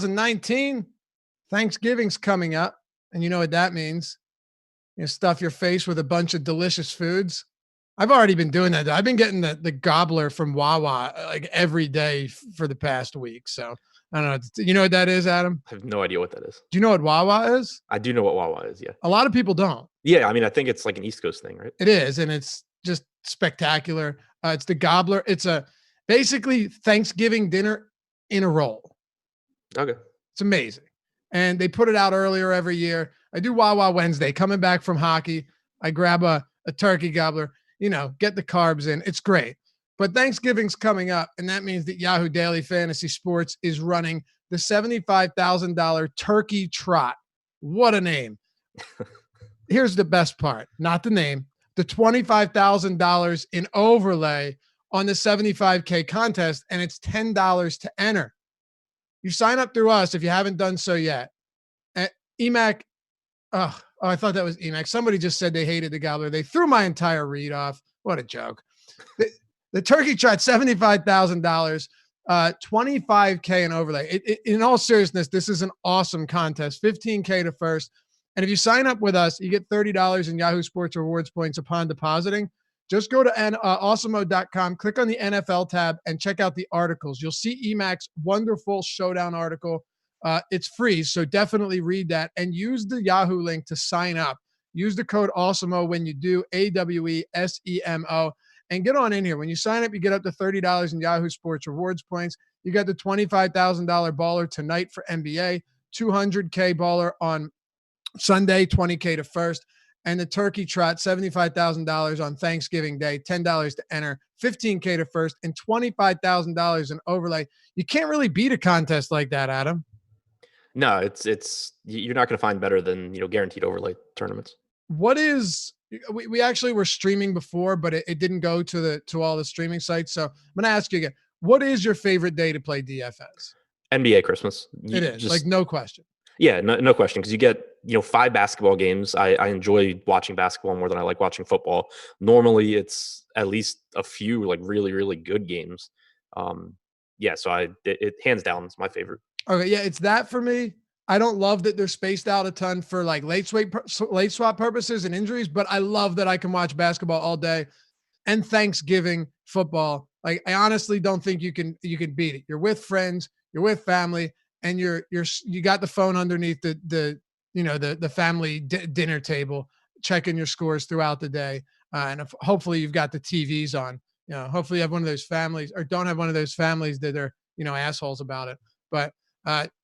2019, Thanksgiving's coming up, and you know what that means. You stuff your face with a bunch of delicious foods. I've already been doing that. I've been getting the gobbler from Wawa like every day for the past week. So I don't know. You know what that is, Adam? I have no idea what that is. Do you know what Wawa is? I do know what Wawa is, yeah. A lot of people don't. Yeah, I mean, I think it's like an East Coast thing, right? It is, and it's just spectacular. It's the gobbler. It's a basically Thanksgiving dinner in a roll. Okay. It's amazing. And they put it out earlier every year. I do Wawa Wednesday. Coming back from hockey, I grab a turkey gobbler, get the carbs in. It's great. But Thanksgiving's coming up, and that means that Yahoo Daily Fantasy Sports is running the $75,000 Turkey Trot. What a name. Here's the best part, not the name, the $25,000 in overlay on the 75K contest, and it's $10 to enter. You sign up through us if you haven't done so yet. At EMAC, I thought that was EMAC. Somebody just said they hated the gobbler. They threw my entire read off. What a joke. The Turkey Trot, $75,000, 25K in overlay. In all seriousness, this is an awesome contest. 15K to first. And if you sign up with us, you get $30 in Yahoo Sports Rewards points upon depositing. Just go to awesomemode.com, click on the NFL tab, and check out the articles. You'll see EMAC's wonderful showdown article. It's free, so definitely read that. And use the Yahoo link to sign up. Use the code AWESEMO when you do, AWESEMO, and get on in here. When you sign up, you get up to $30 in Yahoo Sports Rewards points. You got the $25,000 baller tonight for NBA, $200K baller on Sunday, $20K to first, and the Turkey Trot, $75,000 on Thanksgiving Day, $10 to enter, $15K to first, and $25,000 in overlay. You can't really beat a contest like that, Adam. No, it's you're not going to find better than guaranteed overlay tournaments. What is we actually were streaming before, but it didn't go to all the streaming sites. So I'm going to ask you again: what is your favorite day to play DFS? NBA Christmas. It is like no question. Yeah, no question. Because you get 5 basketball games. I enjoy watching basketball more than I like watching football. Normally, it's at least a few like really really good games. So it hands down is my favorite. Okay, yeah, it's that for me. I don't love that they're spaced out a ton for like late swap purposes and injuries, but I love that I can watch basketball all day. And Thanksgiving football, like I honestly don't think you can beat it. You're with friends, you're with family, and you got the phone underneath the family dinner table, checking your scores throughout the day, and hopefully you've got the TVs on. Hopefully you have one of those families, or don't have one of those families that are assholes about it. But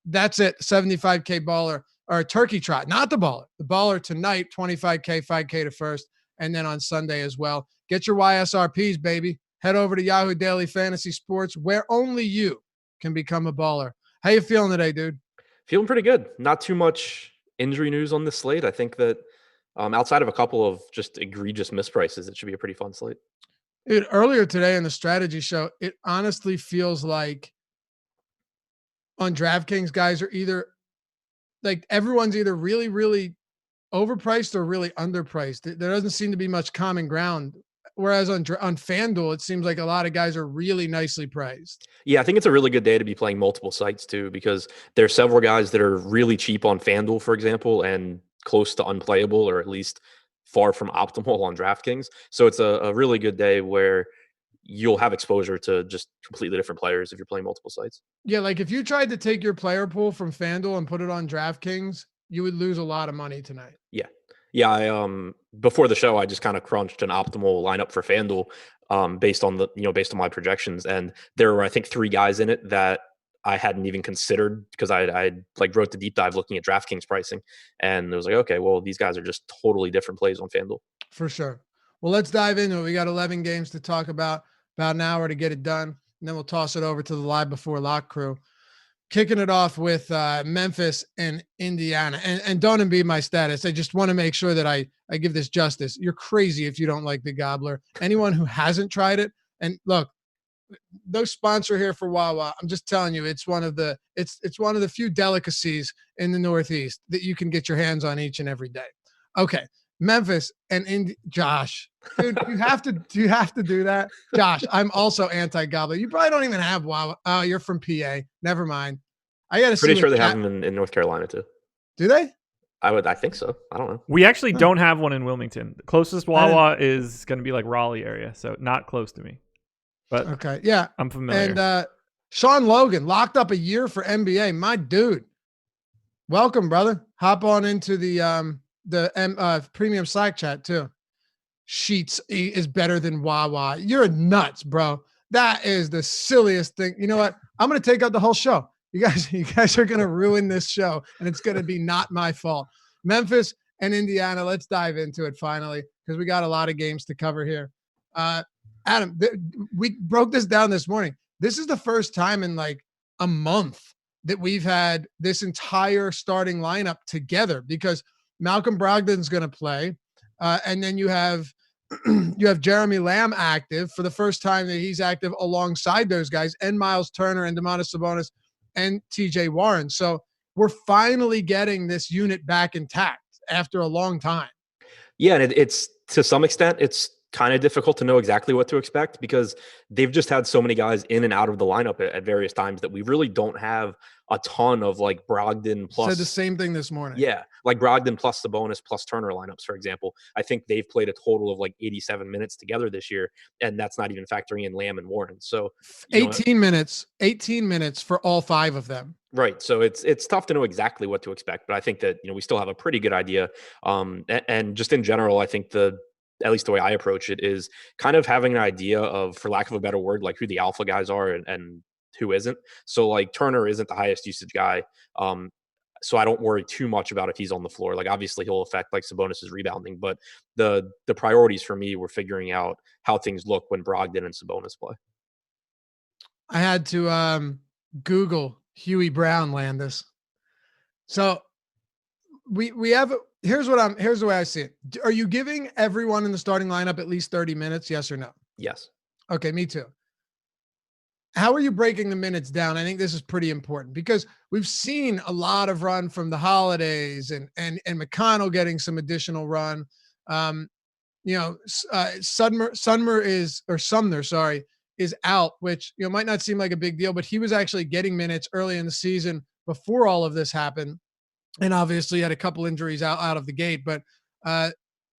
that's it. 75K baller or Turkey Trot, not the baller. The baller tonight, 25K, 5K to first, and then on Sunday as well. Get your YSRPs, baby. Head over to Yahoo Daily Fantasy Sports, where only you can become a baller. How you feeling today, dude? Feeling pretty good. Not too much injury news on this slate. I think that outside of a couple of just egregious misprices, it should be a pretty fun slate. Dude, earlier today in the strategy show, it honestly feels like on DraftKings, guys are either like everyone's either really, really overpriced or really underpriced. There doesn't seem to be much common ground. Whereas on FanDuel, it seems like a lot of guys are really nicely priced. Yeah, I think it's a really good day to be playing multiple sites too, because there are several guys that are really cheap on FanDuel, for example, and close to unplayable or at least far from optimal on DraftKings. So it's a really good day where you'll have exposure to just completely different players if you're playing multiple sites. Yeah, like if you tried to take your player pool from FanDuel and put it on DraftKings, you would lose a lot of money tonight. Yeah. Yeah, I before the show I just kind of crunched an optimal lineup for FanDuel based on my projections, and there were I think 3 guys in it that I hadn't even considered because I like wrote the deep dive looking at DraftKings pricing, and it was like, okay, well these guys are just totally different plays on FanDuel. For sure. Well, let's dive into it. We got 11 games to talk about an hour to get it done, and then we'll toss it over to the Live Before Lock crew. Kicking it off with Memphis and Indiana. And don't embed my status. I just want to make sure that I give this justice. You're crazy if you don't like the gobbler. Anyone who hasn't tried it, and look, no sponsor here for Wawa. I'm just telling you, it's one of the few delicacies in the Northeast that you can get your hands on each and every day. Okay. Memphis and Josh, dude, you have to do that. Josh, I'm also anti-gobbler. You probably don't even have Wawa. Oh, you're from PA. Never mind. I got to see Pretty sure what they have them in North Carolina too. Do they? I think so. I don't know. We actually don't have one in Wilmington. The closest Wawa is going to be like Raleigh area, so not close to me. But okay, yeah, I'm familiar. And Sean Logan locked up a year for NBA. My dude, welcome, brother. Hop on into the premium Slack chat too. Sheets is better than Wawa. You're nuts, bro. That is the silliest thing. You know what? I'm gonna take out the whole show. You guys are gonna ruin this show, and it's gonna be not my fault. Memphis and Indiana. Let's dive into it finally because we got a lot of games to cover here. Adam, we broke this down this morning. This is the first time in like a month that we've had this entire starting lineup together because Malcolm Brogdon's going to play, and then you have Jeremy Lamb active for the first time that he's active alongside those guys, and Miles Turner and Domantas Sabonis and TJ Warren. So we're finally getting this unit back intact after a long time. Yeah, and it's to some extent, it's kind of difficult to know exactly what to expect because they've just had so many guys in and out of the lineup at various times that we really don't have a ton of like Brogdon plus. Said the same thing this morning. Yeah, like Brogdon plus Sabonis plus Turner lineups, for example. I think they've played a total of like 87 minutes together this year, and that's not even factoring in Lamb and Warren. So 18 minutes for all five of them. Right. So it's tough to know exactly what to expect, but I think that, we still have a pretty good idea. And just in general, I think at least the way I approach it is kind of having an idea of, for lack of a better word, like who the alpha guys are and who isn't. So like Turner isn't the highest usage guy. So I don't worry too much about if he's on the floor. Like obviously he'll affect like Sabonis's rebounding, but the priorities for me were figuring out how things look when Brogdon and Sabonis play. I had to Google Huey Brown Landis. So we have here's the way I see it. Are you giving everyone in the starting lineup at least 30 minutes? Yes or no? Yes. Okay, me too. How are you breaking the minutes down? I think this is pretty important because we've seen a lot of run from the holidays and McConnell getting some additional run. Sumner is out, which might not seem like a big deal, but he was actually getting minutes early in the season before all of this happened, and obviously had a couple injuries out of the gate. But how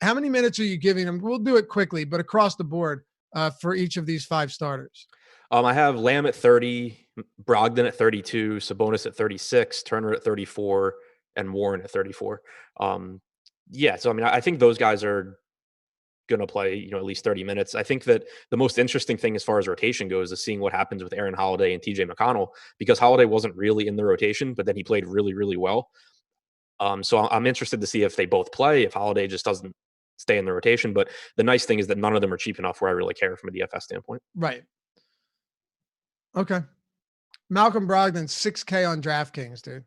many minutes are you giving him? We'll do it quickly, but across the board for each of these five starters. I have Lamb at 30, Brogdon at 32, Sabonis at 36, Turner at 34, and Warren at 34. Yeah, so I mean, I think those guys are going to play, at least 30 minutes. I think that the most interesting thing as far as rotation goes is seeing what happens with Aaron Holiday and TJ McConnell, because Holiday wasn't really in the rotation, but then he played really, really well. So I'm interested to see if they both play, if Holiday just doesn't stay in the rotation. But the nice thing is that none of them are cheap enough where I really care from a DFS standpoint. Right. Okay. Malcolm Brogdon, 6K on DraftKings, dude.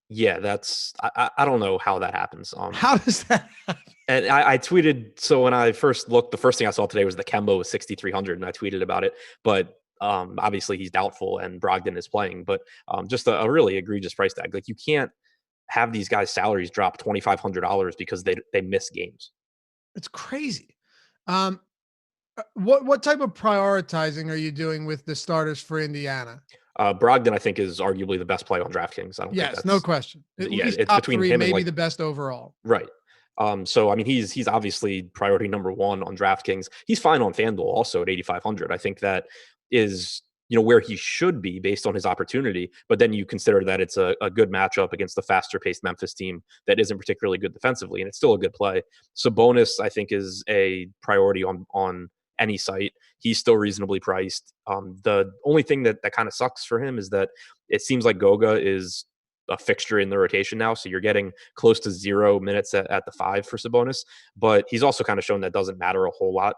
Yeah, I don't know how that happens. How does that happen? And I tweeted, so when I first looked, the first thing I saw today was the Kemba was 6,300, and I tweeted about it. But obviously he's doubtful, and Brogdon is playing. But just a really egregious price tag. Like you can't have these guys' salaries drop $2,500 because they miss games. It's crazy. What type of prioritizing are you doing with the starters for Indiana? Brogdon, I think, is arguably the best play on DraftKings. I don't think that's, no question. At least it's top between three, him maybe and the best overall. Right. So I mean, he's obviously priority number one on DraftKings. He's fine on FanDuel also at 8,500. I think that is where he should be based on his opportunity. But then you consider that it's a good matchup against the faster paced Memphis team that isn't particularly good defensively, and it's still a good play. Sabonis, I think, is a priority on any site. He's still reasonably priced. The only thing that kind of sucks for him is that it seems like Goga is a fixture in the rotation now. So you're getting close to 0 minutes at the 5 for Sabonis, but he's also kind of shown that doesn't matter a whole lot.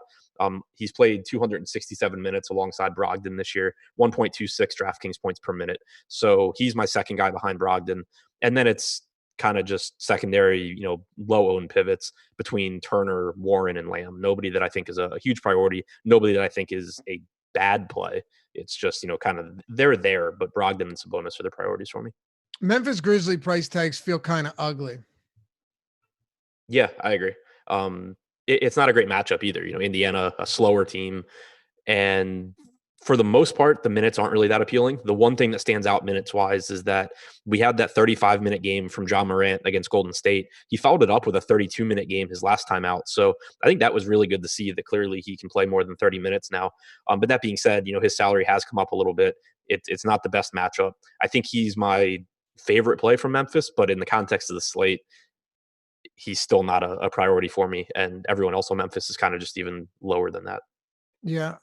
He's played 267 minutes alongside Brogdon this year, 1.26 DraftKings points per minute. So he's my second guy behind Brogdon. And then it's kind of just secondary, low owned pivots between Turner, Warren, and Lamb. Nobody that I think is a huge priority. Nobody that I think is a bad play. It's just, kind of they're there, but Brogdon and Sabonis are the priorities for me. Memphis Grizzly price tags feel kind of ugly. Yeah, I agree. It's not a great matchup either. Indiana, a slower team, and for the most part, the minutes aren't really that appealing. The one thing that stands out minutes-wise is that we had that 35-minute game from John Morant against Golden State. He followed it up with a 32-minute game his last time out. So I think that was really good to see that clearly he can play more than 30 minutes now. But that being said, his salary has come up a little bit. It's not the best matchup. I think he's my favorite play from Memphis, but in the context of the slate, he's still not a priority for me. And everyone else on Memphis is kind of just even lower than that. Yeah.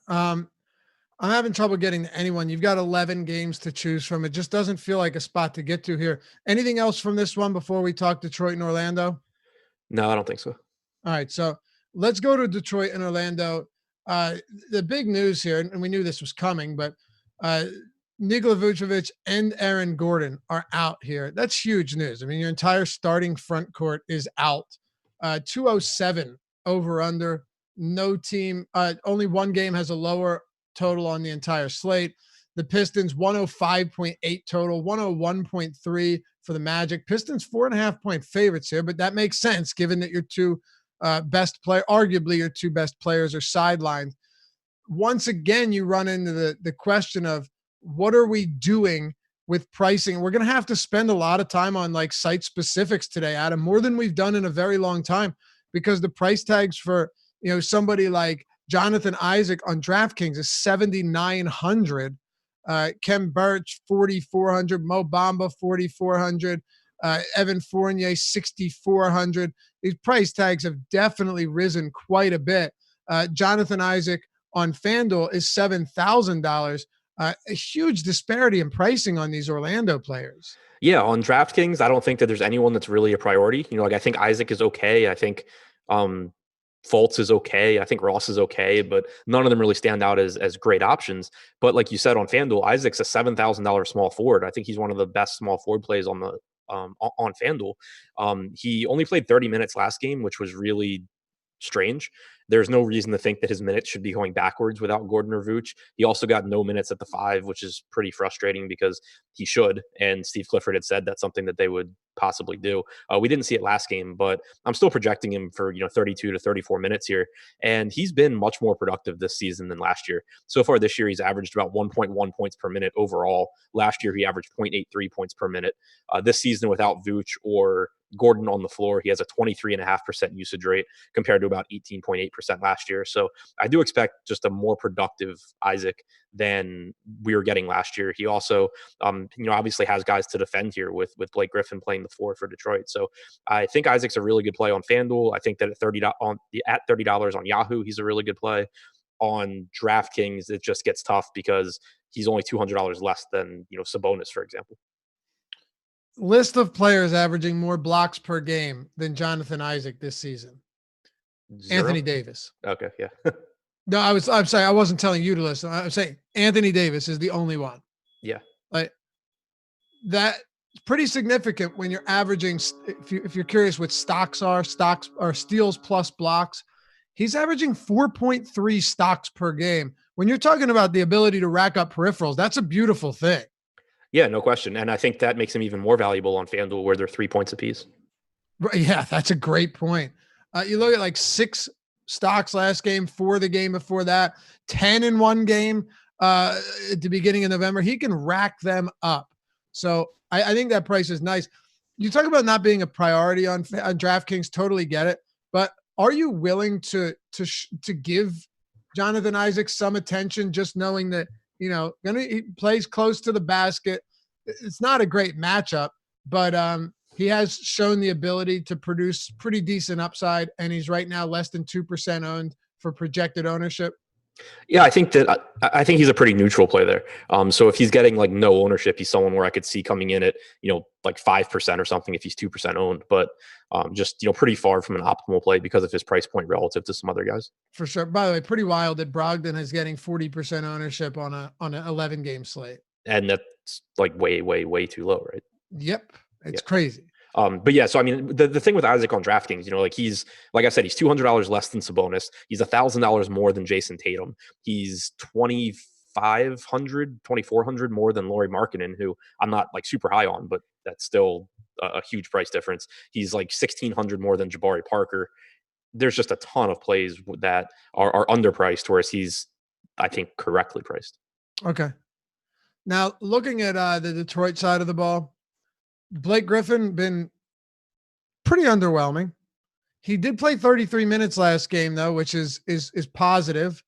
I'm having trouble getting to anyone. You've got 11 games to choose from. It just doesn't feel like a spot to get to here. Anything else from this one before we talk Detroit and Orlando? No, I don't think so. All right. So let's go to Detroit and Orlando. The big news here, and we knew this was coming, but Nikola Vucevic and Aaron Gordon are out here. That's huge news. I mean, your entire starting front court is out. 207 over under. No team, only one game has a lower total on the entire slate. The Pistons 105.8 total, 101.3 for the Magic. Pistons 4.5-point favorites here, but that makes sense given that your two arguably your two best players are sidelined. Once again, you run into the question of what are we doing with pricing? We're going to have to spend a lot of time on like site specifics today, Adam, more than we've done in a very long time, because the price tags for somebody like Jonathan Isaac on DraftKings is 7,900. Kem Birch 4,400. Mo Bamba 4,400. Evan Fournier 6,400. These price tags have definitely risen quite a bit. Jonathan Isaac on FanDuel is $7,000. A huge disparity in pricing on these Orlando players. Yeah, on DraftKings, I don't think that there's anyone that's really a priority. I think Isaac is okay. I think Fultz is okay. I think Ross is okay, but none of them really stand out as great options. But like you said on FanDuel, Isaac's a $7,000 small forward. I think he's one of the best small forward plays on the on FanDuel. He only played 30 minutes last game, which was really strange. There's no reason to think that his minutes should be going backwards without Gordon or Vooch. He also got no minutes at the 5, which is pretty frustrating because he should. And Steve Clifford had said that's something that they would possibly do. We didn't see it last game, but I'm still projecting him for 32 to 34 minutes here. And he's been much more productive this season than last year. So far this year, he's averaged about 1.1 points per minute overall. Last year, he averaged 0.83 points per minute. This season, without Vooch or Gordon on the floor, he has a 23.5% usage rate compared to about 18.8% last year. So I do expect just a more productive Isaac than we were getting last year. He also, obviously has guys to defend here with Blake Griffin playing the 4 for Detroit. So I think Isaac's a really good play on FanDuel. I think that at $30 on Yahoo, he's a really good play. On DraftKings, it just gets tough because he's only $200 less than Sabonis, for example. List of players averaging more blocks per game than Jonathan Isaac this season. 0? Anthony Davis. Okay, yeah. No, I'm sorry. I wasn't telling you to listen. I'm saying Anthony Davis is the only one. Yeah. Like that's pretty significant when you're averaging. If you're curious what stocks are steals plus blocks, he's averaging 4.3 stocks per game. When you're talking about the ability to rack up peripherals, that's a beautiful thing. Yeah, no question. And I think that makes him even more valuable on FanDuel where they're 3 points apiece. Right, yeah, that's a great point. You look at like 6 stocks last game, 4 the game before that, 10 in one game at the beginning of November. He can rack them up. So I think that price is nice. You talk about not being a priority on DraftKings, totally get it. But are you willing to give Jonathan Isaac some attention, just knowing that he plays close to the basket? It's not a great matchup, but he has shown the ability to produce pretty decent upside, and he's right now less than 2% owned for projected ownership. Yeah, I think he's a pretty neutral play there. So if he's getting like no ownership, he's someone where I could see coming in at like 5% or something if he's 2% owned, but just pretty far from an optimal play because of his price point relative to some other guys. For sure. By the way, pretty wild that Brogdon is getting 40% ownership on an 11 game slate, and that's like way, way, way too low, right? Yep, it's crazy. But yeah, so I mean, the thing with Isaac on DraftKings, he's, like I said, he's $200 less than Sabonis. He's $1,000 more than Jason Tatum. He's $2,400 more than Lauri Markkanen, who I'm not like super high on, but that's still a huge price difference. He's like $1,600 more than Jabari Parker. There's just a ton of plays that are underpriced, whereas he's, I think, correctly priced. Okay. Now looking at the Detroit side of the ball, Blake Griffin been pretty underwhelming. He did play 33 minutes last game though, which is positive.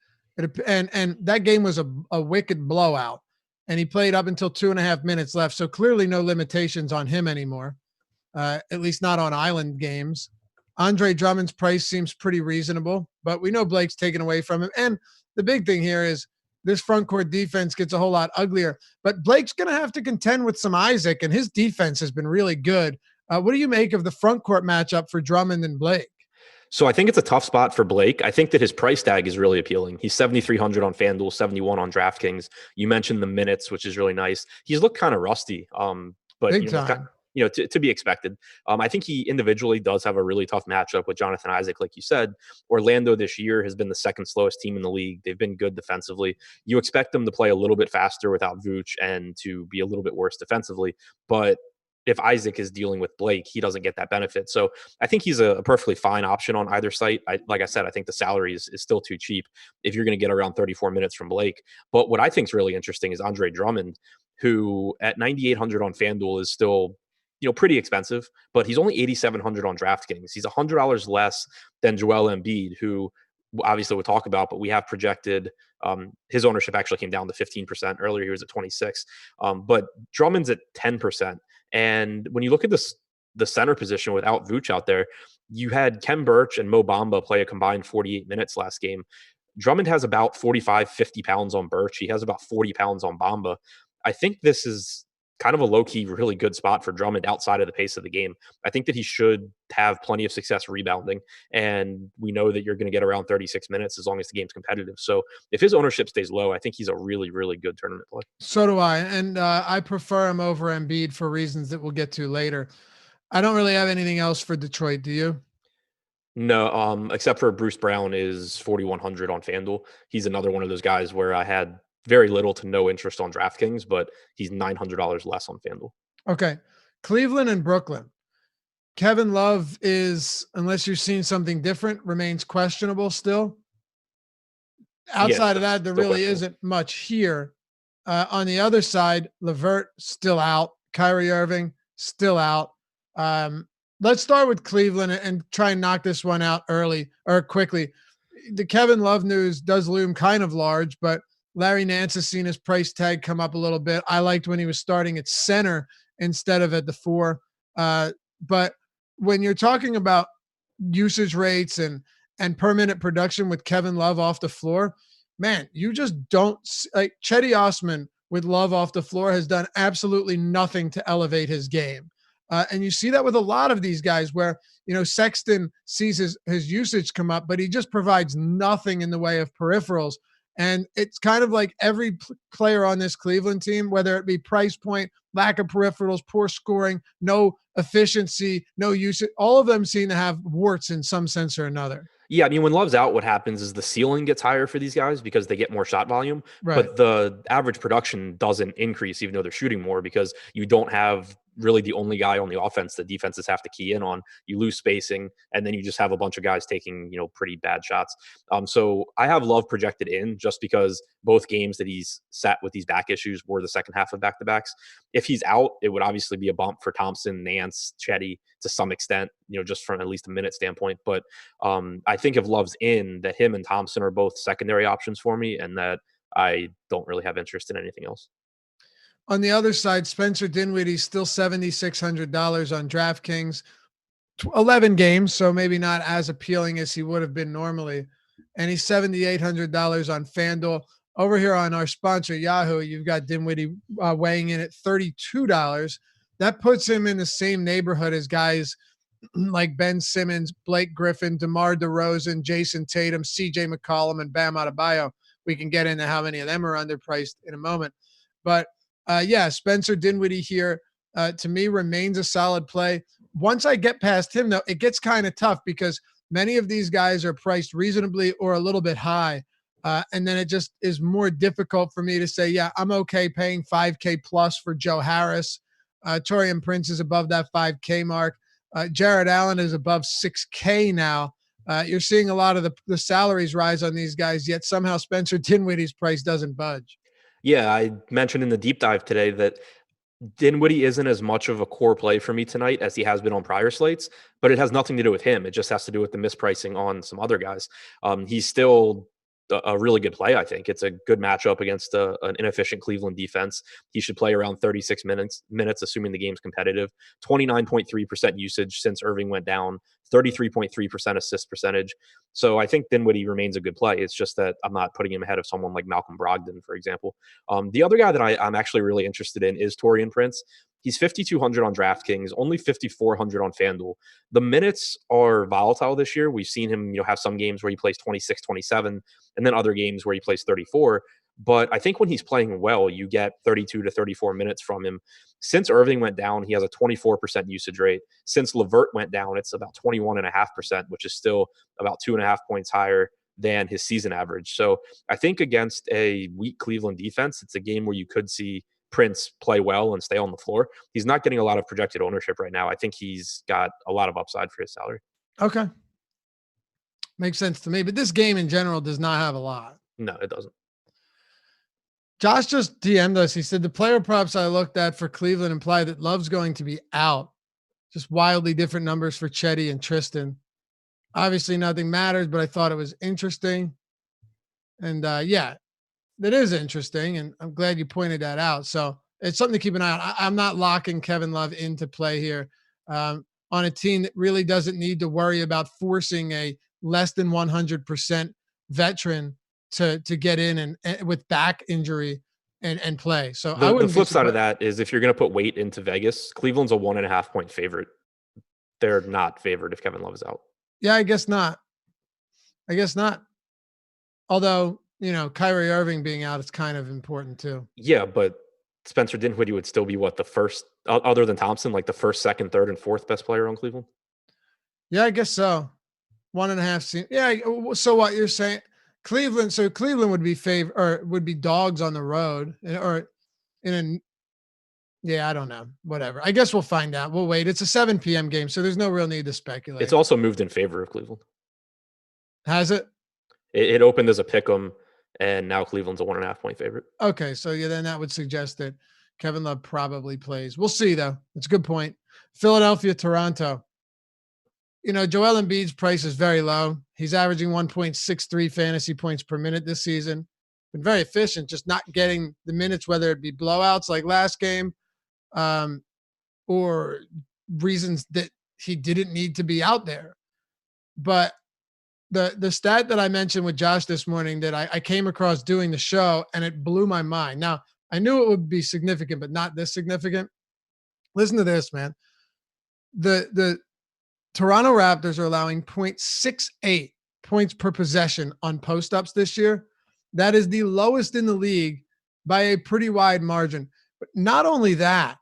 And that game was a wicked blowout. And he played up until 2.5 minutes left. So clearly no limitations on him anymore. At least not on island games. Andre Drummond's price seems pretty reasonable, but we know Blake's taken away from him. And the big thing here is this front court defense gets a whole lot uglier. But Blake's going to have to contend with some Isaac, and his defense has been really good. What do you make of the front court matchup for Drummond and Blake? So I think it's a tough spot for Blake. I think that his price tag is really appealing. He's 7,300 on FanDuel, 71 on DraftKings. You mentioned the minutes, which is really nice. He's looked kind of rusty, but Big time. To be expected. I think he individually does have a really tough matchup with Jonathan Isaac, like you said. Orlando this year has been the second slowest team in the league. They've been good defensively. You expect them to play a little bit faster without Vooch and to be a little bit worse defensively, but if Isaac is dealing with Blake, he doesn't get that benefit. So I think he's a perfectly fine option on either site. Like I said, I think the salary is still too cheap if you're going to get around 34 minutes from Blake. But what I think is really interesting is Andre Drummond, who at 9,800 on FanDuel is still pretty expensive, but he's only 8,700 on DraftKings. He's $100 less than Joel Embiid, who obviously we'll talk about, but we have projected his ownership actually came down to 15%. Earlier he was at 26. But Drummond's at 10%. And when you look at the center position without Vooch out there, you had Kem Birch and Mo Bamba play a combined 48 minutes last game. Drummond has about 45, 50 pounds on Birch. He has about 40 pounds on Bamba. I think this is kind of a low-key, really good spot for Drummond outside of the pace of the game. I think that he should have plenty of success rebounding, and we know that you're going to get around 36 minutes as long as the game's competitive. So if his ownership stays low, I think he's a really, really good tournament play. So do I, and I prefer him over Embiid for reasons that we'll get to later. I don't really have anything else for Detroit. Do you? No, except for Bruce Brown is 4,100 on FanDuel. He's another one of those guys where I had very little to no interest on DraftKings, but he's $900 less on FanDuel. Okay. Cleveland and Brooklyn. Kevin Love is, unless you've seen something different, remains questionable still. Outside of that, there really isn't much here. On the other side, LeVert still out. Kyrie Irving still out. Let's start with Cleveland and try and knock this one out early or quickly. The Kevin Love news does loom kind of large, but Larry Nance has seen his price tag come up a little bit. I liked when he was starting at center instead of at the 4. But when you're talking about usage rates and per minute production with Kevin Love off the floor, man, you just don't like Chetty Osman with Love off the floor has done absolutely nothing to elevate his game. And you see that with a lot of these guys where, Sexton sees his usage come up, but he just provides nothing in the way of peripherals. And it's kind of like every player on this Cleveland team, whether it be price point, lack of peripherals, poor scoring, no efficiency, no usage, all of them seem to have warts in some sense or another. Yeah, I mean, when Love's out, what happens is the ceiling gets higher for these guys because they get more shot volume, right, but the average production doesn't increase even though they're shooting more because you don't have really the only guy on the offense that defenses have to key in on. You lose spacing, and then you just have a bunch of guys taking, pretty bad shots. So I have Love projected in just because both games that he's sat with these back issues were the second half of back-to-backs. If he's out, it would obviously be a bump for Thompson, Nance, Chetty to some extent, just from at least a minute standpoint. But I think if Love's in, that him and Thompson are both secondary options for me, and that I don't really have interest in anything else. On the other side, Spencer Dinwiddie's still $7,600 on DraftKings, 11 games, so maybe not as appealing as he would have been normally. And he's $7,800 on FanDuel. Over here on our sponsor, Yahoo, you've got Dinwiddie weighing in at $32. That puts him in the same neighborhood as guys like Ben Simmons, Blake Griffin, DeMar DeRozan, Jason Tatum, CJ McCollum, and Bam Adebayo. We can get into how many of them are underpriced in a moment. But Spencer Dinwiddie here, to me, remains a solid play. Once I get past him, though, it gets kind of tough because many of these guys are priced reasonably or a little bit high. And then it just is more difficult for me to say, yeah, I'm okay paying $5K plus for Joe Harris. Taurean Prince is above that $5K mark. Jared Allen is above $6K now. You're seeing a lot of the salaries rise on these guys, yet somehow Spencer Dinwiddie's price doesn't budge. Yeah, I mentioned in the deep dive today that Dinwiddie isn't as much of a core play for me tonight as he has been on prior slates, but it has nothing to do with him. It just has to do with the mispricing on some other guys. He's still a really good play, I think. It's a good matchup against an inefficient Cleveland defense. He should play around 36 minutes, assuming the game's competitive. 29.3% usage since Irving went down, 33.3% assist percentage. So I think Dinwiddie remains a good play. It's just that I'm not putting him ahead of someone like Malcolm Brogdon, for example. The other guy that I'm actually really interested in is Torian Prince. He's 5,200 on DraftKings, only 5,400 on FanDuel. The minutes are volatile this year. We've seen him, have some games where he plays 26, 27, and then other games where he plays 34. But I think when he's playing well, you get 32 to 34 minutes from him. Since Irving went down, he has a 24% usage rate. Since LeVert went down, it's about 21.5%, which is still about 2.5 points higher than his season average. So I think against a weak Cleveland defense, it's a game where you could see Prince play well and stay on the floor. He's not getting a lot of projected ownership right now. I think he's got a lot of upside for his salary. Okay. Makes sense to me, but this game in general does not have a lot. No, it doesn't. Josh just DM'd us. He said the player props I looked at for Cleveland imply that Love's going to be out. Just wildly different numbers for Chetty and Tristan. Obviously nothing matters, but I thought it was interesting. And yeah, that is interesting. And I'm glad you pointed that out. So it's something to keep an eye on. I'm not locking Kevin Love into play here on a team that really doesn't need to worry about forcing a less than 100% veteran to get in and with back injury and play. So the flip side of that is if you're going to put weight into Vegas, Cleveland's a 1.5 point favorite. They're not favored if Kevin Love is out. Yeah, I guess not. Although, Kyrie Irving being out is kind of important too. Yeah, but Spencer Dinwiddie would still be what, the first, other than Thompson, like the first, second, third, and fourth best player on Cleveland? Yeah, I guess so. 1.5. Yeah. So what you're saying, Cleveland? So Cleveland would be would be dogs on the road, or in a. Yeah, I don't know. Whatever. I guess we'll find out. We'll wait. It's a 7 p.m. game, so there's no real need to speculate. It's also moved in favor of Cleveland. Has it? It opened as a pick'em, and now Cleveland's a 1.5 point favorite. Okay, so yeah, then that would suggest that Kevin Love probably plays. We'll see, though. It's a good point. Philadelphia, Toronto. Joel Embiid's price is very low. He's averaging 1.63 fantasy points per minute this season. Been very efficient, just not getting the minutes, whether it be blowouts like last game, or reasons that he didn't need to be out there. But the stat that I mentioned with Josh this morning that I came across doing the show, and it blew my mind. Now, I knew it would be significant, but not this significant. Listen to this, man. The Toronto Raptors are allowing 0.68 points per possession on post-ups this year. That is the lowest in the league by a pretty wide margin. But not only that,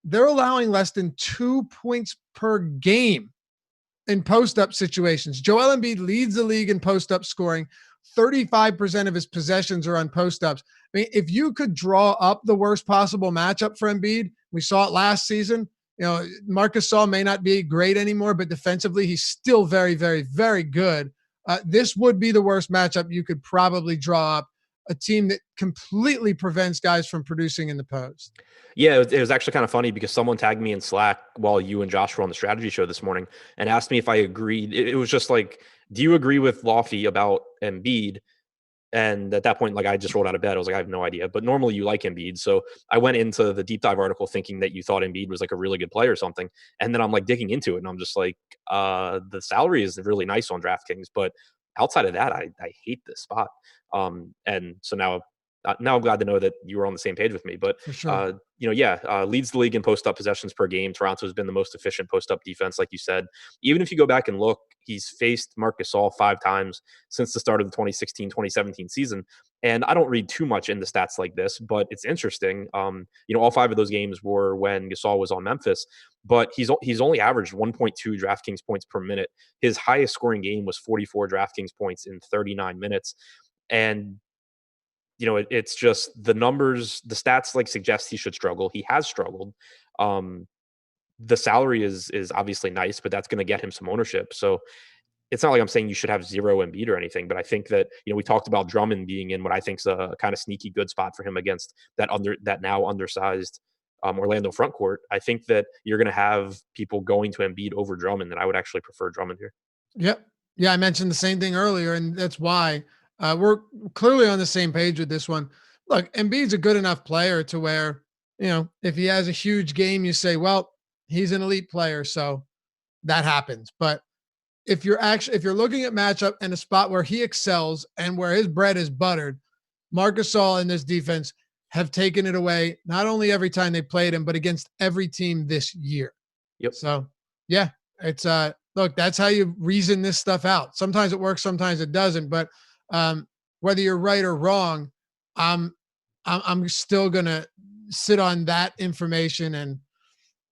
they're allowing less than 2 points per game in post-up situations. Joel Embiid leads the league in post-up scoring. 35% of his possessions are on post-ups. I mean, if you could draw up the worst possible matchup for Embiid, we saw it last season. Marcus Gasol may not be great anymore, but defensively, he's still very, very, very good. This would be the worst matchup you could probably draw up, a team that completely prevents guys from producing in the post. Yeah, it was actually kind of funny because someone tagged me in Slack while you and Josh were on the strategy show this morning and asked me if I agreed. It was just like, do you agree with Lofty about Embiid? And at that point, I just rolled out of bed. I was like, I have no idea. But normally you like Embiid. So I went into the deep dive article thinking that you thought Embiid was a really good player or something. And then I'm digging into it. And I'm just like, the salary is really nice on DraftKings. But outside of that, I hate this spot. And so now I'm glad to know that you were on the same page with me. But, for sure. Leads the league in post-up possessions per game. Toronto's been the most efficient post-up defense, like you said. Even if you go back and look, he's faced Marc Gasol 5 times since the start of the 2016-2017 season. And I don't read too much into stats like this, but it's interesting. All 5 of those games were when Gasol was on Memphis, but he's only averaged 1.2 DraftKings points per minute. His highest scoring game was 44 DraftKings points in 39 minutes. And it's just the numbers, the stats suggest he should struggle. He has struggled. The salary is obviously nice, but that's going to get him some ownership. So it's not like I'm saying you should have zero Embiid or anything, but I think that, we talked about Drummond being in what I think is a kind of sneaky good spot for him against that now undersized Orlando front court. I think that you're going to have people going to Embiid over Drummond, and I would actually prefer Drummond here. Yep. Yeah, I mentioned the same thing earlier, and that's why we're clearly on the same page with this one. Look, Embiid's a good enough player to where, if he has a huge game, you say, well, he's an elite player, so that happens. But if you're looking at matchup and a spot where he excels and where his bread is buttered, Marc Gasol and this defense have taken it away, not only every time they played him, but against every team this year. Yep. So yeah, it's look, that's how you reason this stuff out. Sometimes it works, sometimes it doesn't. But whether you're right or wrong, I'm still gonna sit on that information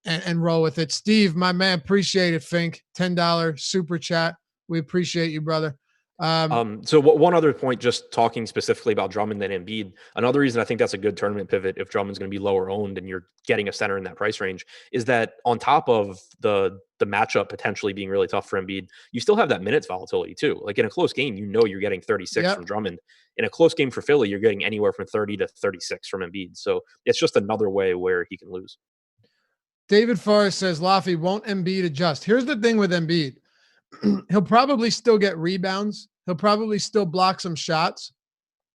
and roll with it. Steve, my man, appreciate it. Fink, $10 super chat. We appreciate you, brother. So one other point, just talking specifically about Drummond and Embiid, another reason I think that's a good tournament pivot if Drummond's going to be lower owned and you're getting a center in that price range is that on top of the matchup potentially being really tough for Embiid, you still have that minutes volatility too. Like in a close game, you're getting 36 from Drummond. In a close game for Philly, you're getting anywhere from 30 to 36 from Embiid. So it's just another way where he can lose. David Forrest says, Laffy, won't Embiid adjust? Here's the thing with Embiid. He'll probably still get rebounds. He'll probably still block some shots.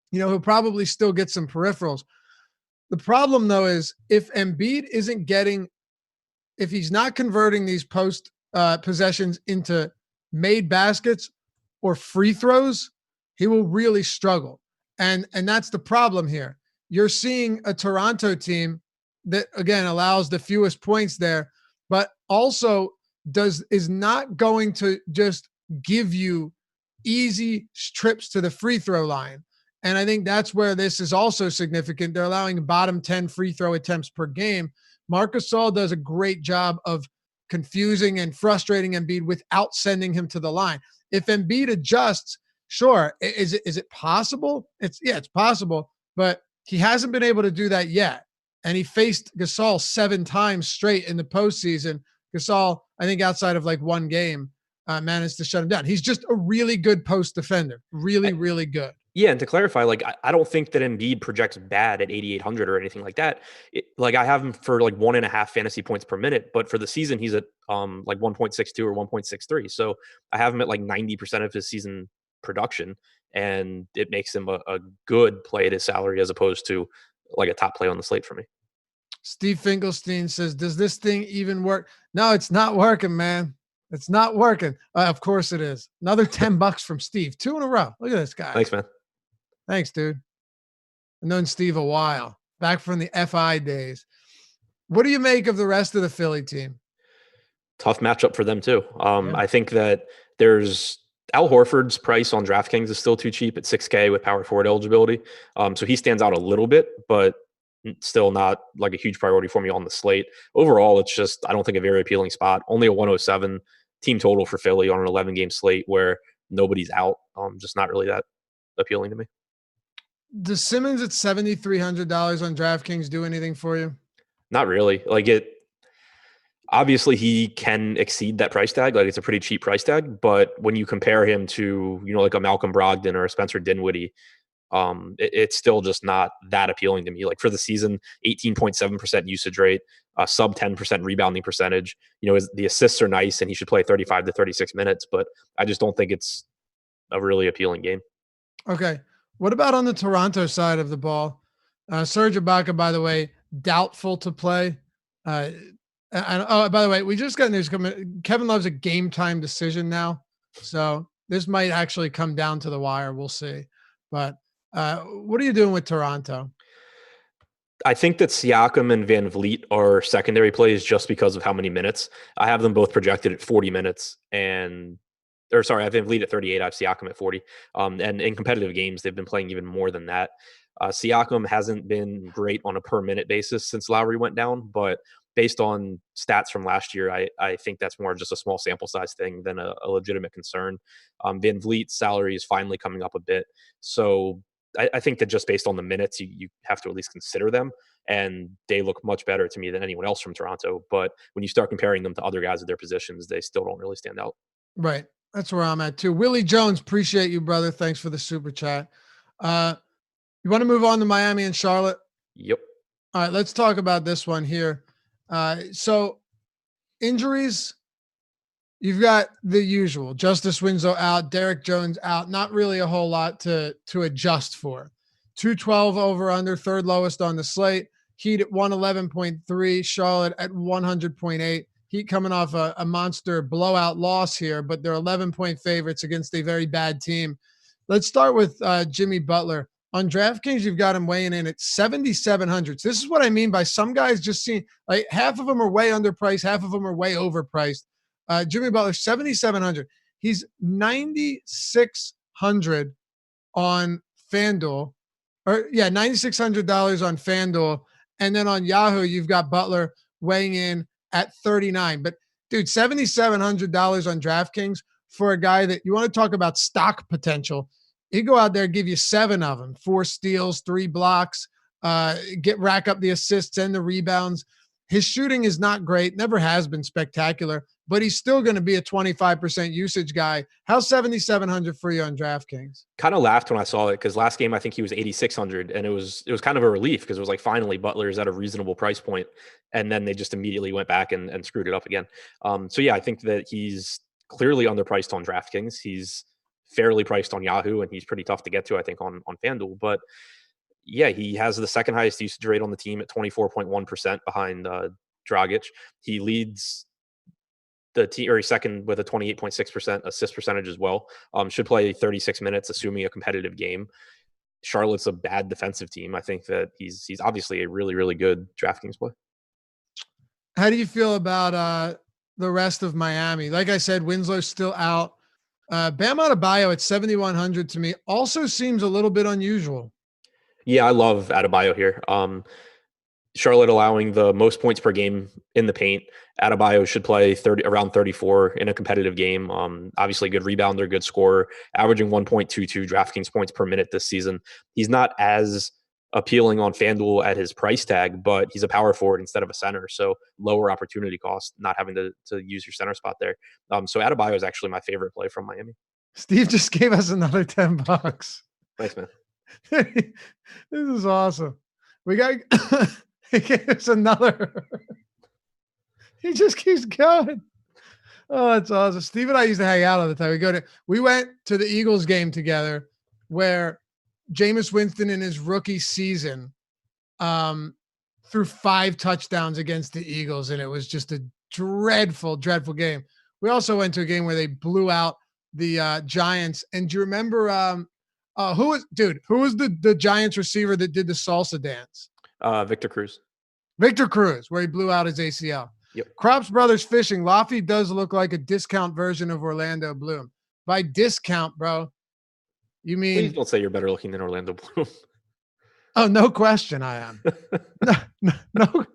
He'll probably still get some peripherals. The problem, though, is if Embiid if he's not converting these post possessions into made baskets or free throws, he will really struggle. And that's the problem here. You're seeing a Toronto team that, again, allows the fewest points there, but also is not going to just give you easy trips to the free throw line. And I think that's where this is also significant. They're allowing bottom 10 free throw attempts per game. Marc Gasol does a great job of confusing and frustrating Embiid without sending him to the line. If Embiid adjusts, sure. Is it possible? It's possible, but he hasn't been able to do that yet. And he faced Gasol 7 times straight in the postseason. Gasol, I think outside of like one game, managed to shut him down. He's just a really good post defender. Really, really good. Yeah, and to clarify, like I don't think that Embiid projects bad at 8,800 or anything like that. Like I have him for like 1.5 fantasy points per minute, but for the season he's at like 1.62 or 1.63. So I have him at like 90% of his season production, and it makes him a good play at his salary as opposed to like a top play on the slate for me. Steve Finkelstein says, does this thing even work? No, it's not working, man. It's not working. Of course it is. Another $10 from Steve. 2 in a row. Look at this guy. Thanks, man. Thanks, dude. I've known Steve a while, back from the FI days. What do you make of the rest of the Philly team? Tough matchup for them too. I think that there's Al Horford's price on DraftKings is still too cheap at 6K with power forward eligibility. So he stands out a little bit, but still not like a huge priority for me on the slate. Overall, it's just, I don't think a very appealing spot. Only a 107 team total for Philly on an 11-game slate where nobody's out. Just not really that appealing to me. Does Simmons at $7,300 on DraftKings do anything for you? Not really. Like obviously he can exceed that price tag. Like it's a pretty cheap price tag, but when you compare him to, like a Malcolm Brogdon or a Spencer Dinwiddie, it's still just not that appealing to me. Like for the season, 18.7% usage rate, sub 10% rebounding percentage. The assists are nice and he should play 35 to 36 minutes, but I just don't think it's a really appealing game. Okay. What about on the Toronto side of the ball? Serge Ibaka, by the way, doubtful to play. By the way, we just got news coming. Kevin Love's a game time decision now. So this might actually come down to the wire. We'll see. But what are you doing with Toronto? I think that Siakam and Van Vliet are secondary plays just because of how many minutes. I have them both projected at 40 minutes I have Van Vliet at 38. I have Siakam at 40. And in competitive games, they've been playing even more than that. Siakam hasn't been great on a per minute basis since Lowry went down, but based on stats from last year, I think that's more just a small sample size thing than a legitimate concern. Van Vliet's salary is finally coming up a bit. So I think that just based on the minutes, you have to at least consider them. And they look much better to me than anyone else from Toronto. But when you start comparing them to other guys at their positions, they still don't really stand out. Right. That's where I'm at too. Willie Jones, appreciate you, brother. Thanks for the super chat. You want to move on to Miami and Charlotte? Yep. All right, let's talk about this one here. So injuries, you've got the usual. Justice Winslow out, Derek Jones out. Not really a whole lot to adjust for. 212 over under, third lowest on the slate. Heat at 111.3, Charlotte at 100.8. Heat coming off a monster blowout loss here, but they're 11-point favorites against a very bad team. Let's start with Jimmy Butler. On DraftKings, you've got him weighing in at 7,700. So this is what I mean by some guys just seeing like half of them are way underpriced, half of them are way overpriced. Jimmy Butler, 7,700. He's 9,600 on FanDuel. $9,600 on FanDuel. And then on Yahoo, you've got Butler weighing in at 39. But dude, $7,700 on DraftKings for a guy that you want to talk about stock potential. He'd go out there, give you 7 of them, 4 steals, 3 blocks, rack up the assists and the rebounds. His shooting is not great, never has been spectacular, but he's still going to be a 25% usage guy. How's 7,700 for you on DraftKings? Kind of laughed when I saw it because last game I think he was 8,600, and it was kind of a relief because it was like finally Butler is at a reasonable price point, and then they just immediately went back and screwed it up again. So yeah, I think that he's clearly underpriced on DraftKings. He's fairly priced on Yahoo, and he's pretty tough to get to, I think, on FanDuel. But yeah, he has the second highest usage rate on the team at 24.1% behind Dragic. He leads the team, or he's second with a 28.6% assist percentage as well. Should play 36 minutes, assuming a competitive game. Charlotte's a bad defensive team. I think that he's obviously a really, really good DraftKings play. How do you feel about the rest of Miami? Like I said, Winslow's still out. Bam Adebayo at 7,100 to me also seems a little bit unusual. Yeah, I love Adebayo here. Charlotte allowing the most points per game in the paint. Adebayo should play around 34 in a competitive game. Obviously, good rebounder, good scorer, averaging 1.22 DraftKings points per minute this season. He's not as appealing on FanDuel at his price tag, but he's a power forward instead of a center, so lower opportunity cost, not having to use your center spot there. So Adebayo is actually my favorite play from Miami. Steve just gave us another $10. Thanks, man. This is awesome. We got he gave us another. He just keeps going. Oh, that's awesome. Steve and I used to hang out all the time. We went to the Eagles game together where Jameis Winston in his rookie season threw 5 touchdowns against the Eagles, and it was just a dreadful, dreadful game. We also went to a game where they blew out the Giants. And do you remember who was the Giants receiver that did the salsa dance? Victor Cruz. Victor Cruz, where he blew out his ACL. Yep. Crops Brothers Fishing. Laffy does look like a discount version of Orlando Bloom. By discount, bro, you mean? Please don't say you're better looking than Orlando Bloom. Oh, no question, I am.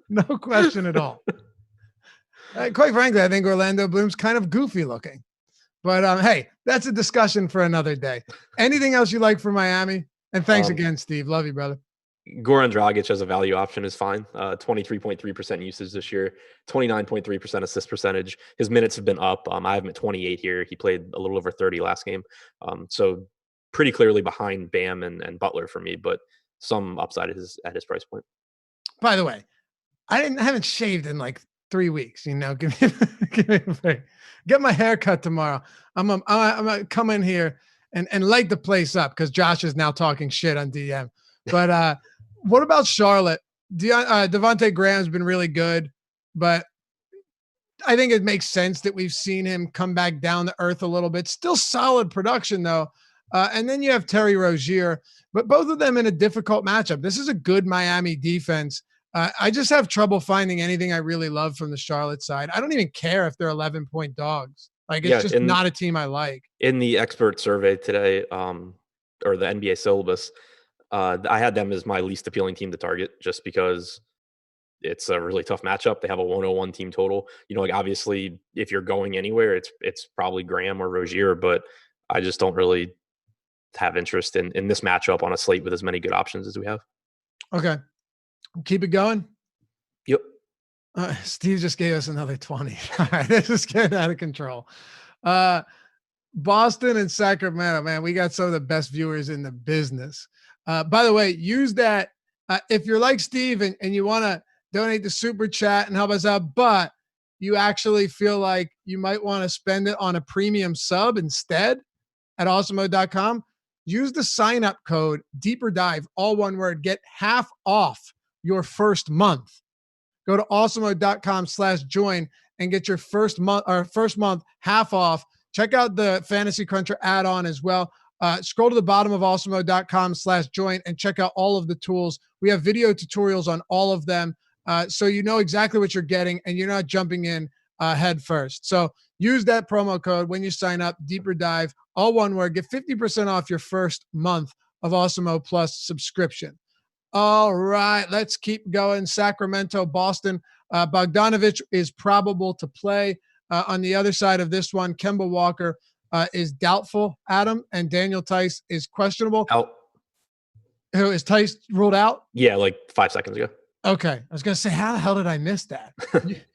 No question at all. Quite frankly, I think Orlando Bloom's kind of goofy looking. But hey, that's a discussion for another day. Anything else you like for Miami? And thanks again, Steve. Love you, brother. Goran Dragic as a value option is fine. 23.3% usage this year, 29.3% assist percentage. His minutes have been up. I have him at 28 here. He played a little over 30 last game. So pretty clearly behind Bam and Butler for me, but some upside at his price point. By the way, I haven't shaved in like 3 weeks. Give me a break. Get my hair cut tomorrow. I'm gonna come in here and light the place up because Josh is now talking shit on DM. But what about Charlotte? Devontae Graham's been really good, but I think it makes sense that we've seen him come back down to earth a little bit. Still solid production though. And then you have Terry Rozier, but both of them in a difficult matchup. This is a good Miami defense. I just have trouble finding anything I really love from the Charlotte side. I don't even care if they're 11-point dogs. Like it's just not a team I like. In the expert survey today, or the NBA syllabus, I had them as my least appealing team to target just because it's a really tough matchup. They have a 101 team total. Like obviously if you're going anywhere, it's probably Graham or Rozier, but I just don't really have interest in this matchup on a slate with as many good options as we have. Okay. Keep it going. Yep. Steve just gave us another 20. All right, this is getting out of control. Boston and Sacramento, man, we got some of the best viewers in the business. By the way, use that if you're like Steve and you want to donate the super chat and help us out, but you actually feel like you might want to spend it on a premium sub instead at awesomemode.com. Use the sign up code Deeper Dive, all one word. Get half off your first month. Go to awesomemode.com/join and get your first month half off. Check out the Fantasy Cruncher add-on as well. Scroll to the bottom of awesomemode.com/join and check out all of the tools. We have video tutorials on all of them. So you know exactly what you're getting and you're not jumping in head first. So use that promo code when you sign up, Deeper Dive, all one word. Get 50% off your first month of Awesome Mode Plus subscription. All right, let's keep going. Sacramento, Boston. Bogdanovich is probable to play. On the other side of this one, Kemba Walker is doubtful, Adam, and Daniel Tice is questionable. Out. Who is Tice ruled out? Yeah, like 5 seconds ago. Okay. I was going to say, how the hell did I miss that?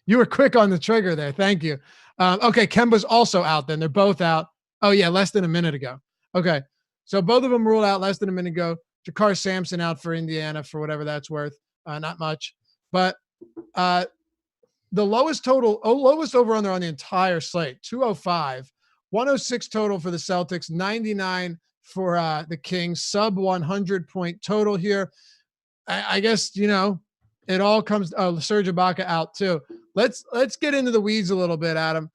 You were quick on the trigger there. Thank you. Okay, Kemba's also out then. They're both out. Oh, yeah, less than a minute ago. Okay, so both of them ruled out less than a minute ago. Jakar Sampson out for Indiana for whatever that's worth. Not much. But the lowest over under on the entire slate, 205. 106 total for the Celtics, 99 for the Kings, sub 100 point total here. I guess, you know, it all comes Serge Ibaka out too. Let's get into the weeds a little bit, Adam,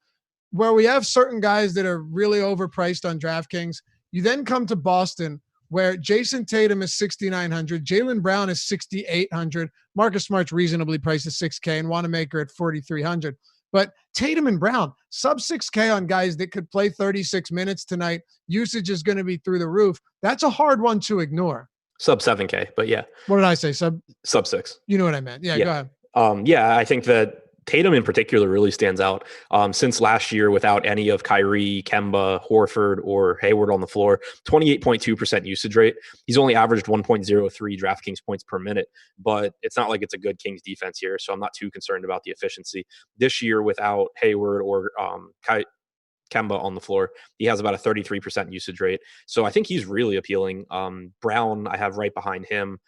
where we have certain guys that are really overpriced on DraftKings. You then come to Boston where Jason Tatum is 6,900, Jaylen Brown is 6,800, Marcus Smart's reasonably priced at 6K, and Wanamaker at 4,300. But Tatum and Brown, sub 6K on guys that could play 36 minutes tonight. Usage is going to be through the roof. That's a hard one to ignore. Sub 7K, but yeah. What did I say? Sub 6. You know what I meant. Yeah. Go ahead. Yeah, I think that Tatum in particular really stands out. Since last year, without any of Kyrie, Kemba, Horford, or Hayward on the floor, 28.2% usage rate. He's only averaged 1.03 DraftKings points per minute, but it's not like it's a good Kings defense here, so I'm not too concerned about the efficiency. This year, without Hayward or Kemba on the floor, he has about a 33% usage rate. So I think he's really appealing. Brown, I have right behind him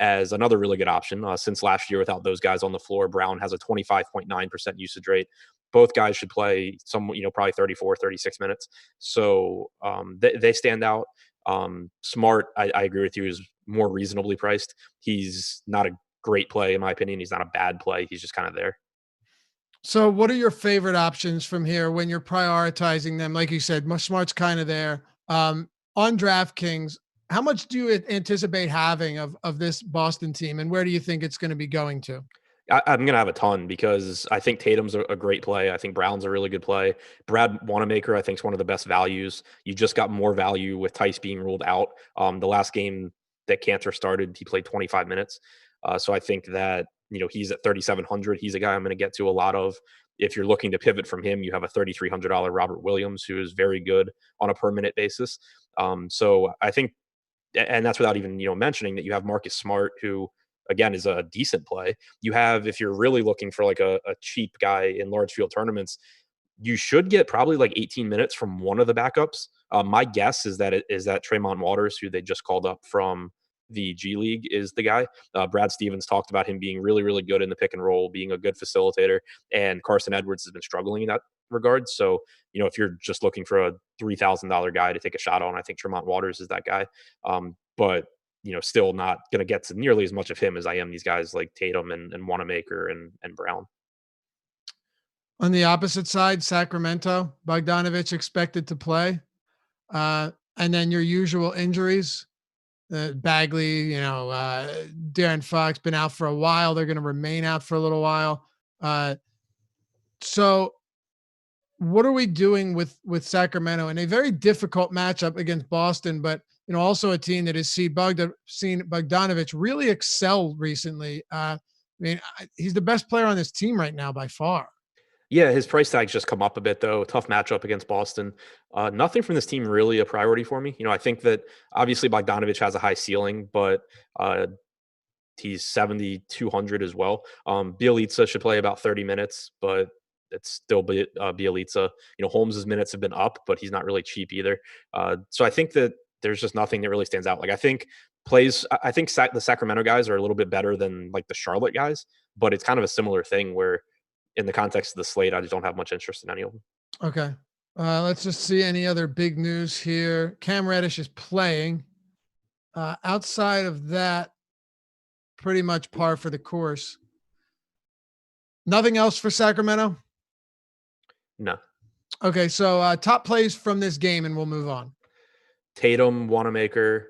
as another really good option. Since last year, without those guys on the floor, Brown has a 25.9% usage rate. Both guys should play probably 34, 36 minutes. So they stand out. Smart, I agree with you, is more reasonably priced. He's not a great play, in my opinion. He's not a bad play. He's just kind of there. So what are your favorite options from here when you're prioritizing them? Like you said, Smart's kind of there. On DraftKings, how much do you anticipate having of this Boston team, and where do you think it's going to be going to? I'm going to have a ton because I think Tatum's a great play. I think Brown's a really good play. Brad Wanamaker, I think, is one of the best values. You just got more value with Tice being ruled out. The last game that Cantor started, he played 25 minutes. So I think that, he's at 3,700. He's a guy I'm going to get to a lot of. If you're looking to pivot from him, you have a $3,300 Robert Williams, who is very good on a per minute basis. So I think, and that's without even, mentioning that you have Marcus Smart, who again is a decent play. You have, if you're really looking for like a cheap guy in large field tournaments, you should get probably like 18 minutes from one of the backups. My guess is that Tremont Waters, who they just called up from the G League, is the guy. Brad Stevens talked about him being really, really good in the pick and roll, being a good facilitator, and Carson Edwards has been struggling in that regard. So, if you're just looking for a $3,000 guy to take a shot on, I think Tremont Waters is that guy. But still not going to get to nearly as much of him as I am these guys like Tatum and Wanamaker and Brown. On the opposite side, Sacramento, Bogdanovich expected to play. And then your usual injuries. Bagley, De'Aaron Fox been out for a while. They're going to remain out for a little while. So what are we doing with Sacramento in a very difficult matchup against Boston, but also a team that has seen Bogdanovich really excel recently. He's the best player on this team right now by far. Yeah, his price tag's just come up a bit, though. Tough matchup against Boston. Nothing from this team really a priority for me. I think that obviously Bogdanovich has a high ceiling, but he's 7,200 as well. Bielitsa should play about 30 minutes, but it's still Bielitsa. Holmes's minutes have been up, but he's not really cheap either. So I think that there's just nothing that really stands out. Like I think the Sacramento guys are a little bit better than like the Charlotte guys, but it's kind of a similar thing where in the context of the slate, I just don't have much interest in any of them. Okay. Let's just see any other big news here. Cam Reddish is playing. Outside of that, pretty much par for the course. Nothing else for Sacramento? No. Okay, so top plays from this game, and we'll move on. Tatum, Wanamaker.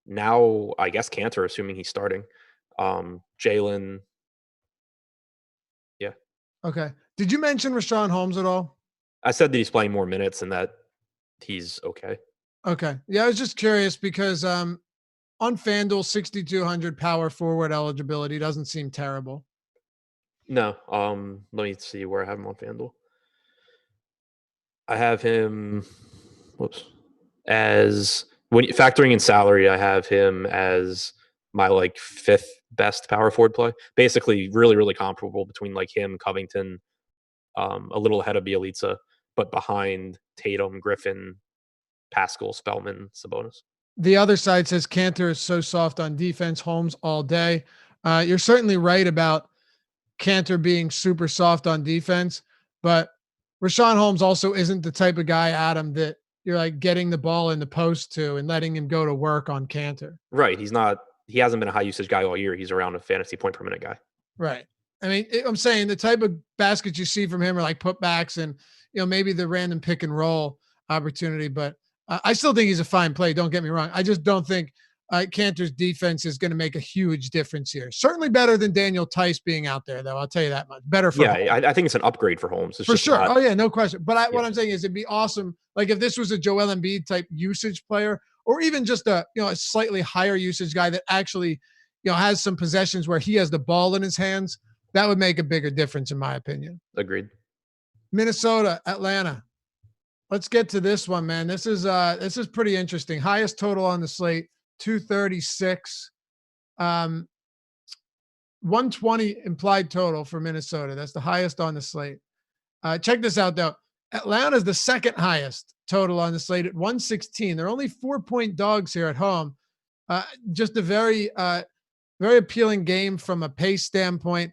Now, I guess Cantor, assuming he's starting. Jalen. Yeah. Okay. Did you mention Rashawn Holmes at all? I said that he's playing more minutes and that he's okay. Okay. Yeah, I was just curious because on FanDuel, 6,200 power forward eligibility doesn't seem terrible. No. Let me see where I have him on FanDuel. I have him. As when factoring in salary, I have him as my like fifth best power forward play. Basically, really, really comparable between like him, Covington, a little ahead of Bielitsa, but behind Tatum, Griffin, Pascal, Spellman, Sabonis. The other side says Cantor is so soft on defense. Holmes all day. You're certainly right about Cantor being super soft on defense, but Rashawn Holmes also isn't the type of guy, Adam, that you're like getting the ball in the post to and letting him go to work on Cantor. Right. He hasn't been a high usage guy all year. He's around a fantasy point per minute guy. Right. I mean, I'm saying the type of baskets you see from him are like putbacks and, maybe the random pick and roll opportunity, but I still think he's a fine play. Don't get me wrong. I just don't think Cantor's defense is going to make a huge difference here. Certainly better than Daniel Tice being out there, though. I'll tell you that much. Better for Holmes. I think it's an upgrade for Holmes. It's for sure. Oh yeah, no question. But what I'm saying is, it'd be awesome. Like if this was a Joel Embiid type usage player, or even just a slightly higher usage guy that actually has some possessions where he has the ball in his hands. That would make a bigger difference, in my opinion. Agreed. Minnesota, Atlanta. Let's get to this one, man. This is pretty interesting. Highest total on the slate, 236. 120 implied total for Minnesota. That's the highest on the slate. Check this out, though. Atlanta is the second highest total on the slate at 116. They're only 4-point dogs here at home. Just a very, very appealing game from a pace standpoint,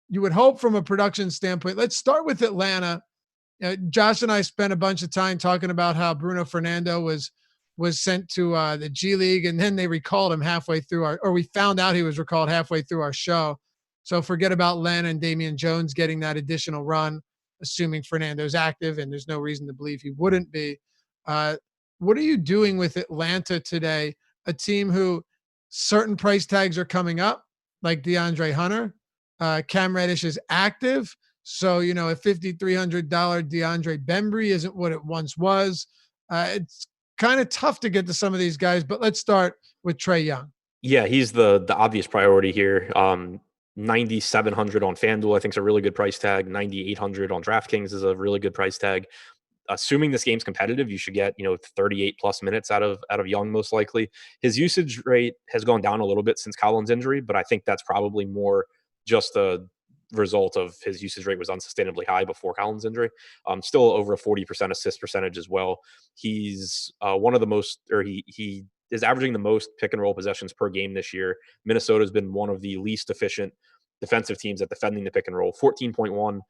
you would hope from a production standpoint. Let's start with Atlanta. Josh and I spent a bunch of time talking about how Bruno Fernando was sent to the G League, and then they recalled him halfway through we found out he was recalled halfway through our show. So forget about Len and Damian Jones getting that additional run, assuming Fernando's active, and there's no reason to believe he wouldn't be. What are you doing with Atlanta today? A team who certain price tags are coming up, like DeAndre Hunter. Cam Reddish is active. So, a $5,300 DeAndre Bembry isn't what it once was. It's kind of tough to get to some of these guys, but let's start with Trae Young. Yeah, he's the obvious priority here. 9,700 on FanDuel, I think is a really good price tag. 9,800 on DraftKings is a really good price tag. Assuming this game's competitive, you should get 38 plus minutes out of Young most likely. His usage rate has gone down a little bit since Collins' injury, but I think that's probably more just a result of his usage rate was unsustainably high before Collins' injury. Still over a 40% assist percentage as well. He's one of the most, or he is averaging the most pick and roll possessions per game this year. Minnesota's been one of the least efficient defensive teams at defending the pick and roll. 14.1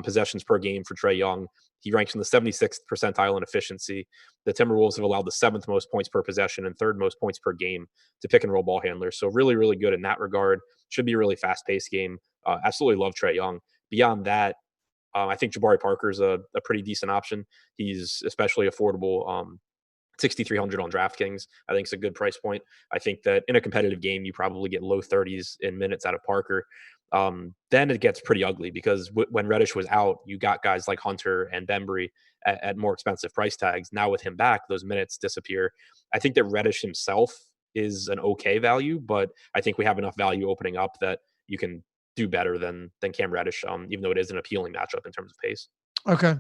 possessions per game for Trae Young. He ranks in the 76th percentile in efficiency. The Timberwolves have allowed the 7th most points per possession and 3rd most points per game to pick and roll ball handlers. So really, really good in that regard. Should be a really fast-paced game. Absolutely love Trae Young. Beyond that, I think Jabari Parker is a pretty decent option. He's especially affordable. 6,300 on DraftKings, I think, is a good price point. I think that in a competitive game, you probably get low 30s in minutes out of Parker. Then it gets pretty ugly because when Reddish was out, you got guys like Hunter and Bembry at more expensive price tags. Now with him back, those minutes disappear. I think that Reddish himself is an okay value, but I think we have enough value opening up that you can do better than Cam Reddish, even though it is an appealing matchup in terms of pace. Okay.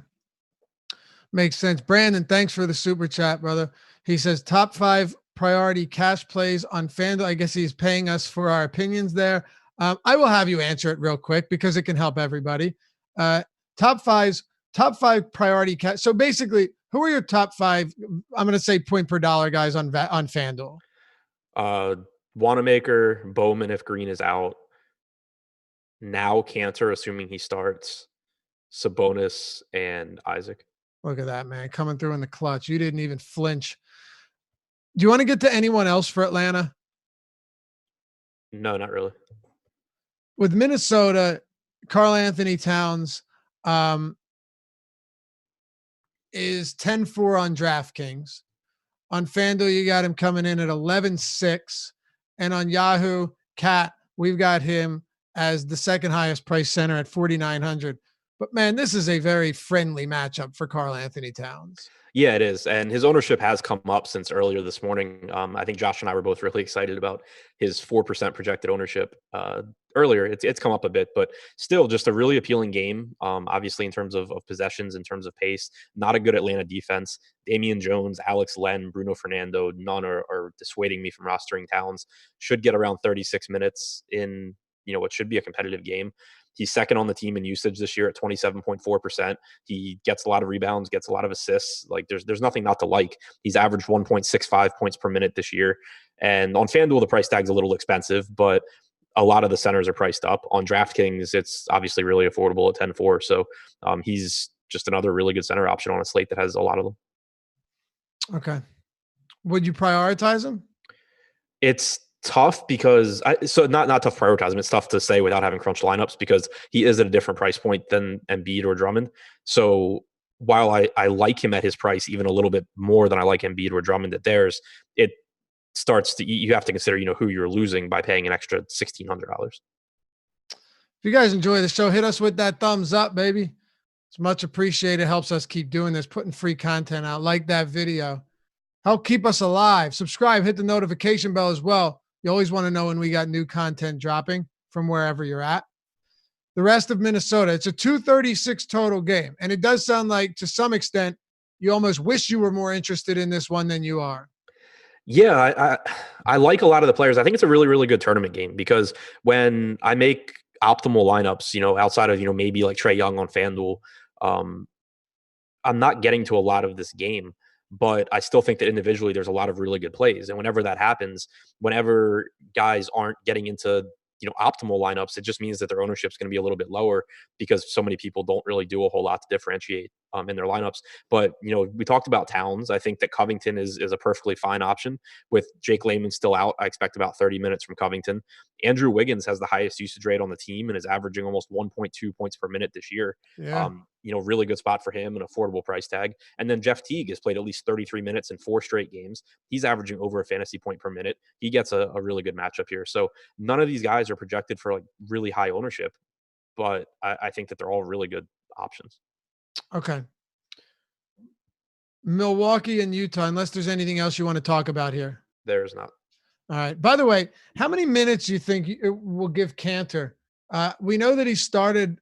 Makes sense. Brandon, thanks for the super chat, brother. He says top 5 priority cash plays on FanDuel. I guess he's paying us for our opinions there. I will have you answer it real quick because it can help everybody. Top five priority cat. So basically, who are your top five? I'm going to say point per dollar guys on FanDuel. Wanamaker, Bowman if Green is out. Now Cantor, assuming he starts. Sabonis and Isaac. Look at that, man, coming through in the clutch. You didn't even flinch. Do you want to get to anyone else for Atlanta? No, not really. With Minnesota, Karl Anthony Towns is 10-4 on DraftKings. On FanDuel, you got him coming in at 11-6. And on Yahoo, Cat, we've got him as the second highest price center at 4,900. But man, this is a very friendly matchup for Karl Anthony Towns. Yeah, it is. And his ownership has come up since earlier this morning. I think Josh and I were both really excited about his 4% projected ownership earlier. It's come up a bit, but still just a really appealing game. Obviously, in terms of possessions, in terms of pace, not a good Atlanta defense. Damian Jones, Alex Len, Bruno Fernando, none are dissuading me from rostering Towns. Should get around 36 minutes in what should be a competitive game. He's second on the team in usage this year at 27.4%. He gets a lot of rebounds, gets a lot of assists. Like there's nothing not to like. He's averaged 1.65 points per minute this year. And on FanDuel, the price tag's a little expensive, but a lot of the centers are priced up. On DraftKings, it's obviously really affordable at 10-4. So he's just another really good center option on a slate that has a lot of them. Okay. Would you prioritize him? It's tough because not tough to prioritize him. It's tough to say without having crunched lineups because he is at a different price point than Embiid or Drummond. So while I like him at his price even a little bit more than I like Embiid or Drummond at theirs, it starts to you have to consider who you're losing by paying an extra $1,600. If you guys enjoy the show, hit us with that thumbs up, baby. It's much appreciated. Helps us keep doing this, putting free content out. Like that video. Help keep us alive. Subscribe, hit the notification bell as well. You always want to know when we got new content dropping from wherever you're at. The rest of Minnesota, it's a 236 total game. And it does sound like to some extent, you almost wish you were more interested in this one than you are. Yeah, I like a lot of the players. I think it's a really, really good tournament game because when I make optimal lineups, outside of, maybe like Trae Young on FanDuel, I'm not getting to a lot of this game. But I still think that individually there's a lot of really good plays. And whenever that happens, whenever guys aren't getting into, optimal lineups, it just means that their ownership is going to be a little bit lower because so many people don't really do a whole lot to differentiate in their lineups. But, we talked about Towns. I think that Covington is a perfectly fine option. With Jake Layman still out, I expect about 30 minutes from Covington. Andrew Wiggins has the highest usage rate on the team and is averaging almost 1.2 points per minute this year. Yeah. Really good spot for him, an affordable price tag. And then Jeff Teague has played at least 33 minutes in 4 straight games. He's averaging over a fantasy point per minute. He gets a really good matchup here. So none of these guys are projected for like really high ownership, but I think that they're all really good options. Okay. Milwaukee and Utah, unless there's anything else you want to talk about here. There's not. All right. By the way, how many minutes do you think it will give Cantor? We know that he started,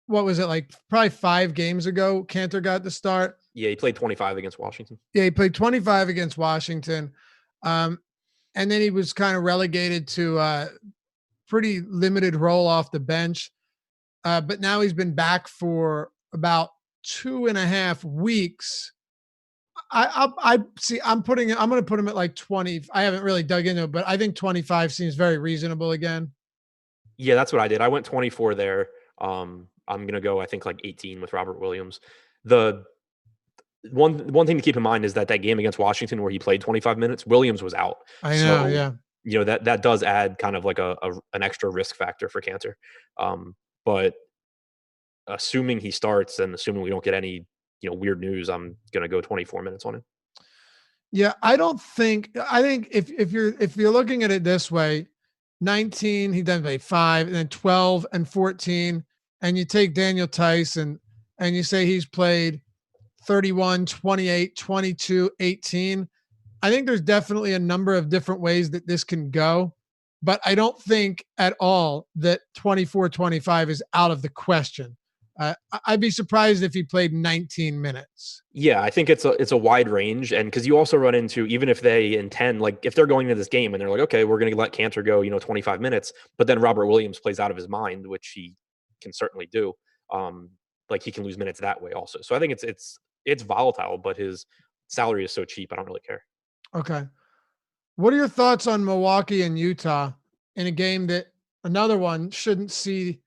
what was it, like probably 5 games ago, Cantor got the start. Yeah, he played 25 against Washington. Yeah, he played 25 against Washington. And then he was kind of relegated to pretty limited role off the bench. But now he's been back for about 2.5 weeks. I see. I'm going to put him at like 20. I haven't really dug into it, but I think 25 seems very reasonable again. Yeah, that's what I did. I went 24 there. I'm going to go, I think, like 18 with Robert Williams. The one thing to keep in mind is that game against Washington where he played 25 minutes, Williams was out. I know, yeah. That does add kind of like an extra risk factor for Cantor. But assuming he starts and assuming we don't get any weird news, I'm going to go 24 minutes on him. Yeah, I think if you're looking at it this way, 19, he then played 5, and then 12 and 14, and you take Daniel Tice and you say he's played 31, 28, 22, 18. I think there's definitely a number of different ways that this can go, but I don't think at all that 24, 25 is out of the question. I'd be surprised if he played 19 minutes. Yeah, I think it's a wide range. And because you also run into, even if they intend, like if they're going into this game and they're like, okay, we're going to let Cantor go, 25 minutes, but then Robert Williams plays out of his mind, which he can certainly do. like he can lose minutes that way also. So I think it's volatile, but his salary is so cheap. I don't really care. Okay. What are your thoughts on Milwaukee and Utah in a game that another one shouldn't see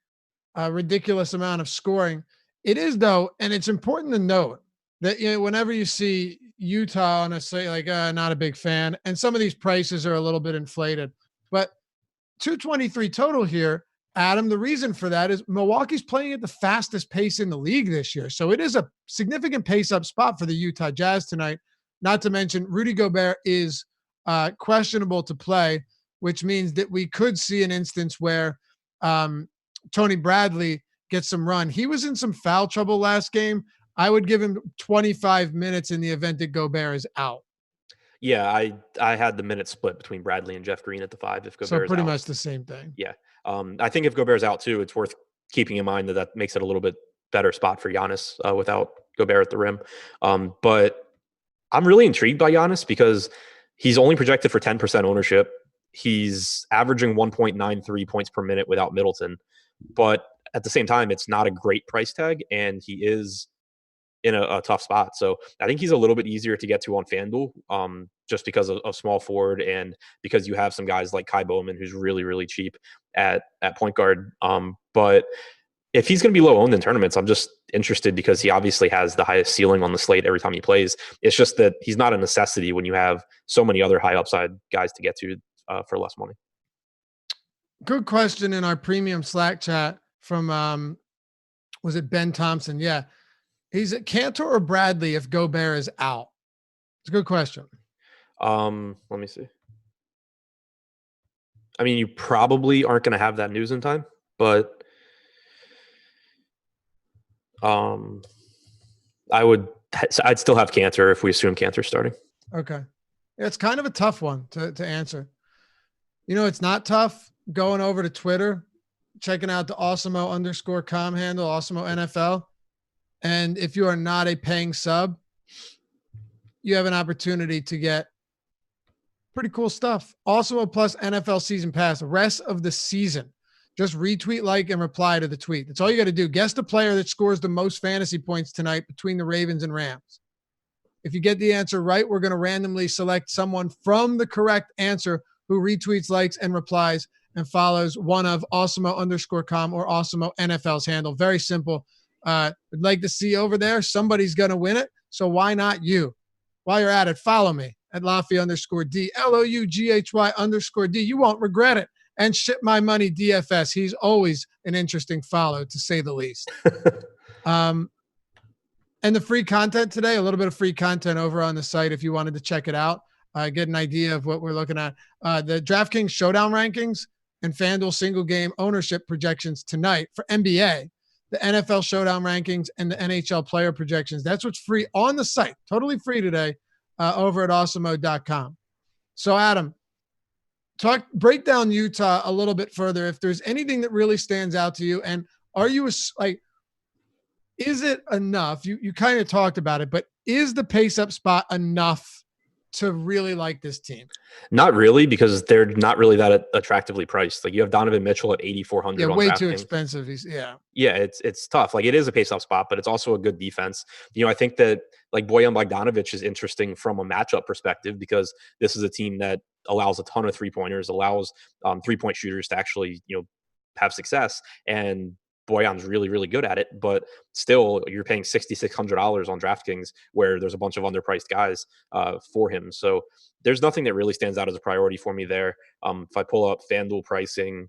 a ridiculous amount of scoring? It is though, and it's important to note that whenever you see Utah on a say like not a big fan, and some of these prices are a little bit inflated, but 223 total here, Adam. The reason for that is Milwaukee's playing at the fastest pace in the league this year. So it is a significant pace up spot for the Utah Jazz tonight. Not to mention Rudy Gobert is questionable to play, which means that we could see an instance where Tony Bradley gets some run. He was in some foul trouble last game. I would give him 25 minutes in the event that Gobert is out. Yeah, I had the minute split between Bradley and Jeff Green at the 5 if Gobert So pretty out. much the same thing. Yeah. I think if Gobert's out too, it's worth keeping in mind that makes it a little bit better spot for Giannis without Gobert at the rim. But I'm really intrigued by Giannis because he's only projected for 10% ownership. He's averaging 1.93 points per minute without Middleton. But at the same time, it's not a great price tag, and he is in a tough spot. So I think he's a little bit easier to get to on FanDuel just because of small forward and because you have some guys like Kai Bowman, who's really, really cheap at point guard. But if he's going to be low owned in tournaments, I'm just interested because he obviously has the highest ceiling on the slate every time he plays. It's just that he's not a necessity when you have so many other high upside guys to get to for less money. Good question in our premium Slack chat from, was it Ben Thompson? Yeah. He's at Cantor or Bradley if Gobert is out? It's a good question. Let me see. I mean, you probably aren't going to have that news in time, but I'd still have Cantor if we assume Cantor's starting. Okay. Yeah, it's kind of a tough one to answer. It's not tough going over to Twitter, checking out the Awesemo_com handle, Awesemo NFL. And if you are not a paying sub, you have an opportunity to get pretty cool stuff. Awesemo Plus NFL Season Pass, rest of the season. Just retweet, like, and reply to the tweet. That's all you got to do. Guess the player that scores the most fantasy points tonight between the Ravens and Rams. If you get the answer right, we're going to randomly select someone from the correct answer who retweets, likes, and replies and follows one of Awesemo_com or Awesemo NFL's handle. Very simple. Would like to see over there. Somebody's going to win it. So why not you? While you're at it, follow me at Laffy_D, LOUGHY_D. You won't regret it. And Ship My Money DFS. He's always an interesting follow, to say the least. And the free content today, a little bit of free content over on the site if you wanted to check it out, get an idea of what we're looking at. The DraftKings Showdown rankings and FanDuel single game ownership projections tonight for NBA, the NFL Showdown rankings, and the NHL player projections. That's what's free on the site, totally free today over at awesemo.com. So, Adam, break down Utah a little bit further. If there's anything that really stands out to you, and are you is it enough? You kind of talked about it, but is the pace up spot enough to really like this team? Not really, because they're not really that attractively priced. Like you have Donovan Mitchell at 8,400. Yeah, on way DraftKings. Too expensive. Yeah, it's tough. Like it is a pace up spot, but it's also a good defense. I think that like Bojan Bogdanovic is interesting from a matchup perspective because this is a team that allows a ton of 3-pointers, allows 3-point shooters to actually have success, and Boyan's really, really good at it, but still you're paying $6,600 on DraftKings where there's a bunch of underpriced guys for him. So there's nothing that really stands out as a priority for me there. If I pull up FanDuel pricing,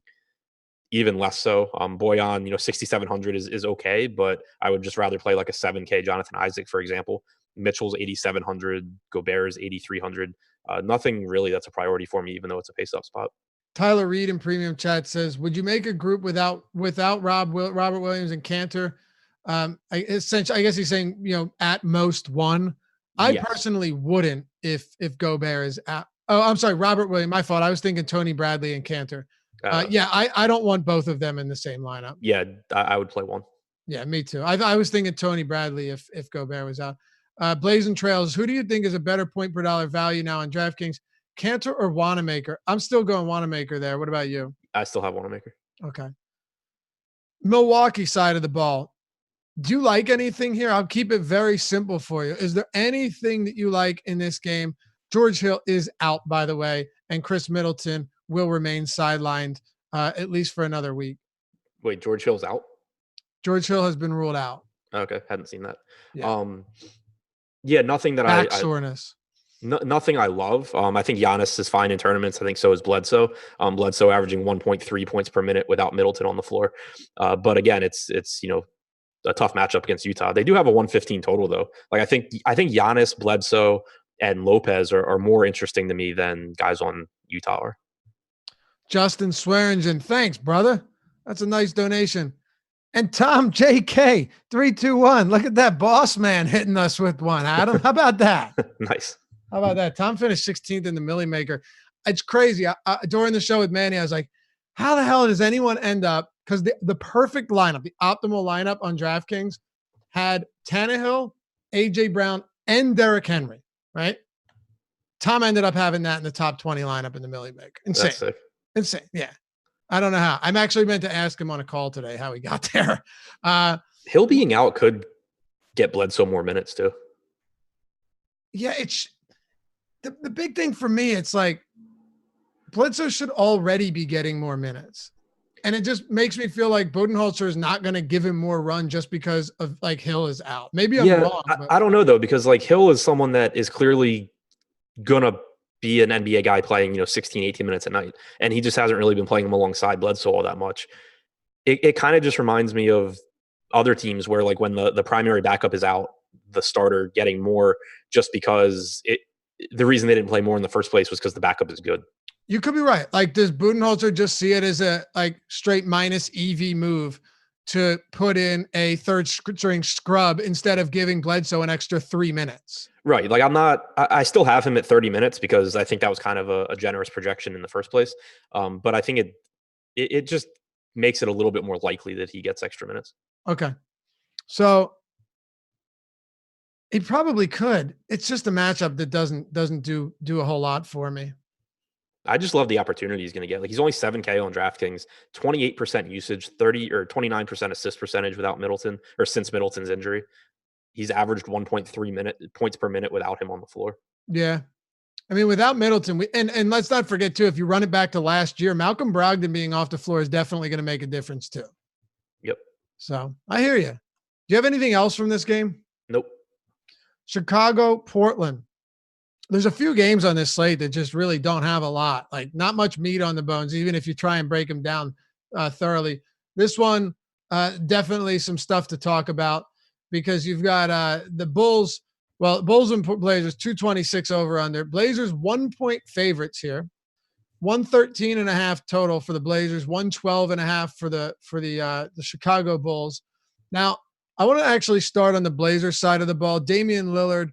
even less so. Boyan, 6,700 is okay, but I would just rather play like a 7K Jonathan Isaac, for example. Mitchell's 8,700, Gobert's 8,300. Nothing really that's a priority for me, even though it's a pace up spot. Tyler Reed in premium chat says, would you make a group without Robert Williams and Cantor? I guess he's saying, at most one. I personally wouldn't if Gobert is out. Oh, I'm sorry, Robert Williams. My fault. I was thinking Tony Bradley and Cantor. I don't want both of them in the same lineup. Yeah, I would play one. Yeah, me too. I was thinking Tony Bradley if Gobert was out. Blazing Trails, who do you think is a better point per dollar value now on DraftKings? Cantor or Wanamaker? I'm still going Wanamaker there. What about you? I still have Wanamaker. Okay. Milwaukee side of the ball. Do you like anything here? I'll keep it very simple for you. Is there anything that you like in this game? George Hill is out, by the way, and Chris Middleton will remain sidelined at least for another week. Wait, George Hill's out? George Hill has been ruled out. Okay, hadn't seen that. Yeah, Yeah, nothing that back soreness. Nothing I love. I think Giannis is fine in tournaments. I think so is Bledsoe. Bledsoe averaging 1.3 points per minute without Middleton on the floor. But again, it's a tough matchup against Utah. They do have a 115 total though. Like I think Giannis, Bledsoe, and Lopez are more interesting to me than guys on Utah are. Justin Swearingen, thanks, brother. That's a nice donation. And Tom JK 321. Look at that boss man hitting us with one. Adam, how about that? Nice. How about that? Tom finished 16th in the Millie Maker. It's crazy. During the show with Manny, I was like, how the hell does anyone end up? Because the perfect lineup, the optimal lineup on DraftKings had Tannehill, AJ Brown, and Derrick Henry, right? Tom ended up having that in the top 20 lineup in the Millie Maker. Insane. That's sick. Insane. Yeah. I don't know how. I'm actually meant to ask him on a call today how he got there. Hill being out could get Bledsoe more minutes too. Yeah, it's the big thing for me. It's like Bledsoe should already be getting more minutes. And it just makes me feel like Budenholzer is not going to give him more run just because of like Hill is out. Maybe I'm wrong. But I don't know though, because like Hill is someone that is clearly going to be an NBA guy playing, 16, 18 minutes a night. And he just hasn't really been playing him alongside Bledsoe all that much. It kind of just reminds me of other teams where like when the primary backup is out, the starter getting more just because the reason they didn't play more in the first place was because the backup is good. You could be right. Like, does Budenholzer just see it as a like straight minus EV move to put in a third string scrub instead of giving Bledsoe an extra 3 minutes? Right. Like I still have him at 30 minutes because I think that was kind of a generous projection in the first place. But I think it just makes it a little bit more likely that he gets extra minutes. Okay. So he probably could. It's just a matchup that doesn't do a whole lot for me. I just love the opportunity he's going to get. Like he's only 7K on DraftKings, 28% usage, 30 or 29% assist percentage without Middleton or since Middleton's injury. He's averaged 1.3 points per minute without him on the floor. Yeah. I mean, without Middleton, and let's not forget too, if you run it back to last year, Malcolm Brogdon being off the floor is definitely going to make a difference too. Yep. So I hear you. Do you have anything else from this game? Nope. Chicago, Portland. There's a few games on this slate that just really don't have a lot, like not much meat on the bones, even if you try and break them down thoroughly. This one, definitely some stuff to talk about because you've got the Bulls. Well, Bulls and Blazers, 226 over under. Blazers 1 point favorites here. 113.5 total for the Blazers, 112.5 for the Chicago Bulls. Now, I want to actually start on the Blazers side of the ball. Damian Lillard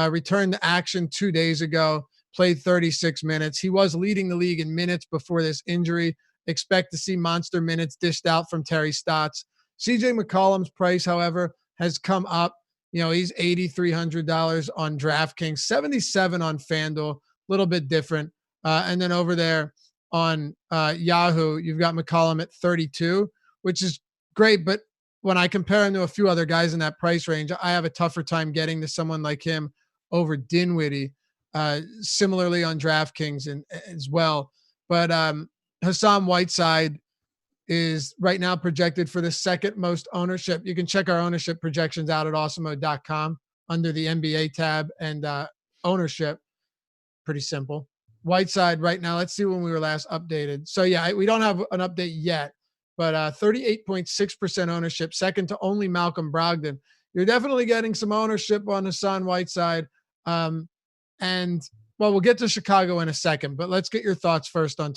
returned to action 2 days ago, played 36 minutes. He was leading the league in minutes before this injury. Expect to see monster minutes dished out from Terry Stotts. CJ McCollum's price, however, has come up. He's $8,300 on DraftKings, 77 on FanDuel, a little bit different. And then over there on Yahoo, you've got McCollum at 32, which is great. But when I compare him to a few other guys in that price range, I have a tougher time getting to someone like him over Dinwiddie, similarly on DraftKings and as well. But Hassan Whiteside is right now projected for the second most ownership. You can check our ownership projections out at awesomemode.com under the NBA tab and ownership. Pretty simple. Whiteside right now, let's see when we were last updated. So yeah, we don't have an update yet, but 38.6% ownership, second to only Malcolm Brogdon. You're definitely getting some ownership on Hassan Whiteside. And well, we'll get to Chicago in a second, but let's get your thoughts first on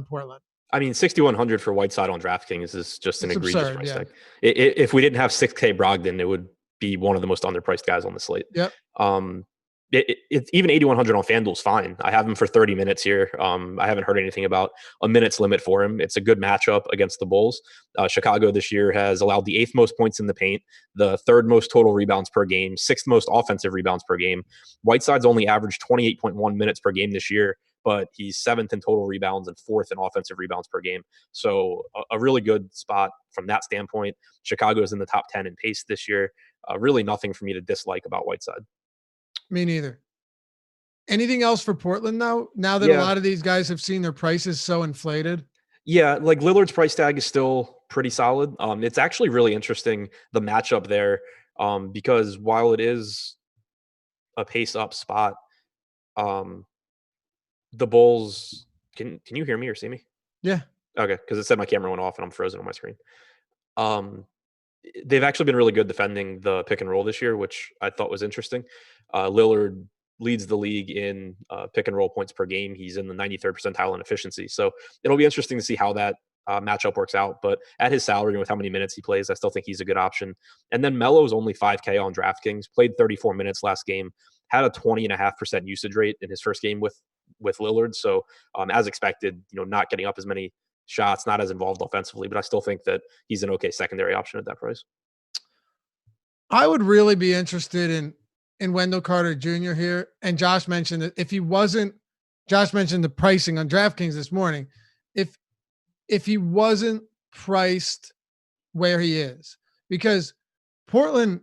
Portland. I mean, 6,100 for Whiteside on DraftKings is just an egregious absurd, price yeah. tag. If we didn't have 6K Brogdon, it would be one of the most underpriced guys on the slate. Yep. It's even 8,100 on FanDuel is fine. I have him for 30 minutes here. I haven't heard anything about a minute's limit for him. It's a good matchup against the Bulls. Chicago this year has allowed the 8th most points in the paint, the 3rd most total rebounds per game, 6th most offensive rebounds per game. Whiteside's only averaged 28.1 minutes per game this year, but he's 7th in total rebounds and 4th in offensive rebounds per game. So a really good spot from that standpoint. Chicago's in the top 10 in pace this year. Really nothing for me to dislike about Whiteside. Me neither. Anything else for Portland though? Now that a Yeah. lot of these guys have seen their prices so inflated. Yeah, like Lillard's price tag is still pretty solid. It's actually really interesting, the matchup there, because while it is a pace up spot, the Bulls can you hear me or see me? Yeah. Okay, because it said my camera went off and I'm frozen on my screen. Um, they've actually been really good defending the pick and roll this year, which I thought was interesting. Lillard leads the league in pick and roll points per game. He's in the 93rd percentile in efficiency. So it'll be interesting to see how that matchup works out. But at his salary and with how many minutes he plays, I still think he's a good option. And then Melo's only 5K on DraftKings, played 34 minutes last game, had a 20.5% usage rate in his first game with Lillard. So as expected, not getting up as many shots, not as involved offensively, but I still think that he's an okay secondary option at that price. I would really be interested in Wendell Carter Jr. here. And Josh mentioned that Josh mentioned the pricing on DraftKings this morning. If he wasn't priced where he is, because Portland,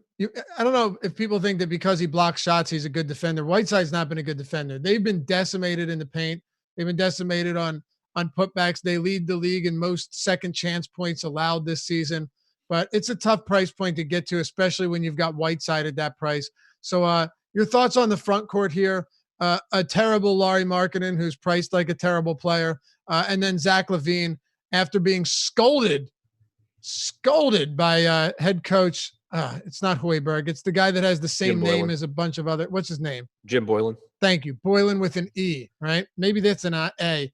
I don't know if people think that because he blocks shots, he's a good defender. Whiteside's not been a good defender. They've been decimated in the paint. They've been decimated on putbacks. They lead the league in most second chance points allowed this season, but it's a tough price point to get to, especially when you've got Whiteside at that price. So your thoughts on the front court here? A terrible Lauri Markkanen, who's priced like a terrible player, and then Zach LaVine after being scolded by head coach. It's not Hoiberg. It's the guy that has the same name as a bunch of other. What's his name? Jim Boylan. Thank you. Boylan with an E, right? Maybe that's an A,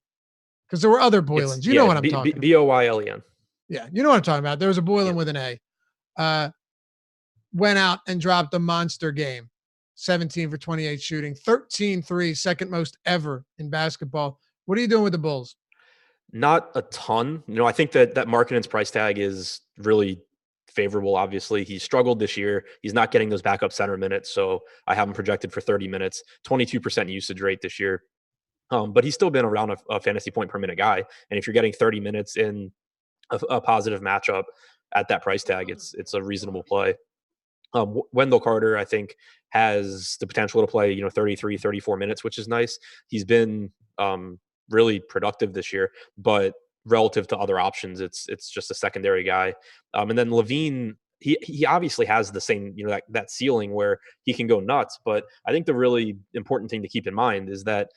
because there were other Boylans. You know what I'm talking about. Boylen. Yeah, you know what I'm talking about. There was a Boylan with an A. Went out and dropped a monster game. 17 for 28 shooting, 13 threes, second most ever in basketball. What are you doing with the Bulls? Not a ton. I think that Markkanen's price tag is really favorable. Obviously, he struggled this year. He's not getting those backup center minutes, so I have him projected for 30 minutes, 22% usage rate this year. But he's still been around a fantasy point per minute guy. And if you're getting 30 minutes in a positive matchup at that price tag, it's a reasonable play. Wendell Carter, I think, has the potential to play, 33, 34 minutes, which is nice. He's been really productive this year, but relative to other options, it's just a secondary guy. And then LaVine, he obviously has the same, that ceiling where he can go nuts. But I think the really important thing to keep in mind is that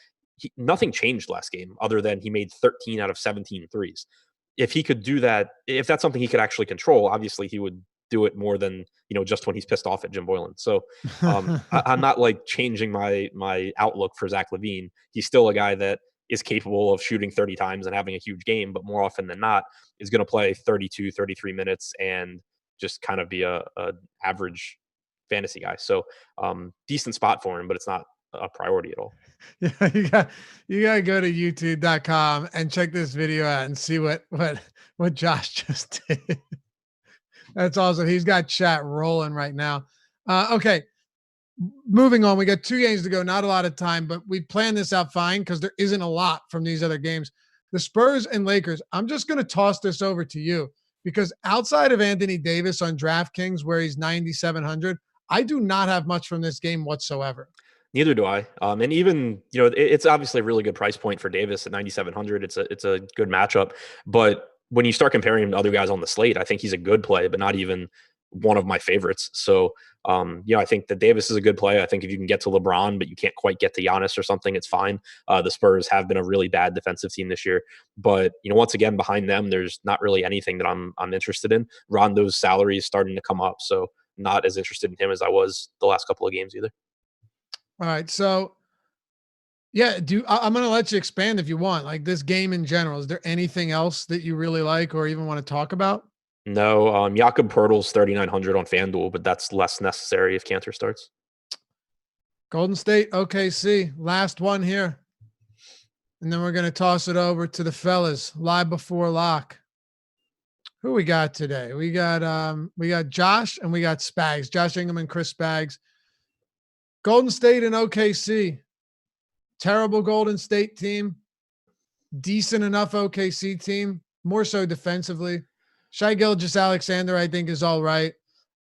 nothing changed last game other than he made 13 out of 17 threes. If he could do that, if that's something he could actually control, obviously he would do it more than just when he's pissed off at Jim Boylan. So I'm not like changing my outlook for Zach LaVine. He's still a guy that is capable of shooting 30 times and having a huge game, but more often than not is going to play 32, 33 minutes and just kind of be a average fantasy guy. So decent spot for him, but it's not a priority at all. Yeah, you gotta go to youtube.com and check this video out and see what Josh just did. That's awesome. He's got chat rolling right now. Okay, moving on. We got 2 games to go. Not a lot of time, but we planned this out fine because there isn't a lot from these other games. The Spurs and Lakers. I'm just going to toss this over to you because outside of Anthony Davis on DraftKings, where he's 9,700, I do not have much from this game whatsoever. Neither do I. And even, it's obviously a really good price point for Davis at 9,700. It's a good matchup. But when you start comparing him to other guys on the slate, I think he's a good play, but not even one of my favorites. So, I think that Davis is a good play. I think if you can get to LeBron, but you can't quite get to Giannis or something, it's fine. The Spurs have been a really bad defensive team this year. But, once again, behind them, there's not really anything that I'm interested in. Rondo's salary is starting to come up, so not as interested in him as I was the last couple of games either. All right. So, yeah, I'm going to let you expand if you want. Like this game in general, is there anything else that you really like or even want to talk about? No, Jakob Poeltl's 3,900 on FanDuel, but that's less necessary if Cantor starts. Golden State, OKC, last one here. And then we're going to toss it over to the fellas live before lock. Who we got today? We got Josh and we got Spags, Josh Ingham and Chris Spags. Golden State and OKC. terrible Golden State team, decent enough OKC team, more so defensively. Shai Gilgeous-Alexander, I think, is all right.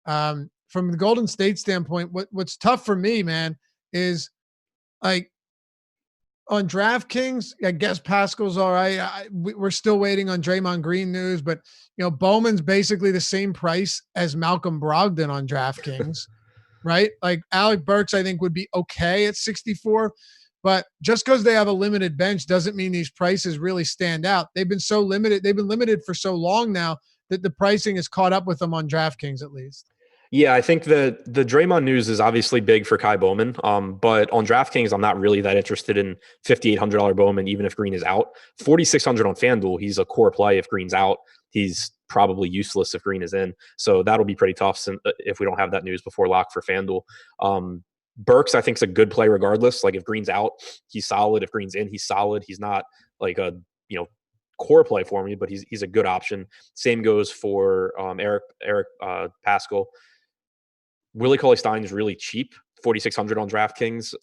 From the Golden State standpoint, what's tough for me, man, is like on DraftKings, I guess Pascal's all right. We're still waiting on Draymond Green news, but Bowman's basically the same price as Malcolm Brogdon on DraftKings, right? Like Alec Burks, I think would be okay at 64, but just because they have a limited bench doesn't mean these prices really stand out. They've been so limited. They've been limited for so long now that the pricing has caught up with them on DraftKings at least. Yeah, I think the Draymond news is obviously big for Kai Bowman, but on DraftKings, I'm not really that interested in $5,800 Bowman, even if Green is out. $4,600 on FanDuel, he's a core play if Green's out. He's probably useless if Green is in. So that'll be pretty tough if we don't have that news before lock for FanDuel. Burks, I think, is a good play regardless. Like if Green's out, he's solid. If Green's in, he's solid. He's not like a core play for me, but he's a good option. Same goes for Eric Pascal. Willie Cauley-Stein is really cheap, $4,600 on DraftKings.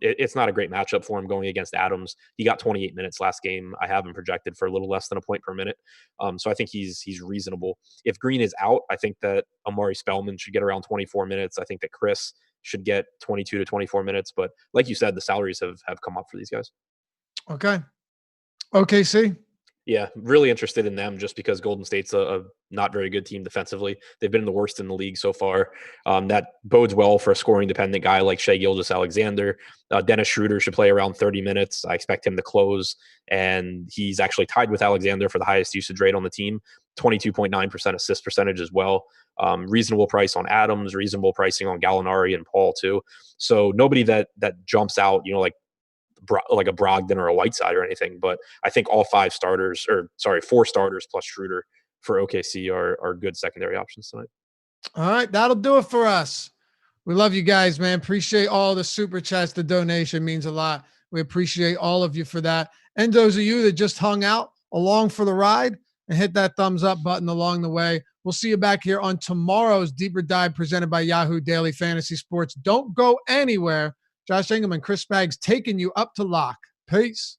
It's not a great matchup for him going against Adams. He got 28 minutes last game. I have him projected for a little less than a point per minute. So I think he's reasonable. If Green is out, I think that Amari Spellman should get around 24 minutes. I think that Chris should get 22 to 24 minutes. But like you said, the salaries have come up for these guys. Okay. OKC. Yeah, really interested in them just because Golden State's a not very good team defensively. They've been the worst in the league so far. That bodes well for a scoring-dependent guy like Shai Gilgeous-Alexander. Dennis Schroeder should play around 30 minutes. I expect him to close, and he's actually tied with Alexander for the highest usage rate on the team, 22.9% assist percentage as well. Reasonable price on Adams, reasonable pricing on Gallinari and Paul too. So nobody that jumps out, like a Brogdon or a Whiteside or anything, but I think all four starters plus Schroeder for OKC are good secondary options tonight. All right, that'll do it for us. We love you guys, man. Appreciate all the super chats. The donation means a lot. We appreciate all of you for that. And those of you that just hung out along for the ride and hit that thumbs up button along the way. We'll see you back here on tomorrow's Deeper Dive presented by Yahoo Daily Fantasy Sports. Don't go anywhere. Josh Engelman, Chris Spags taking you up to lock. Peace.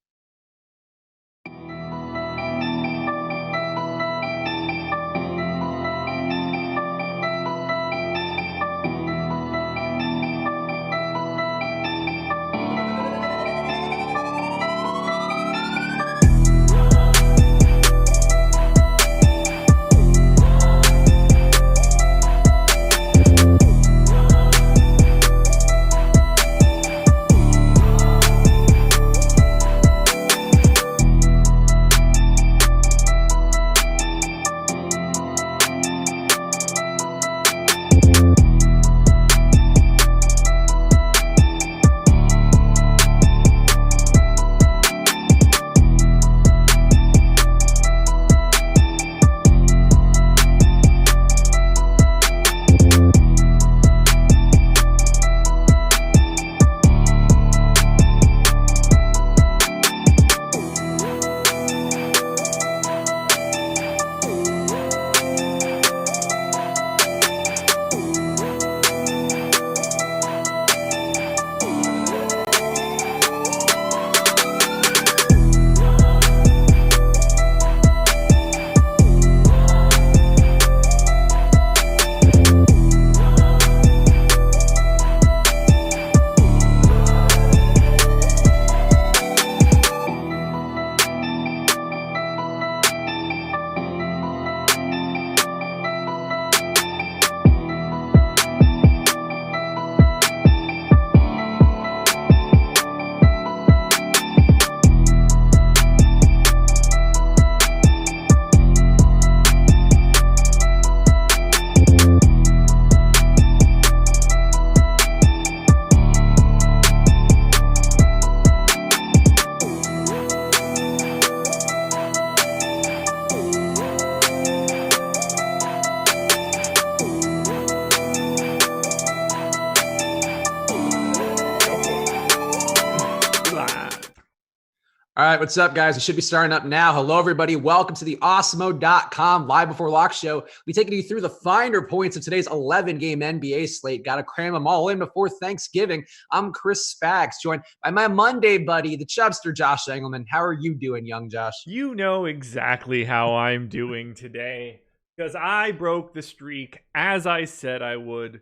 All right, what's up, guys? We should be starting up now. Hello, everybody. Welcome to the Awesemo.com Live Before Lock show. We taking you through the finer points of today's 11-game NBA slate. Got to cram them all in before Thanksgiving. I'm Chris Spags, joined by my Monday buddy, the Chubster, Josh Engelman. How are you doing, young Josh? You know exactly how I'm doing today, because I broke the streak as I said I would,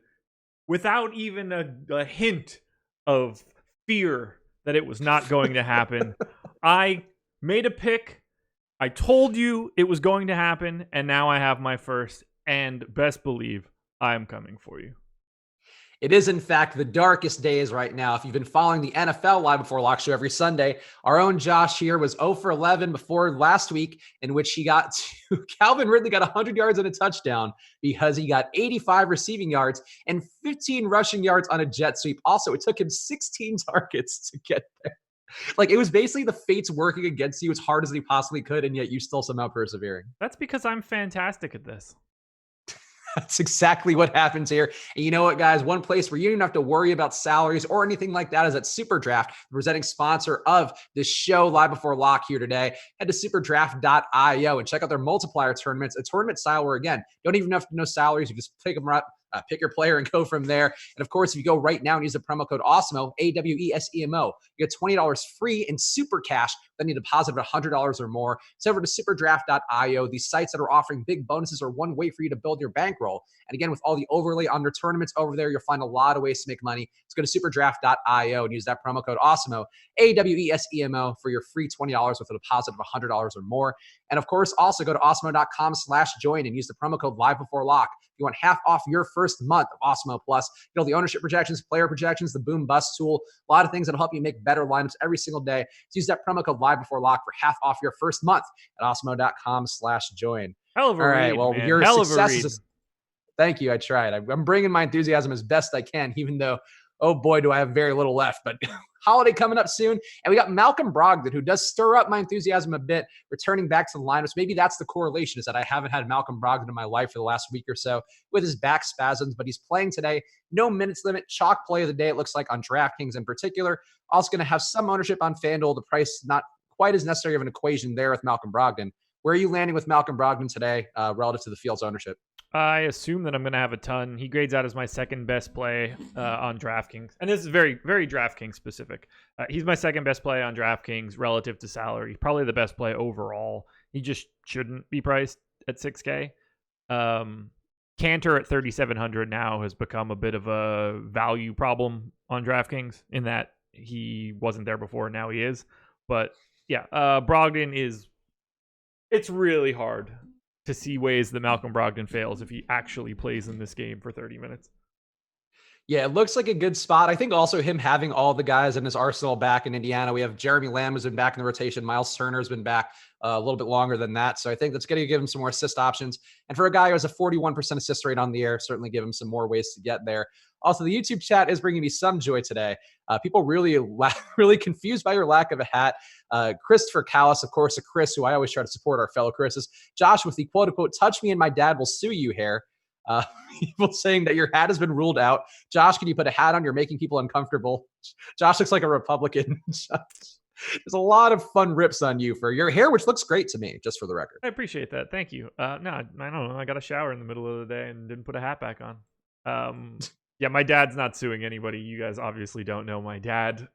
without even a hint of fear that it was not going to happen. I made a pick. I told you it was going to happen, and now I have my first. And best believe I am coming for you. It is, in fact, the darkest days right now. If you've been following the NFL Live Before Lock show every Sunday, our own Josh here was 0 for 11 before last week, in which he got to Calvin Ridley got 100 yards and a touchdown because he got 85 receiving yards and 15 rushing yards on a jet sweep. Also, it took him 16 targets to get there. Like, it was basically the fates working against you as hard as they possibly could, and yet you still somehow persevering. That's because I'm fantastic at this. That's exactly what happens here. And you know what, guys? One place where you don't even have to worry about salaries or anything like that is at SuperDraft, the presenting sponsor of this show, Live Before Lock, here today. Head to superdraft.io and check out their multiplier tournaments, a tournament style where, again, don't even have to know salaries. You just pick them up, pick your player and go from there. And of course, if you go right now and use the promo code AWESEMO, AWESEMO, you get $20 free in super cash. Then you deposit of $100 or more. So over to superdraft.io. These sites that are offering big bonuses are one way for you to build your bankroll. And again, with all the overlay under tournaments over there, you'll find a lot of ways to make money. So go to superdraft.io and use that promo code AWESEMO, AWESEMO, for your free $20 with a deposit of $100 or more. And of course, also go to awesemo.com/join and use the promo code Live Before Lock. You want half off your first month of Awesemo Plus. You know, the ownership projections, player projections, the boom bust tool, a lot of things that'll help you make better lineups every single day. So use that promo code Live Before Lock for half off your first month at awesemo.com/join. Hell of a All right, read, well, man. your Hell success of a read. Thank you. I tried. I'm bringing my enthusiasm as best I can, even though, oh boy, do I have very little left. But holiday coming up soon. And we got Malcolm Brogdon, who does stir up my enthusiasm a bit, returning back to the lineups. Maybe that's the correlation, is that I haven't had Malcolm Brogdon in my life for the last week or so with his back spasms, but he's playing today. No minutes limit. Chalk play of the day, it looks like, on DraftKings in particular. Also going to have some ownership on FanDuel. The price not quite as necessary of an equation there with Malcolm Brogdon. Where are you landing with Malcolm Brogdon today relative to the field's ownership? I assume that I'm going to have a ton. He grades out as my second best play on DraftKings. And this is very, very DraftKings specific. He's my second best play on DraftKings relative to salary. Probably the best play overall. He just shouldn't be priced at 6K. Cantor at 3,700 now has become a bit of a value problem on DraftKings in that he wasn't there before. Now he is. But yeah, Brogdon it's really hard to see ways that Malcolm Brogdon fails if he actually plays in this game for 30 minutes. Yeah, it looks like a good spot. I think also him having all the guys in his arsenal back in Indiana. We have Jeremy Lamb has been back in the rotation. Miles Turner has been back a little bit longer than that. So I think that's going to give him some more assist options. And for a guy who has a 41% assist rate on the air, certainly give him some more ways to get there. Also, the YouTube chat is bringing me some joy today. People really confused by your lack of a hat. Christopher Callis, of course, a Chris who I always try to support, our fellow Chris's. Josh with the quote-unquote, "touch me and my dad will sue you" hair. People saying that your hat has been ruled out. Josh, can you put a hat on? You're making people uncomfortable. Josh looks like a Republican. There's a lot of fun rips on you for your hair, which looks great to me, just for the record. I appreciate that. Thank you. No, I don't know. I got a shower in the middle of the day and didn't put a hat back on. Yeah, my dad's not suing anybody. You guys obviously don't know my dad.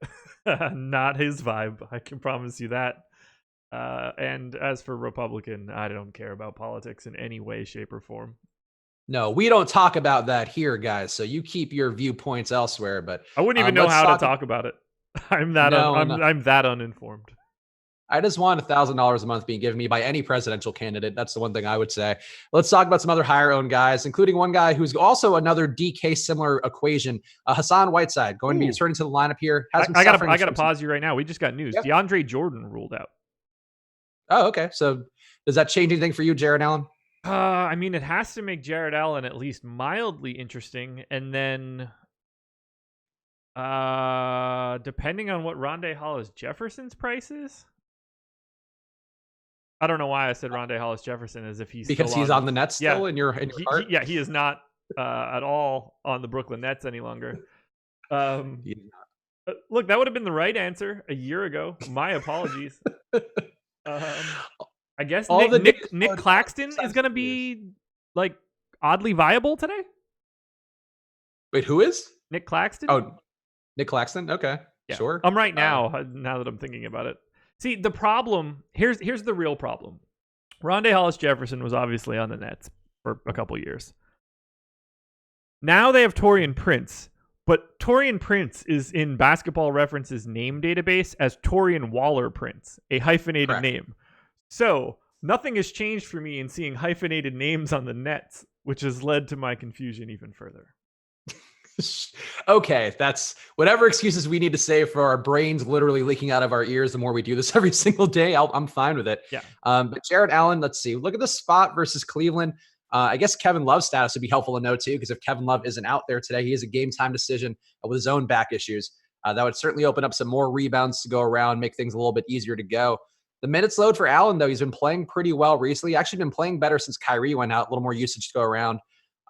Not his vibe. I can promise you that. And as for Republican, I don't care about politics in any way, shape, or form. No, we don't talk about that here, guys. So you keep your viewpoints elsewhere. But I wouldn't even know how to talk about it. I'm that uninformed. I just want $1,000 a month being given me by any presidential candidate. That's the one thing I would say. Let's talk about some other higher owned guys, including one guy who's also another DK similar equation. Hassan Whiteside going to be returning to the lineup here. I got to pause you right now. We just got news. Yep. DeAndre Jordan ruled out. Oh, okay. So does that change anything for you, Jared Allen? I mean, it has to make Jared Allen at least mildly interesting, and then depending on what Rondé Hollis Jefferson's price is. I don't know why I said Rondé Hollis Jefferson, as if he's on the Nets still in your heart. He is not at all on the Brooklyn Nets any longer. Look, that would have been the right answer a year ago. My apologies. I guess Nick Claxton is going to be like oddly viable today. Wait, who is? Nick Claxton? Oh, Nick Claxton. Okay, yeah. Sure. I'm right now. Now that I'm thinking about it, see the problem. Here's the real problem. Rondé Hollis-Jefferson was obviously on the Nets for a couple years. Now they have Taurean Prince, but Taurean Prince is in Basketball Reference's name database as Taurean Waller Prince, a hyphenated name. So nothing has changed for me in seeing hyphenated names on the Nets, which has led to my confusion even further. Okay, that's whatever excuses we need to say for our brains literally leaking out of our ears the more we do this every single day. I'm fine with it. Yeah. But Jared Allen, let's see. Look at the spot versus Cleveland. I guess Kevin Love's status would be helpful to know too, because if Kevin Love isn't out there today, he is a game time decision with his own back issues. That would certainly open up some more rebounds to go around, make things a little bit easier to go. The minutes load for Allen, though, he's been playing pretty well recently. Actually been playing better since Kyrie went out, a little more usage to go around.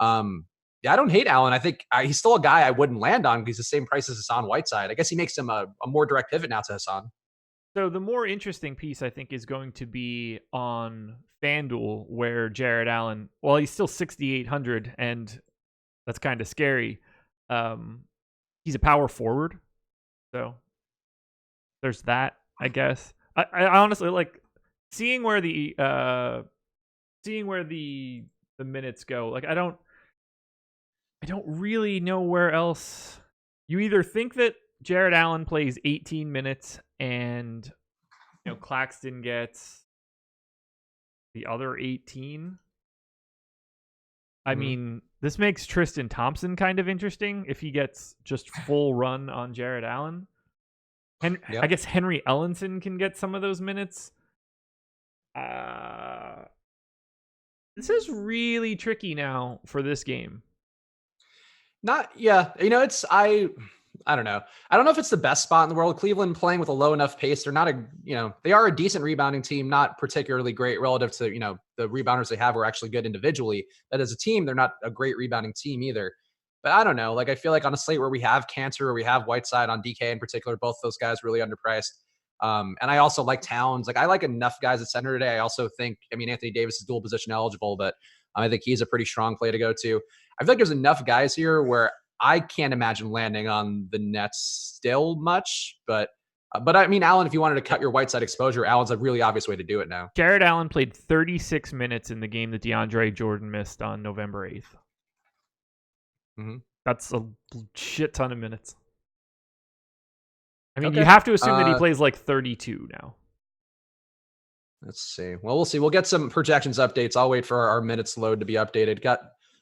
Yeah, I don't hate Allen. I think he's still a guy I wouldn't land on because he's the same price as Hassan Whiteside. I guess he makes him a more direct pivot now to Hassan. So the more interesting piece, I think, is going to be on FanDuel, where Jared Allen, well, he's still 6,800, and that's kind of scary. He's a power forward, so there's that, I guess. I honestly like seeing where the minutes go. Like I don't really know where else. You either think that Jared Allen plays 18 minutes and Claxton gets the other 18. I mean, this makes Tristan Thompson kind of interesting if he gets just full run on Jared Allen. I guess Henry Ellenson can get some of those minutes. This is really tricky now for this game. I don't know. I don't know if it's the best spot in the world. Cleveland playing with a low enough pace. They're not they are a decent rebounding team, not particularly great relative to, the rebounders they have are actually good individually. But as a team, they're not a great rebounding team either. But I don't know. Like, I feel like on a slate where we have Cantor, or we have Whiteside on DK in particular, both those guys really underpriced. And I also like Towns. Like, I like enough guys at center today. I also think, Anthony Davis is dual position eligible, but I think he's a pretty strong play to go to. I feel like there's enough guys here where I can't imagine landing on the Nets still much, but Allen, if you wanted to cut your Whiteside exposure, Allen's a really obvious way to do it now. Jared Allen played 36 minutes in the game that DeAndre Jordan missed on November 8th. Mm-hmm. That's a shit ton of minutes. You have to assume that he plays like 32 now. Let's see. Well, we'll see. We'll get some projections updates. I'll wait for our minutes load to be updated. Got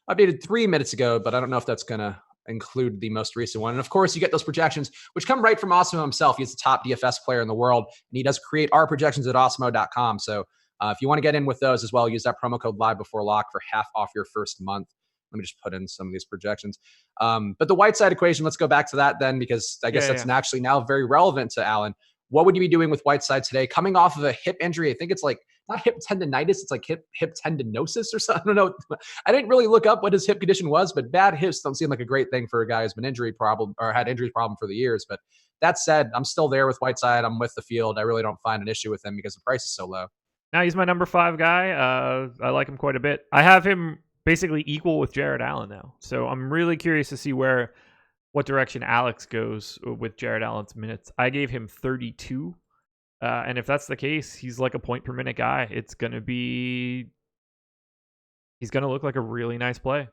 updated 3 minutes ago, but I don't know if that's going to include the most recent one. And of course, you get those projections, which come right from Osmo himself. He's the top DFS player in the world, and he does create our projections at osmo.com. So if you want to get in with those as well, use that promo code live before lock for half off your first month. Let me just put in some of these projections. But the Whiteside equation, let's go back to that then, because I guess that's actually now very relevant to Allen. What would you be doing with Whiteside today? Coming off of a hip injury, I think it's like not hip tendonitis, it's like hip tendinosis or something. I don't know. I didn't really look up what his hip condition was, but bad hips don't seem like a great thing for a guy who's been injury problem or had injury problem for the years. But that said, I'm still there with Whiteside. I'm with the field. I really don't find an issue with him because the price is so low. Now he's my number 5 guy. I like him quite a bit. I have him basically equal with Jared Allen now. So I'm really curious to see what direction Alex goes with Jared Allen's minutes. I gave him 32. And if that's the case, he's like a point per minute guy. He's going to look like a really nice play.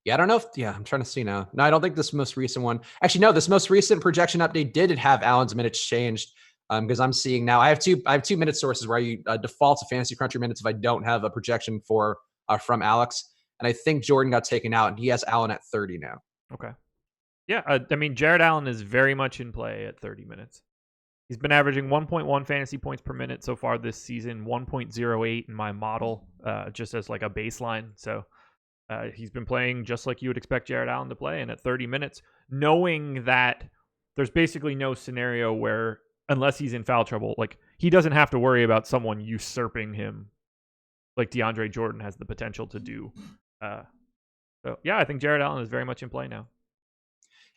Yeah, I don't know I'm trying to see now. No, I don't think this most recent one. Actually, no, this most recent projection update did have Allen's minutes changed. Because I'm seeing now, I have two minute sources where you default to Fantasy Cruncher minutes if I don't have a projection from Alex. And I think Jordan got taken out, and he has Allen at 30 now. Okay. Yeah, Jared Allen is very much in play at 30 minutes. He's been averaging 1.1 fantasy points per minute so far this season, 1.08 in my model, just as like a baseline. So he's been playing just like you would expect Jared Allen to play. And at 30 minutes, knowing that there's basically no scenario where, unless he's in foul trouble, like he doesn't have to worry about someone usurping him like DeAndre Jordan has the potential to do. So yeah, I think Jared Allen is very much in play now.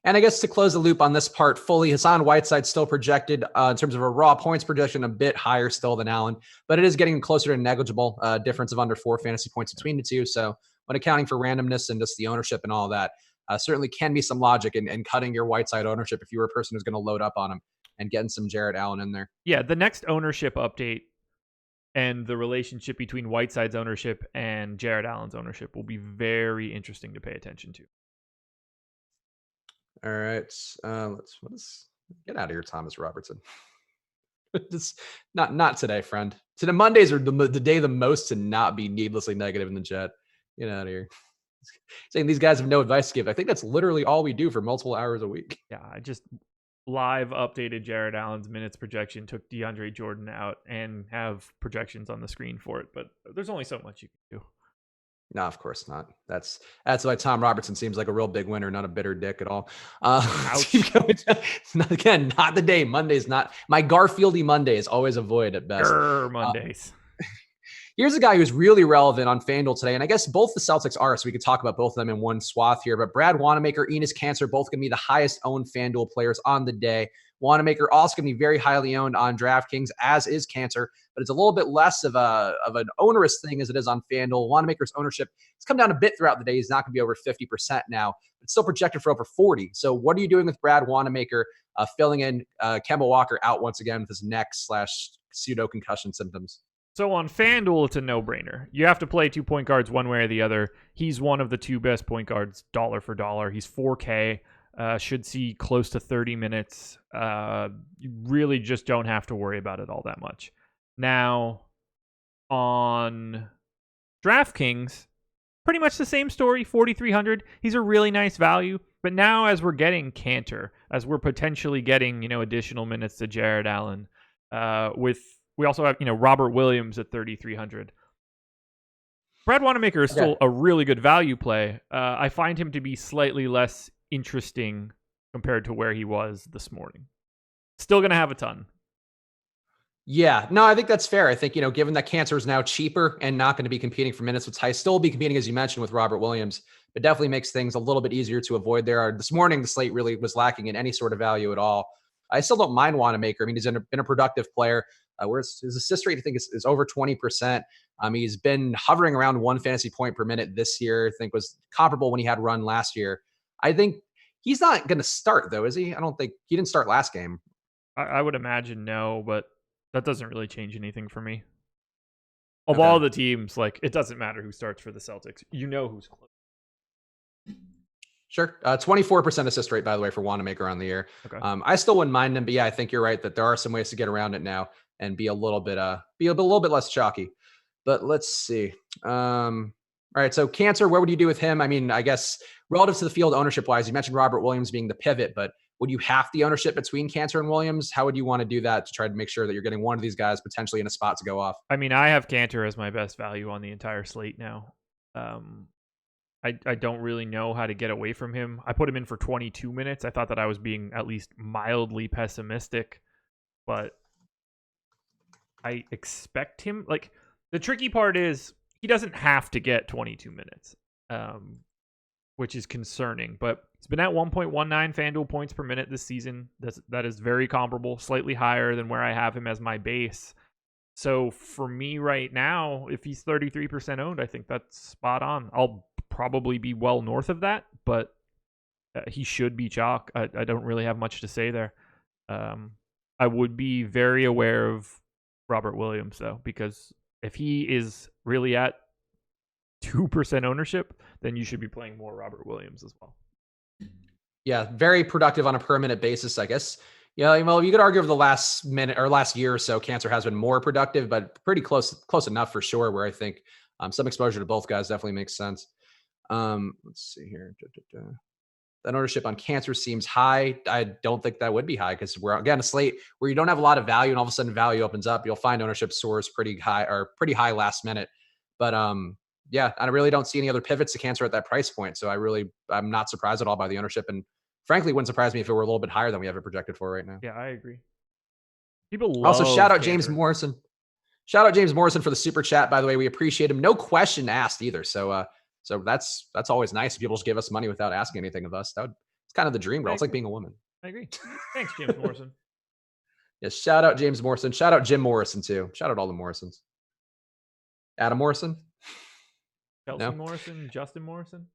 And I guess to close the loop on this part fully, Hassan Whiteside still projected in terms of a raw points projection, a bit higher still than Allen, but it is getting closer to negligible difference of under 4 fantasy points between the two. So when accounting for randomness and just the ownership and all that, certainly can be some logic in cutting your Whiteside ownership if you were a person who's going to load up on him and getting some Jared Allen in there. Yeah, the next ownership update and the relationship between Whiteside's ownership and Jared Allen's ownership will be very interesting to pay attention to. All right. Get out of here, Thomas Robertson. Just not today, friend. Today, Mondays are the day the most to not be needlessly negative in the chat. Get out of here. Saying these guys have no advice to give. I think that's literally all we do for multiple hours a week. Yeah, I just live updated Jared Allen's minutes projection, took DeAndre Jordan out, and have projections on the screen for it. But there's only so much you can do. No, of course not. That's why Tom Robertson seems like a real big winner, not a bitter dick at all. Again, not the day. Monday's not my Garfieldy Mondays. Always avoid at best. Mondays. Here's a guy who's really relevant on FanDuel today, and I guess both the Celtics are, so we could talk about both of them in one swath here. But Brad Wanamaker, Enes Kanter, both going to be the highest owned FanDuel players on the day. Wanamaker also going to be very highly owned on DraftKings, as is Kanter, but it's a little bit less of an onerous thing as it is on FanDuel. Wanamaker's ownership has come down a bit throughout the day. He's not going to be over 50% now, but still projected for over 40. So what are you doing with Brad Wanamaker filling in Kemba Walker out once again with his neck / pseudo concussion symptoms? So on FanDuel, it's a no-brainer. You have to play 2 point guards one way or the other. He's one of the 2 best point guards, dollar for dollar. He's 4K, should see close to 30 minutes. You really just don't have to worry about it all that much. Now, on DraftKings, pretty much the same story, 4,300. He's a really nice value. But now as we're getting Kanter, as we're potentially getting, additional minutes to Jared Allen, we also have, Robert Williams at 3,300. Brad Wanamaker is still a really good value play. I find him to be slightly less interesting compared to where he was this morning. Still going to have a ton. Yeah, no, I think that's fair. I think, given that Kanter is now cheaper and not going to be competing for minutes with high, still be competing, as you mentioned, with Robert Williams, but definitely makes things a little bit easier to avoid there. This morning, the slate really was lacking in any sort of value at all. I still don't mind Wanamaker. I mean, he's been a productive player. Whereas his assist rate, I think, is over 20%. He's been hovering around 1 fantasy point per minute this year. I think was comparable when he had run last year. I think he's not going to start, though, is he? I don't think he didn't start last game. I would imagine no, but that doesn't really change anything for me. Of all the teams, it doesn't matter who starts for the Celtics. You know who's close. Sure. 24% assist rate, by the way, for Wanamaker on the year. Okay. I still wouldn't mind him, but yeah, I think you're right that there are some ways to get around it now and be a little bit less chalky. But let's see. All right. So Kanter, what would you do with him? I mean, I guess relative to the field ownership wise, you mentioned Robert Williams being the pivot, but would you half the ownership between Kanter and Williams? How would you want to do that to try to make sure that you're getting one of these guys potentially in a spot to go off? I mean, I have Kanter as my best value on the entire slate now. I don't really know how to get away from him. I put him in for 22 minutes. I thought that I was being at least mildly pessimistic, but I expect him. The tricky part is he doesn't have to get 22 minutes, which is concerning. But he's been at 1.19 FanDuel points per minute this season. That is very comparable, slightly higher than where I have him as my base. So for me right now, if he's 33% owned, I think that's spot on. I'll probably be well north of that, but he should be chalk. I don't really have much to say there. I would be very aware of Robert Williams, though, because if he is really at 2% ownership, then you should be playing more Robert Williams as well. Yeah, very productive on a per minute basis, I guess. Yeah, well, you could argue over the last minute or last year or so, Kanter has been more productive, but pretty close enough for sure, where I think some exposure to both guys definitely makes sense. Let's see here. That ownership on Kanter seems high. I don't think that would be high because we're, again, a slate where you don't have a lot of value and all of a sudden value opens up. You'll find ownership soars pretty high last minute. But yeah, I really don't see any other pivots to Kanter at that price point. So I'm not surprised at all by the ownership. And frankly, wouldn't surprise me if it were a little bit higher than we have it projected for right now. Yeah, I agree. People love also shout out Kanter. James Morrison. Shout out James Morrison for the super chat, by the way. We appreciate him. No question asked either. So that's always nice. If people just give us money without asking anything of us. That would It's kind of the dream girl. It's like being a woman. I agree. Thanks, James Morrison. Yes, shout out James Morrison. Shout out Jim Morrison too. Shout out all the Morrisons. Adam Morrison. Chelsea Morrison, Justin Morrison.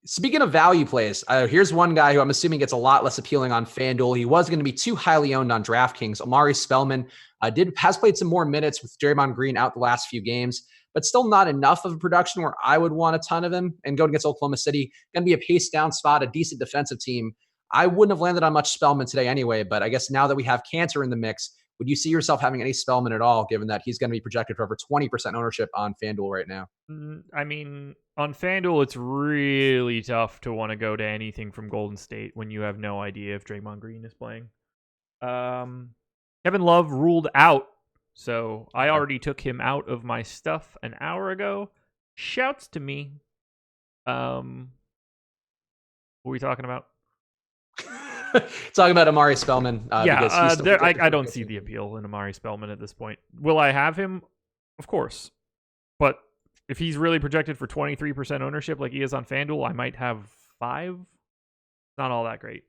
Speaking of value plays, here's one guy who I'm assuming gets a lot less appealing on FanDuel. He was going to be too highly owned on DraftKings. Omari Spellman has played some more minutes with Draymond Green out the last few games, but still not enough of a production where I would want a ton of him. And going against Oklahoma City, going to be a pace down spot, a decent defensive team. I wouldn't have landed on much Spellman today anyway, but I guess now that we have Cantor in the mix, would you see yourself having any Spellman at all, given that he's going to be projected for over 20% ownership on FanDuel right now? I mean, on FanDuel, it's really tough to want to go to anything from Golden State when you have no idea if Draymond Green is playing. Kevin Love ruled out, so I already took him out of my stuff an hour ago. Shouts to me. What were we talking about? Talking about Amari Spellman. I don't see the appeal in Amari Spellman at this point. Will I have him? Of course. But if he's really projected for 23% ownership like he is on FanDuel, I might have 5. Not all that great.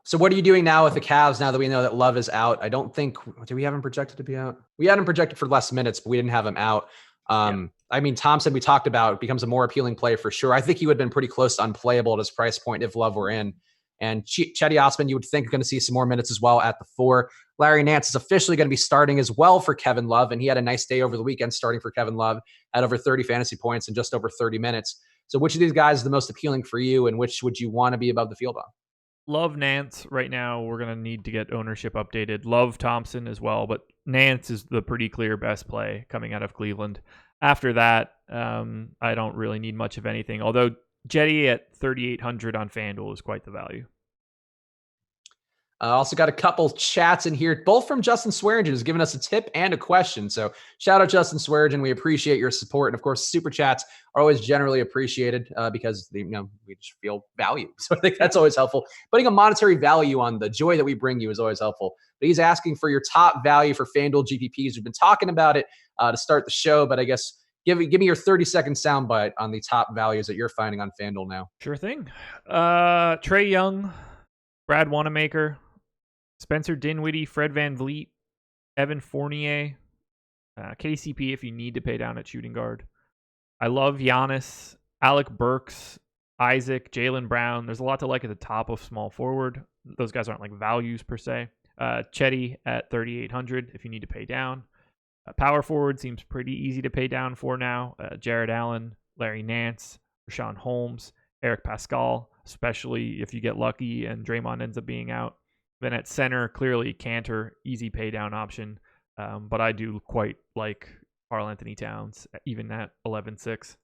So what are you doing now with the Cavs now that we know that Love is out? I don't think, do we have him projected to be out? We had him projected for less minutes, but we didn't have him out. I mean, Thompson, we talked about, becomes a more appealing play for sure. I think he would have been pretty close to unplayable at his price point if Love were in. And Chetty Osman, you would think, going to see some more minutes as well at the 4. Larry Nance is officially going to be starting as well for Kevin Love, and he had a nice day over the weekend starting for Kevin Love at over 30 fantasy points in just over 30 minutes. So which of these guys is the most appealing for you, and which would you want to be above the field on? Love Nance right now. We're going to need to get ownership updated. Love Thompson as well, but Nance is the pretty clear best play coming out of Cleveland. After that, I don't really need much of anything, although Jetty at 3,800 on FanDuel is quite the value. Also got a couple chats in here, both from Justin Swearingen, who's given us a tip and a question. So shout out Justin Swearingen. We appreciate your support. And of course, super chats are always generally appreciated because we just feel value. So I think that's always helpful. Putting a monetary value on the joy that we bring you is always helpful. But he's asking for your top value for FanDuel GPPs. We've been talking about it to start the show, but I guess give me your 30-second soundbite on the top values that you're finding on FanDuel now. Sure thing. Trae Young, Brad Wanamaker, Spencer Dinwiddie, Fred VanVleet, Evan Fournier, KCP if you need to pay down at shooting guard. I love Giannis, Alec Burks, Isaac, Jaylen Brown. There's a lot to like at the top of small forward. Those guys aren't like values per se. Chetty at 3,800 if you need to pay down. Power forward seems pretty easy to pay down for now. Jared Allen, Larry Nance, Rashawn Holmes, Eric Pascal, especially if you get lucky and Draymond ends up being out. Then at center, clearly Cantor, easy pay down option. But I do quite like Karl-Anthony Towns, even at 11.6.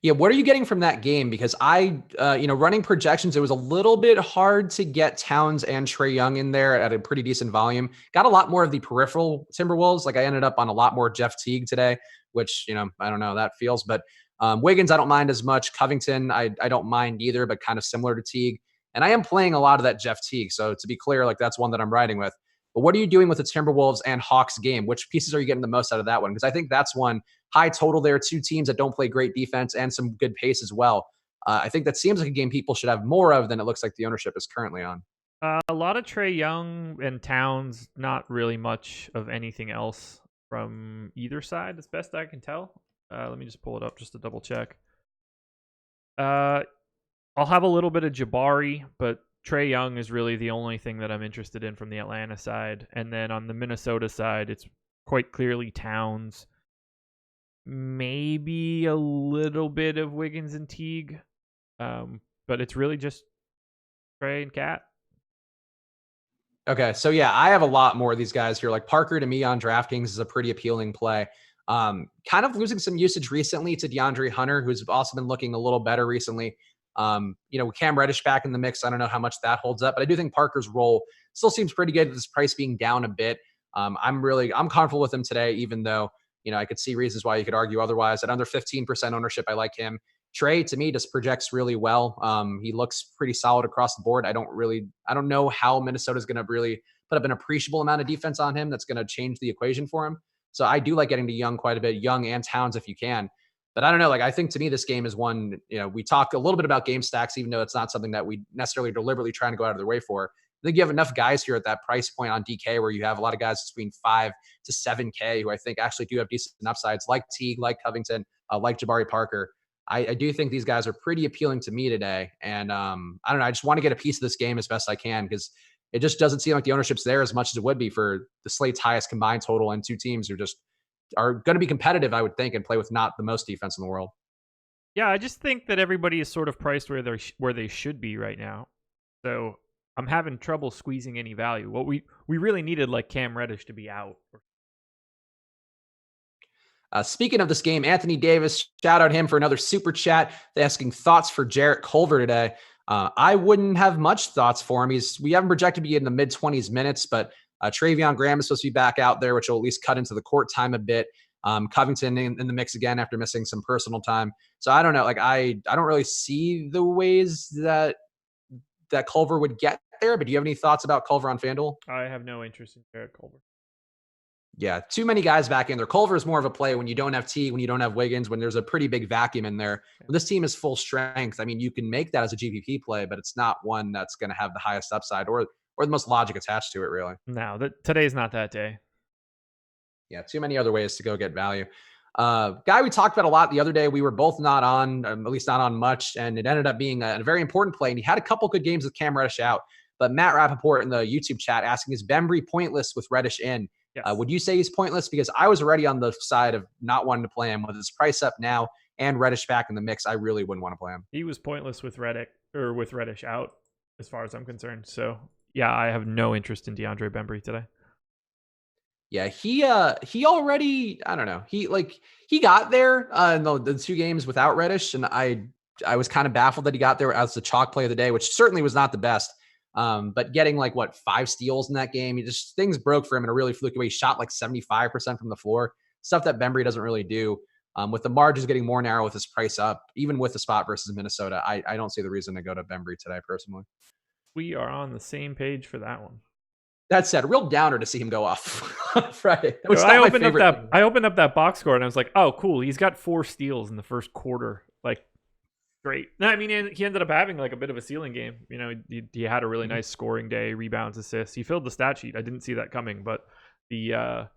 Yeah, what are you getting from that game? Because running projections, it was a little bit hard to get Towns and Trae Young in there at a pretty decent volume. Got a lot more of the peripheral Timberwolves. Like I ended up on a lot more Jeff Teague today, which, I don't know how that feels. But Wiggins, I don't mind as much. Covington, I don't mind either, but kind of similar to Teague. And I am playing a lot of that Jeff Teague. So to be clear, like that's one that I'm riding with. But what are you doing with the Timberwolves and Hawks game? Which pieces are you getting the most out of that one? Because I think that's one high total there. 2 teams that don't play great defense and some good pace as well. I think that seems like a game people should have more of than it looks like the ownership is currently on. A lot of Trae Young and Towns, not really much of anything else from either side, as best I can tell. Let me just pull it up just to double check. I'll have a little bit of Jabari, but Trae Young is really the only thing that I'm interested in from the Atlanta side. And then on the Minnesota side, it's quite clearly Towns. Maybe a little bit of Wiggins and Teague. But it's really just Trae and Cat. Okay, so yeah, I have a lot more of these guys here. Like Parker to me on DraftKings is a pretty appealing play. Kind of losing some usage recently to DeAndre Hunter, who's also been looking a little better recently. With Cam Reddish back in the mix, I don't know how much that holds up, but I do think Parker's role still seems pretty good with his price being down a bit. I'm comfortable with him today, even though, I could see reasons why you could argue otherwise. At under 15% ownership, I like him. Trae to me just projects really well. He looks pretty solid across the board. I don't know how Minnesota's going to really put up an appreciable amount of defense on him that's going to change the equation for him. So I do like getting to Young quite a bit, Young and Towns if you can. But I don't know. Like, I think to me, this game is one, we talk a little bit about game stacks, even though it's not something that we necessarily deliberately trying to go out of their way for. I think you have enough guys here at that price point on DK where you have a lot of guys between 5 to 7K who I think actually do have decent upsides, like Teague, like Covington, like Jabari Parker. I do think these guys are pretty appealing to me today. And I don't know. I just want to get a piece of this game as best I can because it just doesn't seem like the ownership's there as much as it would be for the slate's highest combined total and two teams who just are going to be competitive, I would think, and play with not the most defense in the world. Yeah, I just think that everybody is sort of priced where they should be right now. So I'm having trouble squeezing any value. What we really needed, like Cam Reddish, to be out. Speaking of this game, Anthony Davis, shout out him for another super chat, asking thoughts for Jarrett Culver today. I wouldn't have much thoughts for him. We haven't projected to be in the mid-20s minutes, but Travion Graham is supposed to be back out there, which will at least cut into the court time a bit. Covington in the mix again after missing some personal time. So I don't know. Like I don't really see the ways that Culver would get there. But do you have any thoughts about Culver on FanDuel? I have no interest in Jarrett Culver. Yeah, too many guys back in there. Culver is more of a play when you don't have T, when you don't have Wiggins, when there's a pretty big vacuum in there. When this team is full strength, I mean, you can make that as a GPP play, but it's not one that's going to have the highest upside or the most logic attached to it, really. No, today's not that day. Yeah, too many other ways to go get value. Guy we talked about a lot the other day, we were both not on, at least not on much, and it ended up being a very important play. And he had a couple good games with Cam Reddish out. But Matt Rappaport in the YouTube chat asking, is Bembry pointless with Reddish in? Yes. Would you say he's pointless? Because I was already on the side of not wanting to play him. With his price up now and Reddish back in the mix, I really wouldn't want to play him. He was pointless with Reddish out, as far as I'm concerned. So yeah, I have no interest in DeAndre Bembry today. Yeah, he already, I don't know. He got there in the two games without Reddish, and I was kind of baffled that he got there as the chalk play of the day, which certainly was not the best. But getting 5 steals in that game, things broke for him in a really fluky way. He shot 75% from the floor, stuff that Bembry doesn't really do. With the margins getting more narrow with his price up, even with the spot versus Minnesota, I don't see the reason to go to Bembry today personally. We are on the same page for that one. That said, a real downer to see him go off on Friday. I opened up that box score and I was like, oh, cool. He's got 4 steals in the first quarter. Great. I mean, he ended up having a bit of a ceiling game. He had a really nice scoring day, rebounds, assists. He filled the stat sheet. I didn't see that coming, but the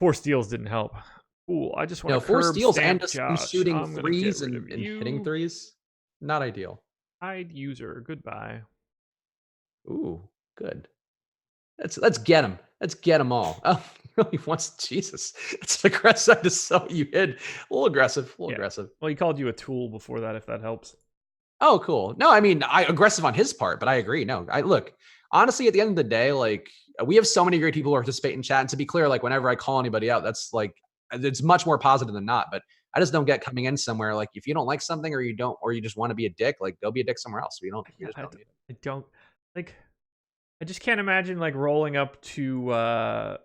4 steals didn't help. Cool. I just want to 4 steals and just Josh. shooting threes and hitting threes. Not ideal. Hide user. Goodbye. Ooh, good. Let's get him. Let's get them all. Oh, he really wants Jesus. It's aggressive to sell you in. A little aggressive. Aggressive. Well, he called you a tool before that, if that helps. Oh, cool. No, I mean, aggressive on his part, but I agree. No, look, honestly, at the end of the day, we have so many great people who participate in chat. And to be clear, whenever I call anybody out, that's it's much more positive than not. But I just don't get coming in somewhere if you don't like something or you just want to be a dick, go be a dick somewhere else. I just can't imagine rolling up to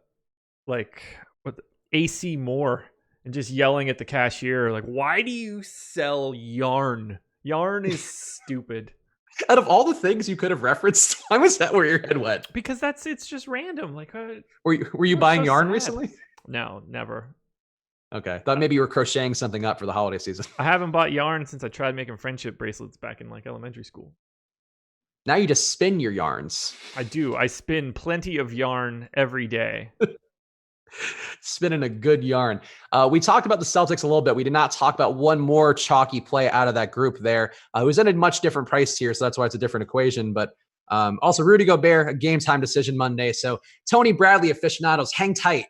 AC Moore and just yelling at the cashier why do you sell yarn? Yarn is stupid. Out of all the things you could have referenced, why was that where your head went? Because it's just random. Were you buying yarn recently? No, never. Okay, thought maybe you were crocheting something up for the holiday season. I haven't bought yarn since I tried making friendship bracelets back in elementary school. Now you just spin your yarns. I do. I spin plenty of yarn every day. Spinning a good yarn. We talked about the Celtics a little bit. We did not talk about one more chalky play out of that group there. It was at a much different price tier, so that's why it's a different equation. But also Rudy Gobert, a game time decision Monday. So Tony Bradley aficionados, hang tight.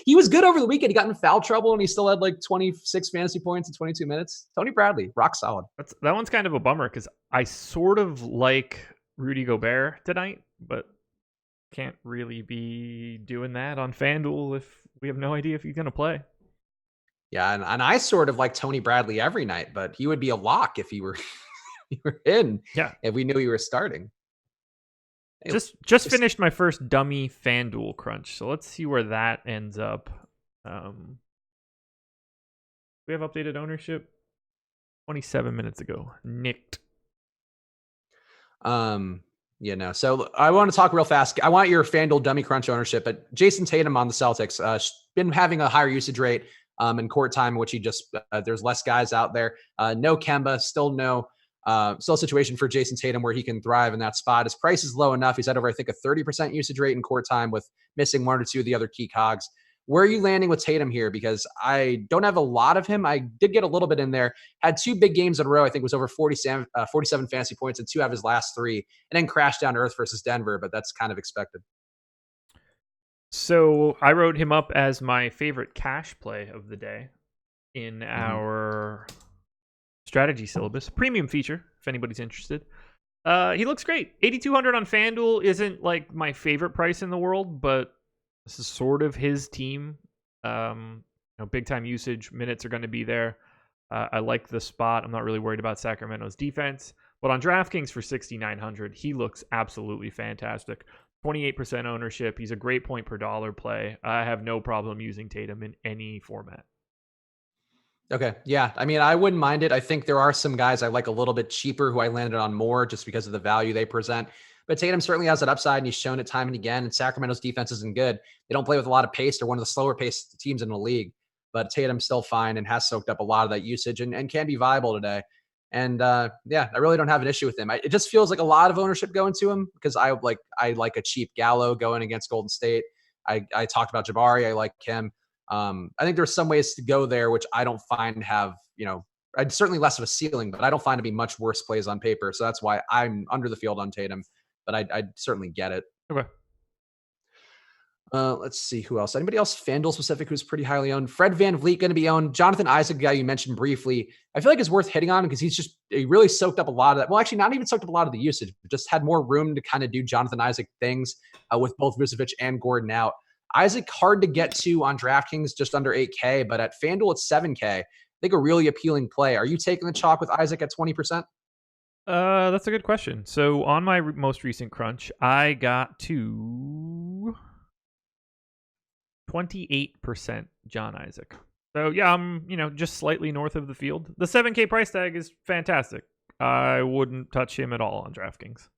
He was good over the weekend. He got in foul trouble and he still had 26 fantasy points in 22 minutes. Tony Bradley, rock solid. That one's kind of a bummer because I sort of like Rudy Gobert tonight, but can't really be doing that on FanDuel if we have no idea if he's going to play. Yeah, and I sort of like Tony Bradley every night, but he would be a lock if he were in. Yeah, if we knew he was starting. Just finished my first dummy FanDuel crunch, so let's see where that ends up. We have updated ownership 27 minutes ago. Nicked. So I want to talk real fast. I want your FanDuel dummy crunch ownership, but Jason Tatum on the Celtics been having a higher usage rate in court time, in which he just there's less guys out there. No Kemba, still a situation for Jason Tatum where he can thrive in that spot. His price is low enough. He's had over, I think, a 30% usage rate in court time with missing one or two of the other key cogs. Where are you landing with Tatum here? Because I don't have a lot of him. I did get a little bit in there. Had 2 big games in a row. I think it was over 47 fantasy points in 2 out of his last 3, and then crashed down to earth versus Denver. But that's kind of expected. So I wrote him up as my favorite cash play of the day in our strategy syllabus, premium feature, if anybody's interested. He looks great. 8,200 on FanDuel isn't like my favorite price in the world, but this is sort of his team. Big time usage, minutes are going to be there. I like the spot. I'm not really worried about Sacramento's defense. But on DraftKings for 6,900, he looks absolutely fantastic. 28% ownership. He's a great point per dollar play. I have no problem using Tatum in any format. Okay. Yeah. I mean, I wouldn't mind it. I think there are some guys I like a little bit cheaper who I landed on more just because of the value they present. But Tatum certainly has that upside, and he's shown it time and again. And Sacramento's defense isn't good. They don't play with a lot of pace. They're one of the slower paced teams in the league. But Tatum's still fine and has soaked up a lot of that usage and can be viable today. And I really don't have an issue with him. It just feels like a lot of ownership going to him because I like a cheap Gallo going against Golden State. I talked about Jabari. I like him. I think there's some ways to go there, which I don't find have, I'd certainly less of a ceiling, but I don't find to be much worse plays on paper. So that's why I'm under the field on Tatum, but I certainly get it. Okay. Let's see who else. Anybody else FanDuel specific who's pretty highly owned? Fred VanVleet going to be owned. Jonathan Isaac, guy you mentioned briefly, I feel like it's worth hitting on because he really soaked up a lot of that. Well, actually, not even soaked up a lot of the usage, but just had more room to kind of do Jonathan Isaac things with both Vucevic and Gordon out. Isaac, hard to get to on DraftKings, just under 8K, but at FanDuel, it's 7K. I think a really appealing play. Are you taking the chalk with Isaac at 20%? That's a good question. So on my most recent crunch, I got to 28% John Isaac. So yeah, I'm, just slightly north of the field. The 7K price tag is fantastic. I wouldn't touch him at all on DraftKings.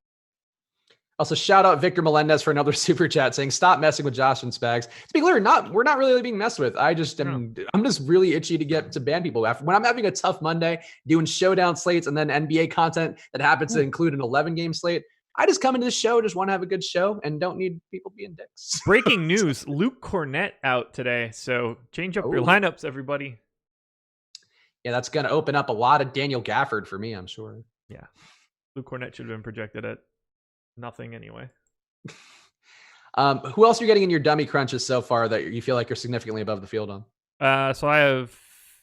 Also, shout out Victor Melendez for another super chat saying, "Stop messing with Josh and Spags." To be clear, we're not really being messed with. I'm just really itchy to get to ban people. When I'm having a tough Monday, doing showdown slates and then NBA content that happens to include an 11-game slate, I just come into this show, just want to have a good show and don't need people being dicks. Breaking news: Luke Cornett out today, so change up your lineups, everybody. Yeah, that's going to open up a lot of Daniel Gafford for me, I'm sure. Yeah, Luke Cornett should have been projected at nothing anyway. Who else are you getting in your dummy crunches so far that you feel like you're significantly above the field on? So I have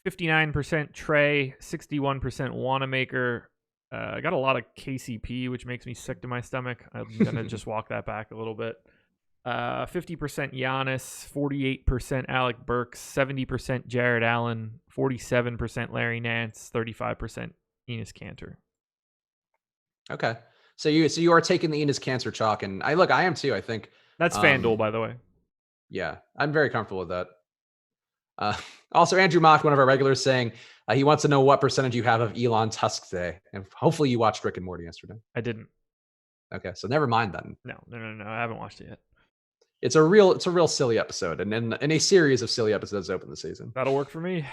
59% Trey, 61% Wanamaker. I got a lot of KCP, which makes me sick to my stomach. I'm going to just walk that back a little bit. 50% Giannis, 48% Alec Burks, 70% Jared Allen, 47% Larry Nance, 35% Enes Kanter. Okay. So you are taking the Enes Kanter chalk, and I am too, I think. That's FanDuel, by the way. Yeah, I'm very comfortable with that. Also, Andrew Mock, one of our regulars, saying he wants to know what percentage you have of Elon Tusk today. And hopefully you watched Rick and Morty yesterday. I didn't. Okay, so never mind then. No. I haven't watched it yet. It's a real silly episode, and in a series of silly episodes open the season. That'll work for me.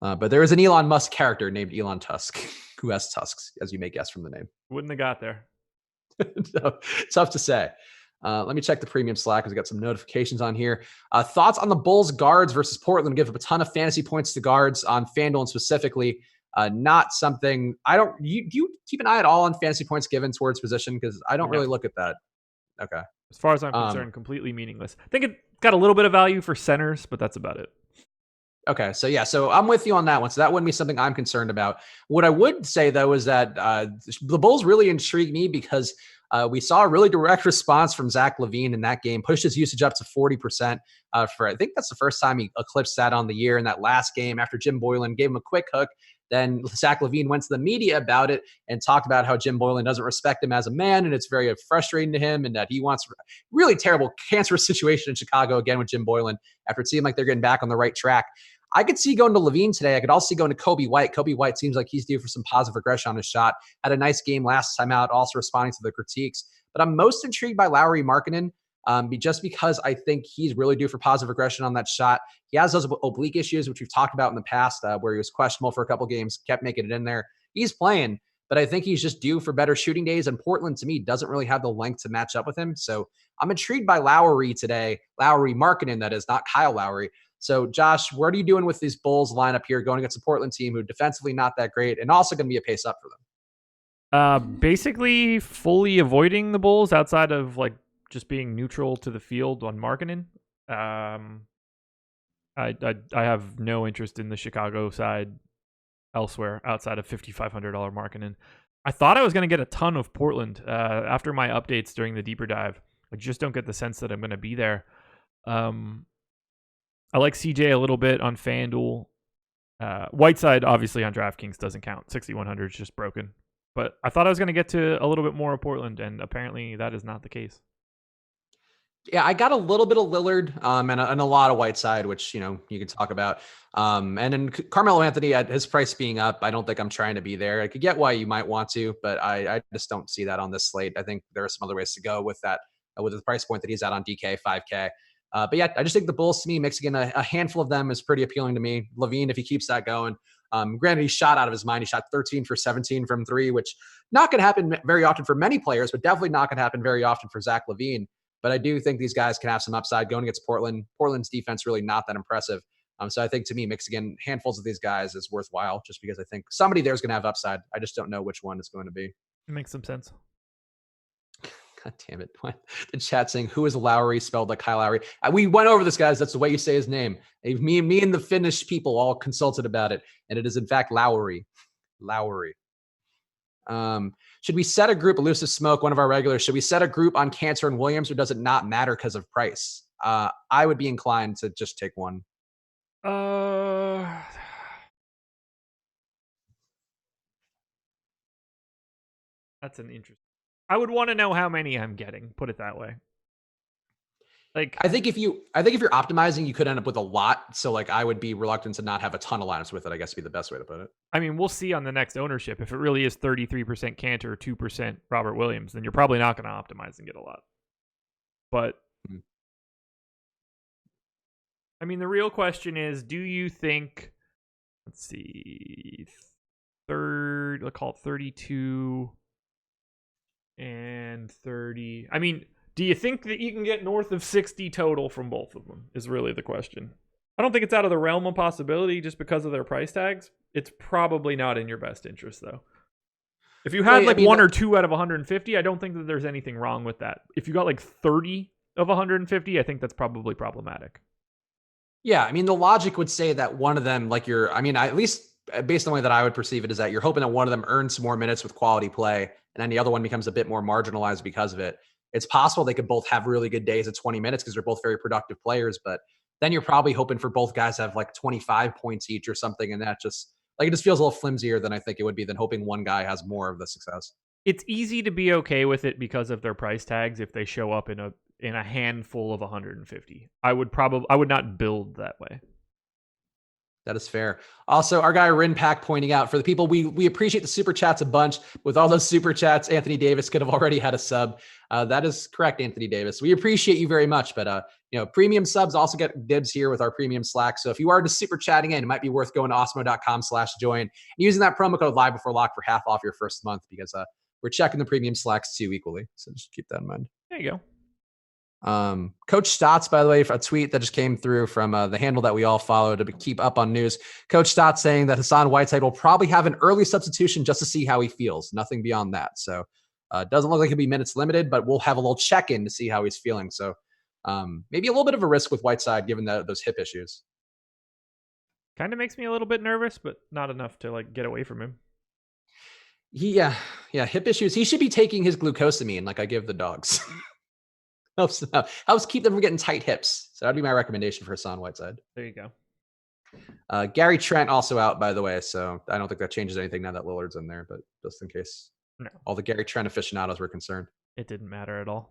But there is an Elon Musk character named Elon Tusk who has tusks, as you may guess from the name. Wouldn't have got there. So, tough to say. Let me check the premium Slack because we got some notifications on here. Thoughts on the Bulls guards versus Portland? Give up a ton of fantasy points to guards on FanDuel and specifically. Not something do you keep an eye at all on fantasy points given towards position? Because I don't really look at that. Okay. As far as I'm concerned, completely meaningless. I think it got a little bit of value for centers, but that's about it. Okay. So I'm with you on that one. So that wouldn't be something I'm concerned about. What I would say, though, is that the Bulls really intrigue me because we saw a really direct response from Zach LaVine in that game, pushed his usage up to 40% for, I think that's the first time he eclipsed that on the year in that last game after Jim Boylan gave him a quick hook. Then Zach LaVine went to the media about it and talked about how Jim Boylan doesn't respect him as a man, and it's very frustrating to him, and that he wants really terrible, cancerous situation in Chicago again with Jim Boylan after it seemed like they're getting back on the right track. I could see going to Levine today. I could also see going to Kobe White. Kobe White seems like he's due for some positive regression on his shot. Had a nice game last time out, also responding to the critiques. But I'm most intrigued by Lauri Markkanen, just because I think he's really due for positive regression on that shot. He has those oblique issues, which we've talked about in the past, where he was questionable for a couple games, kept making it in there. He's playing, but I think he's just due for better shooting days. And Portland, to me, doesn't really have the length to match up with him. So I'm intrigued by Lauri today. Lauri Markkanen, that is, not Kyle Lowry. So, Josh, what are you doing with these Bulls lineup here going against a Portland team who defensively not that great and also going to be a pace up for them? Basically fully avoiding the Bulls outside of like just being neutral to the field on Markkanen. I have no interest in the Chicago side elsewhere outside of $5,500 Markkanen. I thought I was going to get a ton of Portland after my updates during the deeper dive. I just don't get the sense that I'm going to be there. I like CJ a little bit on FanDuel. Whiteside, obviously, on DraftKings doesn't count. 6,100 is just broken. But I thought I was going to get to a little bit more of Portland, and apparently that is not the case. Yeah, I got a little bit of Lillard and a lot of Whiteside, which, you can talk about. And then Carmelo Anthony, at his price being up, I don't think I'm trying to be there. I could get why you might want to, but I just don't see that on this slate. I think there are some other ways to go with that, with the price point that he's at on DK, 5K. But yeah, I just think the Bulls, to me, mixing in a handful of them is pretty appealing to me. Levine, if he keeps that going. Granted, he shot out of his mind. He shot 13 for 17 from three, which not going to happen very often for many players, but definitely not going to happen very often for Zach LaVine. But I do think these guys can have some upside going against Portland. Portland's defense really not that impressive. So I think, to me, mixing in handfuls of these guys is worthwhile just because I think somebody there is going to have upside. I just don't know which one it's going to be. It makes some sense. God damn it. The chat saying, who is Lowry spelled like Kyle Lowry? We went over this, guys. That's the way you say his name. Me and the Finnish people all consulted about it. And it is, in fact, Lowry. Should we set a group, Elusive Smoke, one of our regulars, should we set a group on Cantor and Williams, or does it not matter because of price? I would be inclined to just take one. That's an interesting. I would want to know how many I'm getting, put it that way. Like, I think if you're optimizing, you could end up with a lot. So like, I would be reluctant to not have a ton of lineups with it, I guess would be the best way to put it. I mean, we'll see on the next ownership. If it really is 33% Cantor, 2% Robert Williams, then you're probably not going to optimize and get a lot. But I mean, the real question is, do you think, let's see, let's call it 32 and 30. I mean, do you think that you can get north of 60 total from both of them is really the question. I don't think it's out of the realm of possibility just because of their price tags. It's probably not in your best interest, though. If you had one or two out of 150, I don't think that there's anything wrong with that. If you got like 30 of 150, I think that's probably problematic. Yeah, I mean, the logic would say that one of them, at least based on the way that I would perceive it, is that you're hoping that one of them earns some more minutes with quality play, and then the other one becomes a bit more marginalized because of it. It's possible they could both have really good days at 20 minutes because they're both very productive players, but then you're probably hoping for both guys to have like 25 points each or something, and that just it just feels a little flimsier than I think it would be than hoping one guy has more of the success. It's easy to be okay with it because of their price tags if they show up in a handful of 150. I would not build that way. That is fair. Also, our guy Rinpack pointing out, for the people, we appreciate the super chats a bunch. With all those super chats, Anthony Davis could have already had a sub. That is correct, Anthony Davis. We appreciate you very much, but premium subs also get dibs here with our premium Slack. So if you are just super chatting in, it might be worth going to osmo.com/join and using that promo code live before lock for half off your first month, because we're checking the premium Slacks too equally. So just keep that in mind. There you go. Coach Stotts, by the way, a tweet that just came through from the handle that we all follow to keep up on news. Coach Stotts saying that Hassan Whiteside will probably have an early substitution just to see how he feels. Nothing beyond that. So it doesn't look like he'll be minutes limited, but we'll have a little check-in to see how he's feeling. So maybe a little bit of a risk with Whiteside given those hip issues. Kind of makes me a little bit nervous, but not enough to get away from him. Yeah, hip issues. He should be taking his glucosamine like I give the dogs. Helps keep them from getting tight hips. So that'd be my recommendation for Hassan Whiteside. There you go. Gary Trent also out, by the way. So I don't think that changes anything now that Lillard's in there, but just in case all the Gary Trent aficionados were concerned. It didn't matter at all.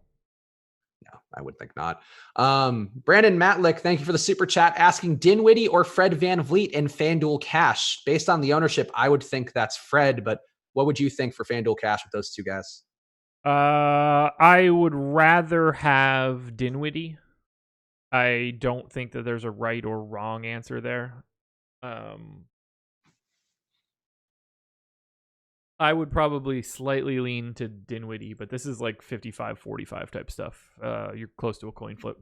No, I would think not. Brandon Matlick, thank you for the super chat, asking Dinwiddie or Fred VanVleet in FanDuel Cash. Based on the ownership, I would think that's Fred, but what would you think for FanDuel Cash with those two guys? I would rather have Dinwiddie. I don't think that there's a right or wrong answer there. I would probably slightly lean to Dinwiddie, but this is like 55-45 type stuff. You're close to a coin flip.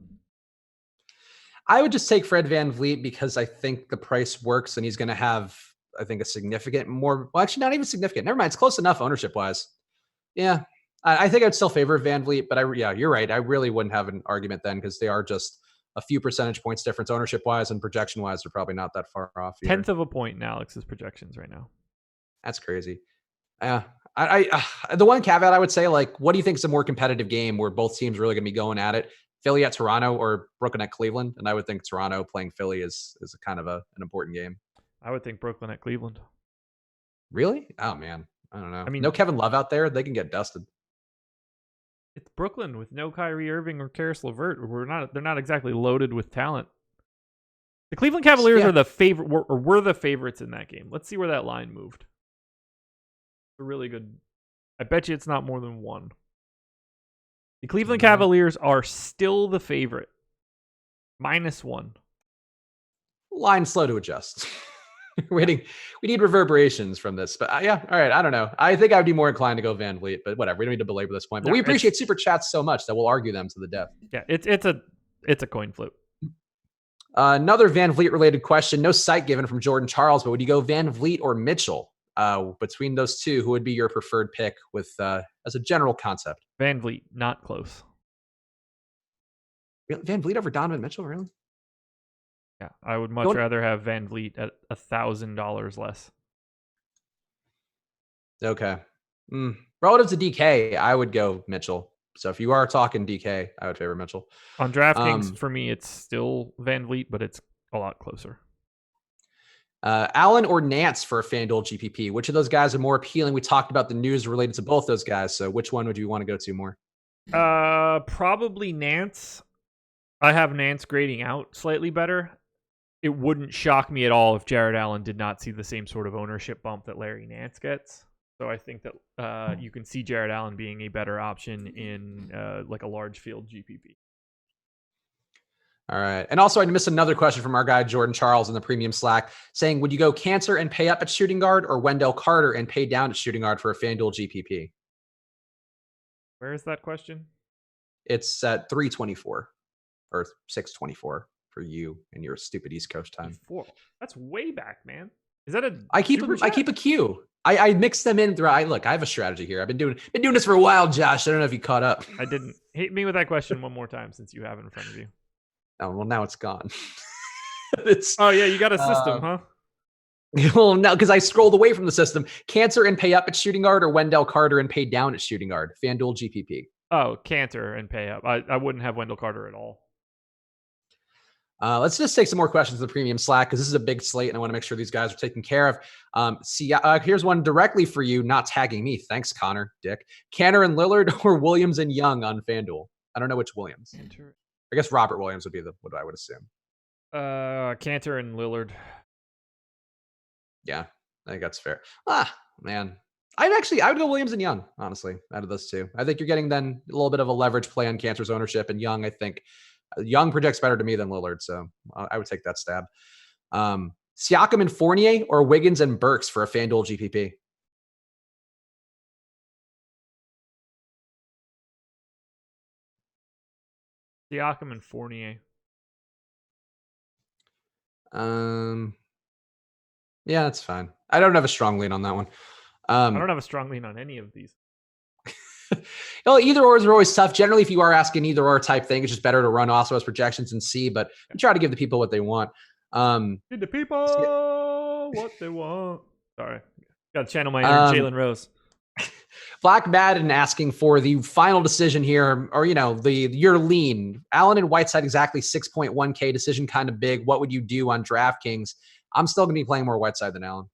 I would just take Fred VanVleet because I think the price works and he's going to have, I think, a significant more, well, actually not even significant. Never mind. It's close enough ownership wise. Yeah. I think I'd still favor VanVleet, but yeah, you're right. I really wouldn't have an argument then because they are just a few percentage points difference ownership wise and projection wise. They're probably not that far off. Either. 1/10 of a point in Alex's projections right now. That's crazy. Yeah. The one caveat I would say, like, what do you think is a more competitive game where both teams are really going to be going at it? Philly at Toronto or Brooklyn at Cleveland? And I would think Toronto playing Philly is a kind of an important game. I would think Brooklyn at Cleveland. Really? Oh man, I don't know. I mean, no Kevin Love out there; they can get dusted. It's Brooklyn with no Kyrie Irving or Karis LeVert. They're not exactly loaded with talent. The Cleveland Cavaliers are the favorite, or were the favorites in that game. Let's see where that line moved. A really good. I bet you it's not more than one. The Cleveland Cavaliers are still the favorite. -1. Line slow to adjust. Waiting. We need reverberations from this. But yeah, all right. I don't know. I think I would be more inclined to go VanVleet, but whatever. We don't need to belabor this point. But we appreciate super chats so much that we'll argue them to the death. Yeah, it's a coin flip. Another VanVleet related question. No site given from Jordan Charles, but would you go VanVleet or Mitchell? Between those two, who would be your preferred pick with as a general concept? VanVleet, not close. VanVleet over Donovan Mitchell, really? Yeah, I would much rather have VanVleet at $1,000 less. Okay. Relative to DK, I would go Mitchell. So if you are talking DK, I would favor Mitchell. On DraftKings, for me, it's still VanVleet, but it's a lot closer. Allen or Nance for a FanDuel GPP? Which of those guys are more appealing? We talked about the news related to both those guys. So which one would you want to go to more? Probably Nance. I have Nance grading out slightly better. It wouldn't shock me at all if Jared Allen did not see the same sort of ownership bump that Larry Nance gets. So I think that you can see Jared Allen being a better option in like a large field GPP. All right. And also, I missed another question from our guy, Jordan Charles, in the premium Slack saying, would you go Cantor and pay up at shooting guard or Wendell Carter and pay down at shooting guard for a FanDuel GPP? Where is that question? It's at 324 or 624 for you and your stupid East Coast time. That's way back, man. Is that a? I keep a queue. I mix them in throughout. Look, I have a strategy here. I've been doing this for a while, Josh. I don't know if you caught up. I didn't. Hit me with that question one more time since you have it in front of you. Oh, well, now it's gone. Oh yeah, you got a system, huh? Well, no, because I scrolled away from the system. Cantor and pay up at shooting guard or Wendell Carter and pay down at shooting guard. FanDuel GPP. Oh, Cantor and pay up. I wouldn't have Wendell Carter at all. Let's just take some more questions in the premium Slack because this is a big slate and I want to make sure these guys are taken care of. Here's one directly for you, not tagging me. Thanks, Connor, Dick. Cantor and Lillard or Williams and Young on FanDuel? I don't know which Williams. Cantor. I guess Robert Williams would be what I would assume. Cantor and Lillard. Yeah, I think that's fair. Man. I would go Williams and Young, honestly, out of those two. I think you're getting then a little bit of a leverage play on Cantor's ownership, and Young, I think Young projects better to me than Lillard, so I would take that stab. Siakam and Fournier or Wiggins and Burks for a FanDuel GPP? Siakam and Fournier. Yeah, that's fine. I don't have a strong lean on that one. I don't have a strong lean on any of these. Well, either ors are always tough. Generally, if you are asking either or type thing, it's just better to run also as projections and see, but we try to give the people what they want. Give the people what they want. Sorry. Got to channel my inner Jalen Rose. Black Madden asking for the final decision here, or, your lean. Allen and Whiteside exactly 6.1K decision, kind of big. What would you do on DraftKings? I'm still going to be playing more Whiteside than Allen.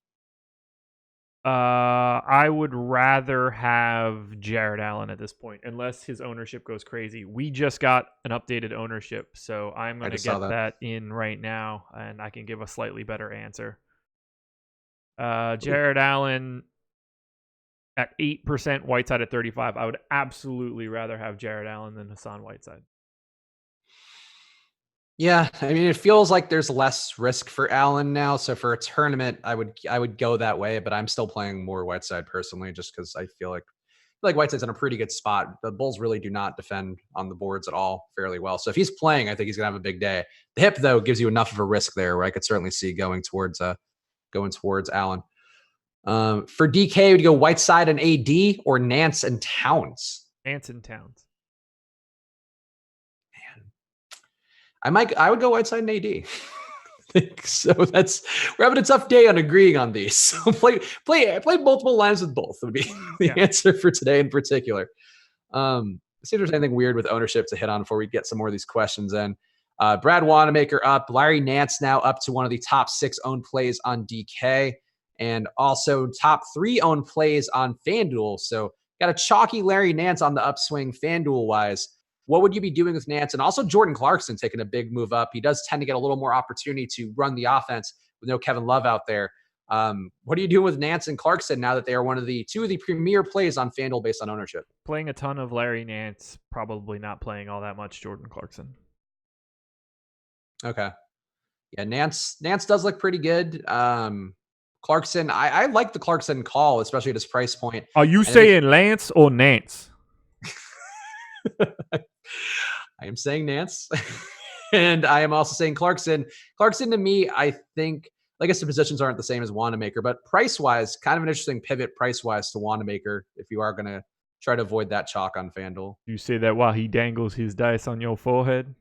I would rather have Jared Allen at this point, unless his ownership goes crazy. We just got an updated ownership, so I'm going to get that in right now, and I can give a slightly better answer. Jared Allen at 8%, Whiteside at 35. I would absolutely rather have Jared Allen than Hassan Whiteside. Yeah, I mean, it feels like there's less risk for Allen now. So for a tournament, I would go that way, but I'm still playing more Whiteside personally, just because I feel like Whiteside's in a pretty good spot. The Bulls really do not defend on the boards at all fairly well. So if he's playing, I think he's gonna have a big day. The hip though gives you enough of a risk there, where I could certainly see going towards Allen. For DK, would you go Whiteside and AD or Nance and Towns? Nance and Towns. I would go Whiteside and AD. So we're having a tough day on agreeing on these. So play multiple lines with both would be the answer for today in particular. See if there's anything weird with ownership to hit on before we get some more of these questions in. Brad Wanamaker up, Larry Nance now up to one of the top 6 owned plays on DK, and also top 3 owned plays on FanDuel. So got a chalky Larry Nance on the upswing FanDuel wise. What would you be doing with Nance? And also Jordan Clarkson taking a big move up. He does tend to get a little more opportunity to run the offense with no Kevin Love out there. What are you doing with Nance and Clarkson now that they are two of the premier plays on FanDuel based on ownership? Playing a ton of Larry Nance, probably not playing all that much Jordan Clarkson. Okay. Yeah, Nance does look pretty good. Clarkson, I like the Clarkson call, especially at his price point. Are you saying Lance or Nance? I am saying Nance. And I am also saying Clarkson. Clarkson to me, I think, I guess the positions aren't the same as Wanamaker, but price-wise, kind of an interesting pivot price-wise to Wanamaker if you are going to try to avoid that chalk on FanDuel. You say that while he dangles his dice on your forehead?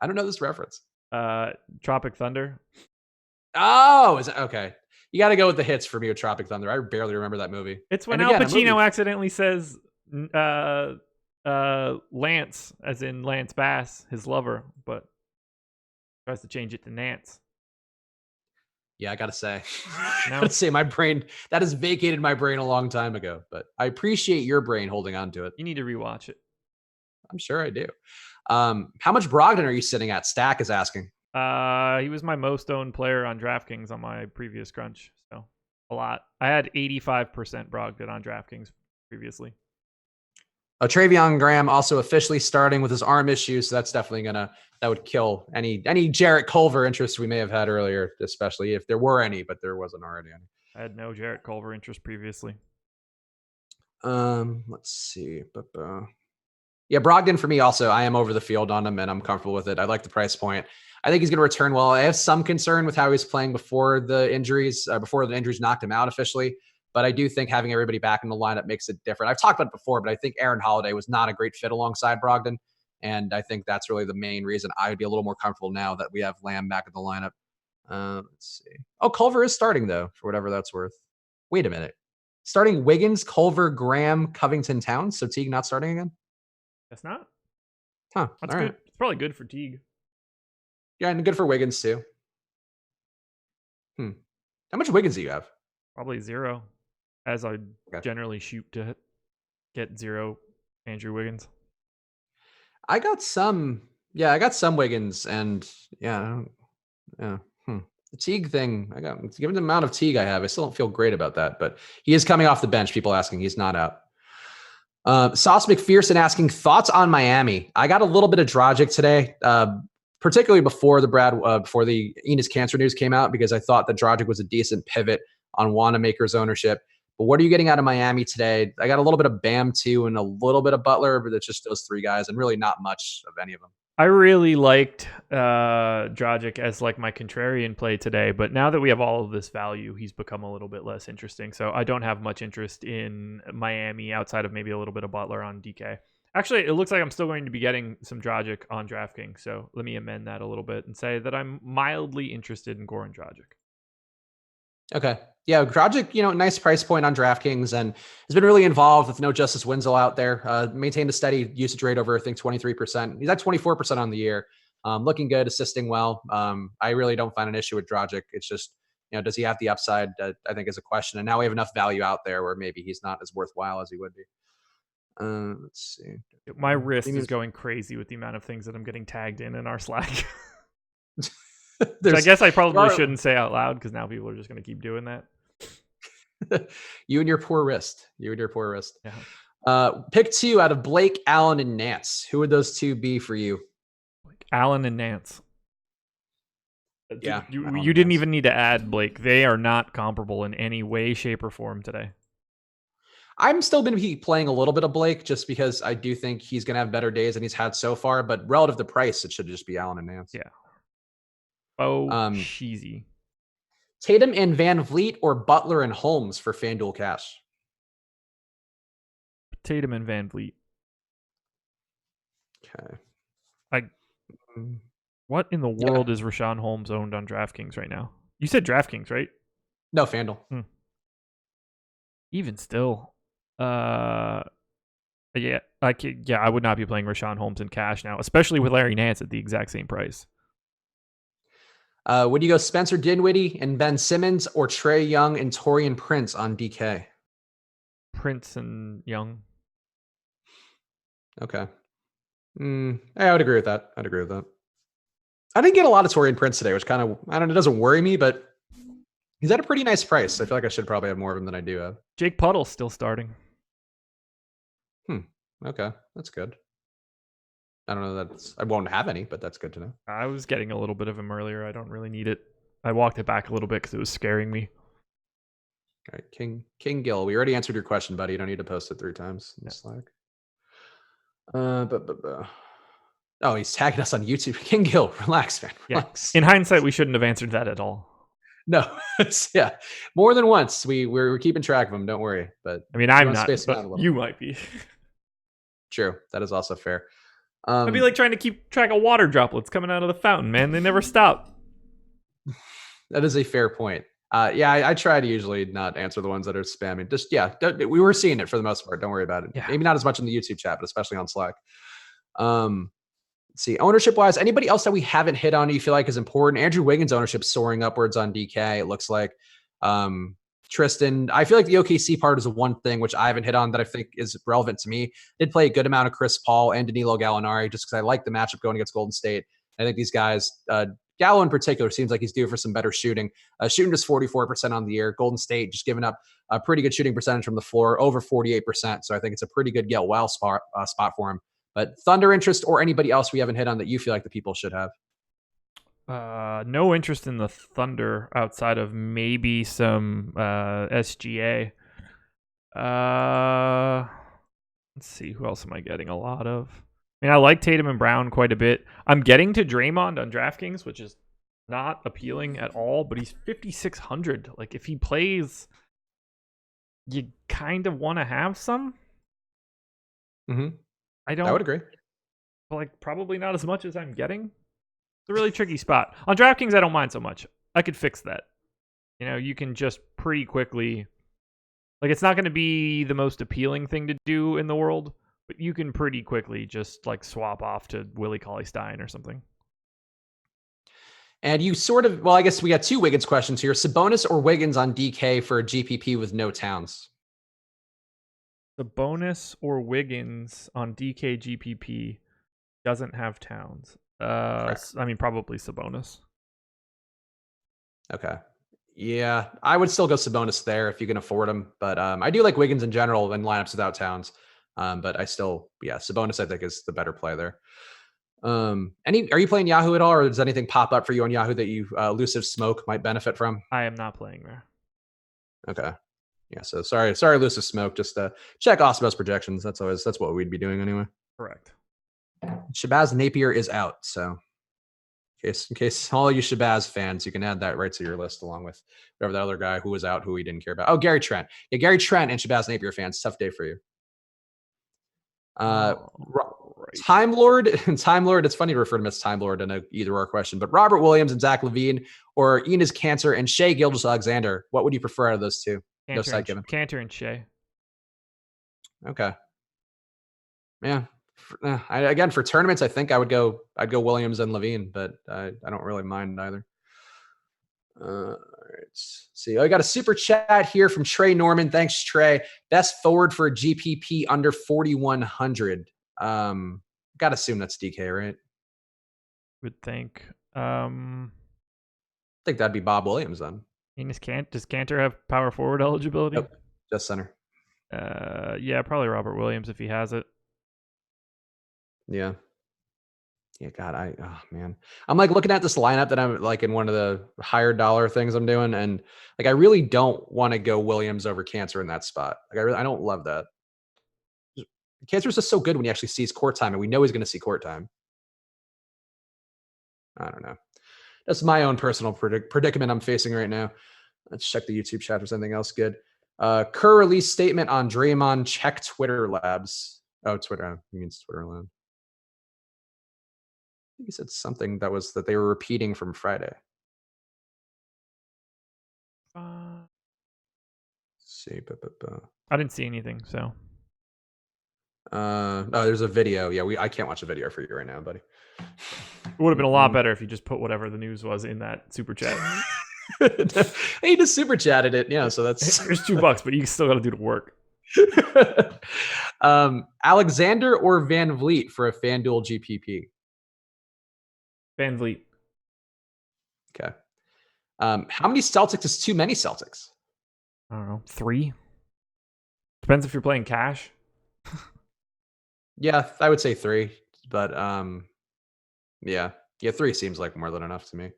I don't know this reference. Tropic Thunder. Oh, is it? Okay. You got to go with the hits for me with Tropic Thunder. I barely remember that movie. It's when Al Pacino accidentally says Lance, as in Lance Bass, his lover, but tries to change it to Nance. Yeah, I gotta say, my brain that has vacated my brain a long time ago. But I appreciate your brain holding on to it. You need to rewatch it. I'm sure I do. How much Brogdon are you sitting at? Stack is asking. He was my most owned player on DraftKings on my previous crunch, so a lot. I had 85% Brogdon on DraftKings previously. Travion Graham also officially starting with his arm issues, so that's definitely that would kill any Jarrett Culver interest we may have had earlier, especially if there were any, but there wasn't already any. I had no Jarrett Culver interest previously. Let's see. Yeah, Brogdon for me also. I am over the field on him, and I'm comfortable with it. I like the price point. I think he's going to return well. I have some concern with how he was playing before the injuries knocked him out officially. But I do think having everybody back in the lineup makes it different. I've talked about it before, but I think Aaron Holiday was not a great fit alongside Brogdon. And I think that's really the main reason I would be a little more comfortable now that we have Lamb back in the lineup. Let's see. Oh, Culver is starting, though, for whatever that's worth. Wait a minute. Starting Wiggins, Culver, Graham, Covington, Towns. So Teague not starting again? That's not. Huh. That's good. Right. It's probably good for Teague. Yeah, and good for Wiggins, too. How much Wiggins do you have? Probably 0. As I generally shoot to get 0 Andrew Wiggins. I got some Wiggins, and the Teague thing. Given the amount of Teague I have, I still don't feel great about that. But he is coming off the bench. People asking, he's not out. Sauce McPherson asking thoughts on Miami. I got a little bit of Dragic today, particularly before the Enes Cancer news came out, because I thought that Dragic was a decent pivot on Wanamaker's ownership. But what are you getting out of Miami today? I got a little bit of Bam too, and a little bit of Butler, but it's just those 3 guys, and really not much of any of them. I really liked Dragic as like my contrarian play today, but now that we have all of this value, he's become a little bit less interesting. So I don't have much interest in Miami outside of maybe a little bit of Butler on DK. Actually, it looks like I'm still going to be getting some Dragic on DraftKings. So let me amend that a little bit and say that I'm mildly interested in Goran Dragic. Okay. Yeah, Dragic, nice price point on DraftKings, and has been really involved with no Justice Winslow out there. Maintained a steady usage rate over, I think, 23%. He's at 24% on the year. Looking good, assisting well. I really don't find an issue with Dragic. It's just does he have the upside? I think is a question. And now we have enough value out there where maybe he's not as worthwhile as he would be. Let's see. My wrist is going crazy with the amount of things that I'm getting tagged in our Slack. Which I guess I probably shouldn't say out loud because now people are just going to keep doing that. You and your poor wrist. Yeah. Pick 2 out of Blake, Allen, and Nance. Who would those 2 be for you? Allen and Nance. Yeah. You didn't even need to add Blake. They are not comparable in any way, shape, or form today. I'm still going to be playing a little bit of Blake just because I do think he's going to have better days than he's had so far. But relative to price, it should just be Allen and Nance. Yeah. Oh, cheesy. Tatum and Van Vliet or Butler and Holmes for FanDuel cash? Tatum and Van Vliet. Okay. What in the world is Rashawn Holmes owned on DraftKings right now? You said DraftKings, right? No, FanDuel. Even still. I would not be playing Rashawn Holmes in cash now, especially with Larry Nance at the exact same price. Would you go Spencer Dinwiddie and Ben Simmons or Trae Young and Taurean Prince on DK? Prince and Young. Okay. I would agree with that. I didn't get a lot of Taurean Prince today, which kind of, I don't know, it doesn't worry me, but he's at a pretty nice price. I feel like I should probably have more of him than I do have. Jake Puddle's still starting. Okay. That's good. I don't know. I won't have any, but that's good to know. I was getting a little bit of him earlier. I don't really need it. I walked it back a little bit because it was scaring me. All right, King Gill. We already answered your question, buddy. You don't need to post it 3 times in Slack. Oh, he's tagging us on YouTube. King Gill, relax, man. Relax. Yeah. In hindsight, we shouldn't have answered that at all. No, more than once. We're keeping track of them. Don't worry. But I mean, I'm not. But you might be. True. That is also fair. It'd be like trying to keep track of water droplets coming out of the fountain, man. They never stop. That is a fair point. I try to usually not answer the ones that are spamming. Just, we were seeing it for the most part. Don't worry about it. Yeah. Maybe not as much in the YouTube chat, but especially on Slack. Let's see. Ownership wise, anybody else that we haven't hit on you feel like is important? Andrew Wiggins' ownership soaring upwards on DK. It looks like. Tristan, I feel like the OKC part is the one thing which I haven't hit on that I think is relevant to me. Did play a good amount of Chris Paul and Danilo Gallinari just because I like the matchup going against Golden State. I think these guys, Gallo in particular, seems like he's due for some better shooting. Shooting just 44% on the year. Golden State just giving up a pretty good shooting percentage from the floor, over 48%. So I think it's a pretty good get well spot for him. But Thunder interest or anybody else we haven't hit on that you feel like the people should have? No interest in the Thunder outside of maybe some SGA. Let's see, who else am I getting a lot of? I mean, I like Tatum and Brown quite a bit. I'm getting to Draymond on DraftKings, which is not appealing at all, but he's 5,600. Like, if he plays, you kind of want to have some. I would agree. Like, probably not as much as I'm getting. It's a really tricky spot. On DraftKings, I don't mind so much. I could fix that. You can just pretty quickly... Like, it's not going to be the most appealing thing to do in the world, but you can pretty quickly just, like, swap off to Willie Cauley-Stein or something. And you I guess we got 2 Wiggins questions here. Sabonis or Wiggins on DK for a GPP with no Towns? Sabonis or Wiggins on DK GPP doesn't have Towns. I mean, probably Sabonis. Okay. Yeah, I would still go Sabonis there if you can afford him. But I do like Wiggins in general in lineups without Towns. But Sabonis I think is the better play there. Are you playing Yahoo at all, or does anything pop up for you on Yahoo that you Elusive Smoke might benefit from? I am not playing there. Okay. Yeah. So sorry, Elusive Smoke. Just check Osmo's projections. That's what we'd be doing anyway. Correct. Shabazz Napier is out, so in case all you Shabazz fans, you can add that right to your list along with whatever the other guy who was out who we didn't care about. Oh, Gary Trent. Yeah, Gary Trent and Shabazz Napier fans. Tough day for you. Time Lord. It's funny to refer to him as Time Lord in a either or question, but Robert Williams and Zach LaVine or Enes Kanter and Shai Gilgeous-Alexander. What would you prefer out of those two? Kanter and Shai. Okay. Yeah. Again, for tournaments, I think I'd go Williams and LaVine, but I don't really mind either. All right. See, I got a super chat here from Trey Norman. Thanks, Trey. Best forward for a GPP under 4,100. Got to assume that's DK, right? Would think. I think that'd be Bob Williams then. Does Cantor have power forward eligibility? Nope, just center. Yeah, probably Robert Williams if he has it. Yeah. Yeah, God, oh man, I'm like looking at this lineup that I'm like in one of the higher dollar things I'm doing, and like I really don't want to go Williams over Cancer in that spot. Like I don't love that. Cancer's just so good when he actually sees court time, and we know he's going to see court time. I don't know. That's my own personal predicament I'm facing right now. Let's check the YouTube chat for something else good. Kerr released statement on Draymond. Check Twitter Labs. Oh, Twitter. He means Twitter Lab. I think he said something that they were repeating from Friday. Let's see. I didn't see anything, so. Oh, there's a video. Yeah, I can't watch a video for you right now, buddy. It would have been a lot better if you just put whatever the news was in that super chat. He just super chatted it. Yeah, so that's there's $2, but you still got to do the work. Alexander or Van Vliet for a FanDuel GPP? Van Vliet. Okay. How many Celtics is too many Celtics? I don't know. 3? Depends if you're playing cash. Yeah, I would say 3. But yeah, 3 seems like more than enough to me.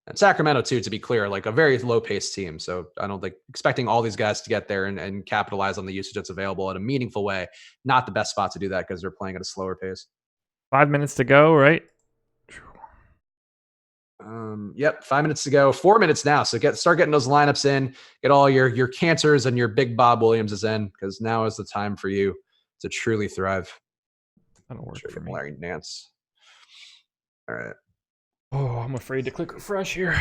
And Sacramento too, to be clear, like a very low-paced team. So I don't think expecting all these guys to get there and capitalize on the usage that's available in a meaningful way. Not the best spot to do that because they're playing at a slower pace. 5 minutes to go, right? Yep, 5 minutes to go. 4 minutes now. So start getting those lineups in. Get all your Cancers and your big Bob Williamses in, because now is the time for you to truly thrive. That'll work for me. Larry Nance. All right. Oh, I'm afraid to click refresh here.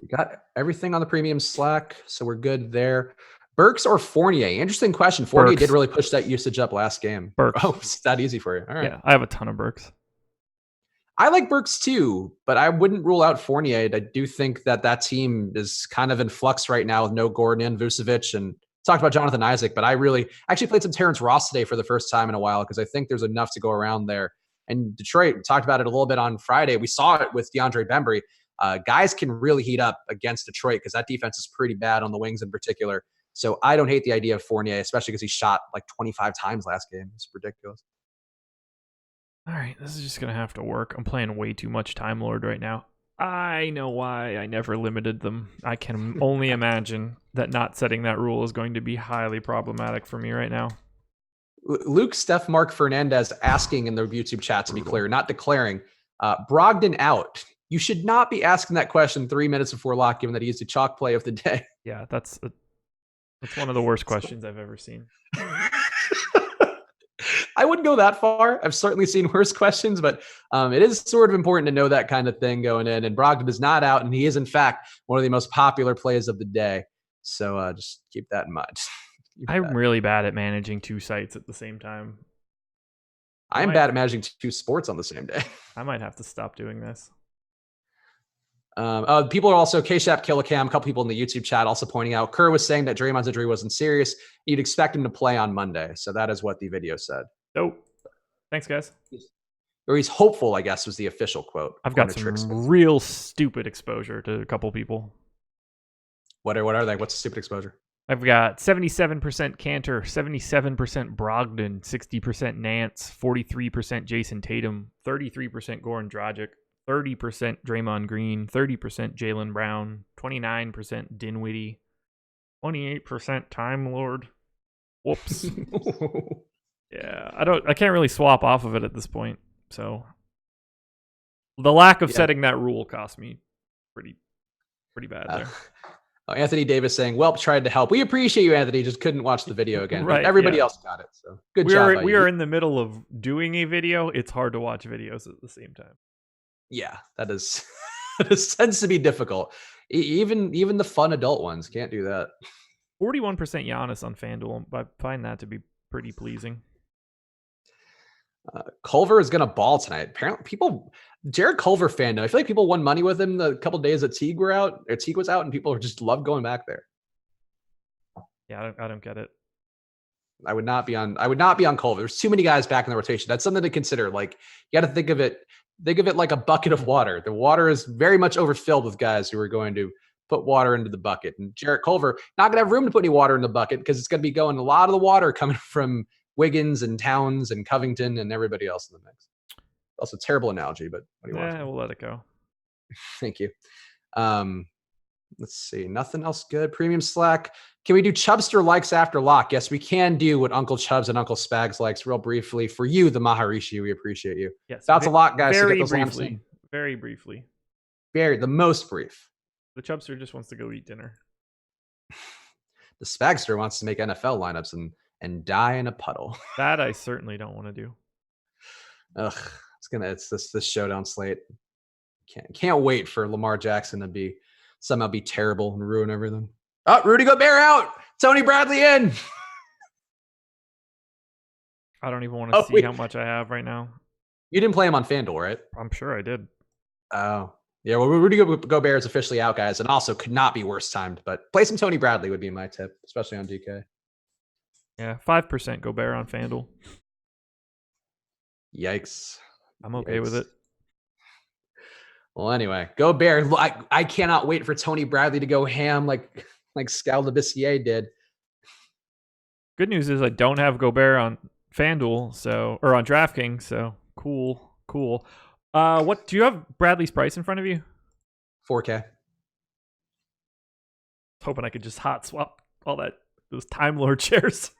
We got everything on the premium Slack, so we're good there. Burks or Fournier? Interesting question. Fournier did really push that usage up last game. Burks. Oh, it's that easy for you. All right. Yeah, I have a ton of Burks. I like Burks too, but I wouldn't rule out Fournier. I do think that team is kind of in flux right now with no Gordon and Vucevic, and talked about Jonathan Isaac, but I actually played some Terrence Ross today for the first time in a while because I think there's enough to go around there. And Detroit, we talked about it a little bit on Friday. We saw it with DeAndre Bembry. Guys can really heat up against Detroit because that defense is pretty bad on the wings in particular. So I don't hate the idea of Fournier, especially because he shot like 25 times last game. It's ridiculous. All right, this is just going to have to work. I'm playing way too much Time Lord right now. I know why I never limited them. I can only imagine that not setting that rule is going to be highly problematic for me right now. Luke, Steph, Mark Fernandez asking in the YouTube chat, to be clear, not declaring. Brogdon out. You should not be asking that question 3 minutes before lock, given that he used a chalk play of the day. Yeah, that's one of the worst questions I've ever seen. I wouldn't go that far. I've certainly seen worse questions, but it is sort of important to know that kind of thing going in. And Brogdon is not out, and he is, in fact, one of the most popular plays of the day. So just keep that in mind. I'm really bad at managing 2 sites at the same time. I'm bad at managing 2 sports on the same day. I might have to stop doing this. People are also K-Shap Killicam, a couple people in the YouTube chat also pointing out Kerr was saying that Draymond's injury wasn't serious. You'd expect him to play on Monday. So that is what the video said. Nope. Thanks, guys. Or he's hopeful, I guess, was the official quote. I've got some real stupid exposure to a couple people. What are they? What's stupid exposure? I've got 77% Cantor, 77% Brogdon, 60% Nance, 43% Jason Tatum, 33% Goran Dragic, 30% Draymond Green, 30% Jaylen Brown, 29% Dinwiddie, 28% Time Lord. Whoops. Yeah, I can't really swap off of it at this point. So the lack of setting that rule cost me pretty bad there. Anthony Davis saying, "Well, tried to help." We appreciate you, Anthony. Just couldn't watch the video again. Right, everybody else got it. So good job. We are in the middle of doing a video. It's hard to watch videos at the same time. Yeah, that is. It tends to be difficult. Even the fun adult ones can't do that. 41% Giannis on FanDuel. I find that to be pretty pleasing. Culver is going to ball tonight. Apparently, Jared Culver fan. I feel like people won money with him the couple days that Teague was out, and people just love going back there. Yeah, I don't get it. I would not be on Culver. There's too many guys back in the rotation. That's something to consider. Like, you got to think of it like a bucket of water. The water is very much overfilled with guys who are going to put water into the bucket. And Jarrett Culver not going to have room to put any water in the bucket because it's going to be going a lot of the water coming from Wiggins and Towns and Covington and everybody else in the mix. Also, terrible analogy, but what do you want? Yeah, we'll let it go. Thank you. Let's see. Nothing else good. Premium Slack. Can we do Chubster likes after lock? Yes, we can do what Uncle Chubbs and Uncle Spags likes real briefly. For you, the Maharishi, we appreciate you. Yes. That's a lot, guys. Very briefly. Very briefly. The most brief. The Chubster just wants to go eat dinner. The Spagster wants to make NFL lineups and die in a puddle. That I certainly don't want to do. Ugh. It's this showdown slate. Can't wait for Lamar Jackson to somehow be terrible and ruin everything. Oh, Rudy Gobert out. Tony Bradley in. I don't even want to see how much I have right now. You didn't play him on FanDuel, right? I'm sure I did. Oh. Yeah, well, Rudy Gobert is officially out, guys, and also could not be worse timed. But play some Tony Bradley would be my tip, especially on DK. Yeah, 5% Gobert on FanDuel. Yikes. I'm okay with it. Well, anyway, Gobert. I cannot wait for Tony Bradley to go ham like Scal Labissiere did. Good news is I don't have Gobert on FanDuel, or on DraftKings, so cool. What do you have Bradley's price in front of you? 4K. Hoping I could just hot swap all those Time Lord shares.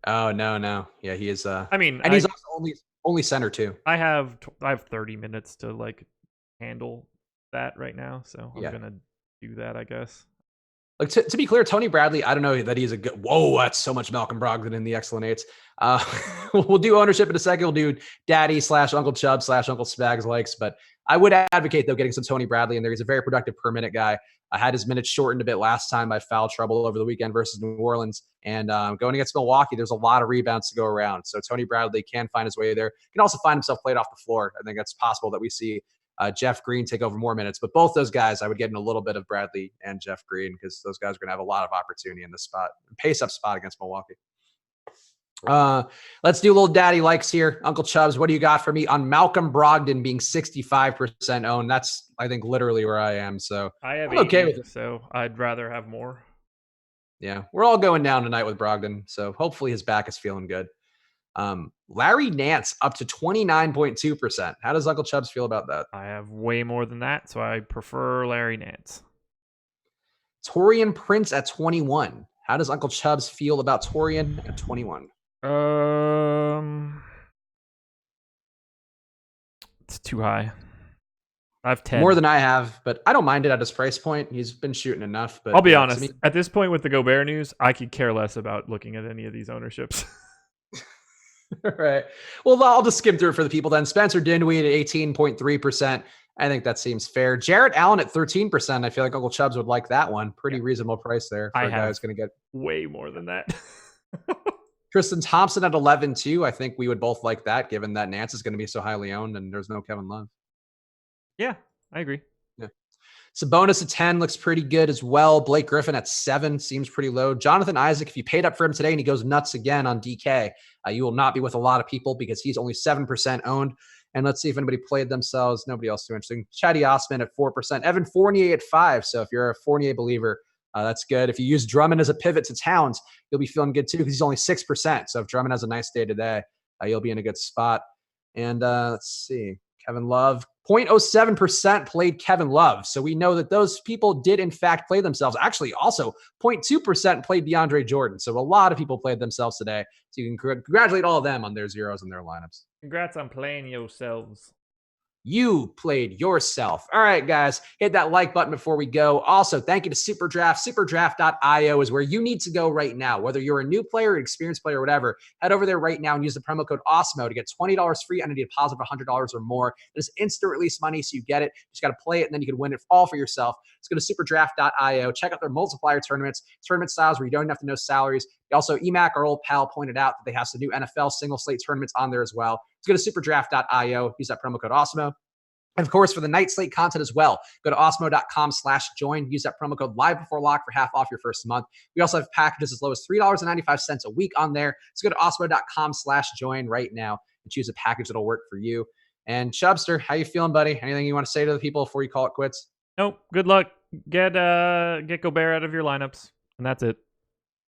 Oh no. Yeah, he is he's also only center too. I have 30 minutes to handle that right now, so I'm gonna do that, I guess. Like to be clear, Tony Bradley, I don't know that he's a good. Whoa, that's so much Malcolm Brogdon in the excellent eights. We'll do ownership in a second. We'll do Daddy / Uncle Chubb / Uncle Spags likes, but I would advocate though getting some Tony Bradley in there. He's a very productive per minute guy. I had his minutes shortened a bit last time by foul trouble over the weekend versus New Orleans, and going against Milwaukee, there's a lot of rebounds to go around. So Tony Bradley can find his way there. He can also find himself played off the floor. I think that's possible that we see Jeff Green take over more minutes, but both those guys, I would get in a little bit of Bradley and Jeff Green because those guys are going to have a lot of opportunity in this pace up spot against Milwaukee. Let's do a little daddy likes here. Uncle Chubbs, what do you got for me on Malcolm Brogdon being 65% owned? That's, I think, literally where I am. So I have I'm okay with it. So I'd rather have more. Yeah, we're all going down tonight with Brogdon, so hopefully his back is feeling good. Larry Nance up to 29.2%. How does Uncle Chubbs feel about that? I have way more than that, so I prefer Larry Nance. Torian Prince at 21. How does Uncle Chubbs feel about Torian at 21? It's too high. I have 10. More than I have, but I don't mind it at his price point. He's been shooting enough. But I'll be honest. At this point with the Gobert news, I could care less about looking at any of these ownerships. Right. Well, I'll just skim through it for the people then. Spencer Dinwiddie at 18.3%. I think that seems fair. Jarrett Allen at 13%. I feel like Uncle Chubbs would like that one. Pretty reasonable price there for a guy who's going to get way more than that. Tristan Thompson at 11 too. I think we would both like that, given that Nance is going to be so highly owned and there's no Kevin Love. Yeah, I agree. Yeah. Sabonis at 10 looks pretty good as well. Blake Griffin at 7 seems pretty low. Jonathan Isaac, if you paid up for him today and he goes nuts again on DK, you will not be with a lot of people because he's only 7% owned. And let's see if anybody played themselves. Nobody else too interesting. Chatty Osman at 4%. Evan Fournier at 5. So if you're a Fournier believer, that's good. If you use Drummond as a pivot to Towns, you'll be feeling good too because he's only 6%. So if Drummond has a nice day today, you'll be in a good spot. And let's see. Kevin Love, 0.07% played Kevin Love. So we know that those people did, in fact, play themselves. Actually, also 0.2% played DeAndre Jordan. So a lot of people played themselves today. So you can congratulate all of them on their zeros and their lineups. Congrats on playing yourselves. You played yourself. All right, guys, hit that like button before we go. Also, thank you to SuperDraft. SuperDraft.io is where you need to go right now. Whether you're a new player, an experienced player, or whatever, head over there right now and use the promo code AWESEMO to get $20 free on a deposit of $100 or more. It is instant release money, so you get it. You just got to play it, and then you can win it all for yourself. Let's go to SuperDraft.io. Check out their multiplier tournaments, tournament styles where you don't have to know salaries. Also, EMAC, our old pal, pointed out that they have some new NFL single slate tournaments on there as well. So go to superdraft.io, use that promo code Awesemo. And of course, for the night slate content as well, go to awesemo.com/join. Use that promo code live before lock for half off your first month. We also have packages as low as $3.95 a week on there. So go to awesemo.com/join right now and choose a package that'll work for you. And Chubster, how you feeling, buddy? Anything you want to say to the people before you call it quits? Nope. Good luck. Get Gobert out of your lineups, and that's it.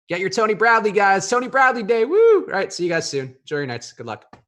Get your Tony Bradley, guys. Tony Bradley day. Woo! All right, see you guys soon. Enjoy your nights. Good luck.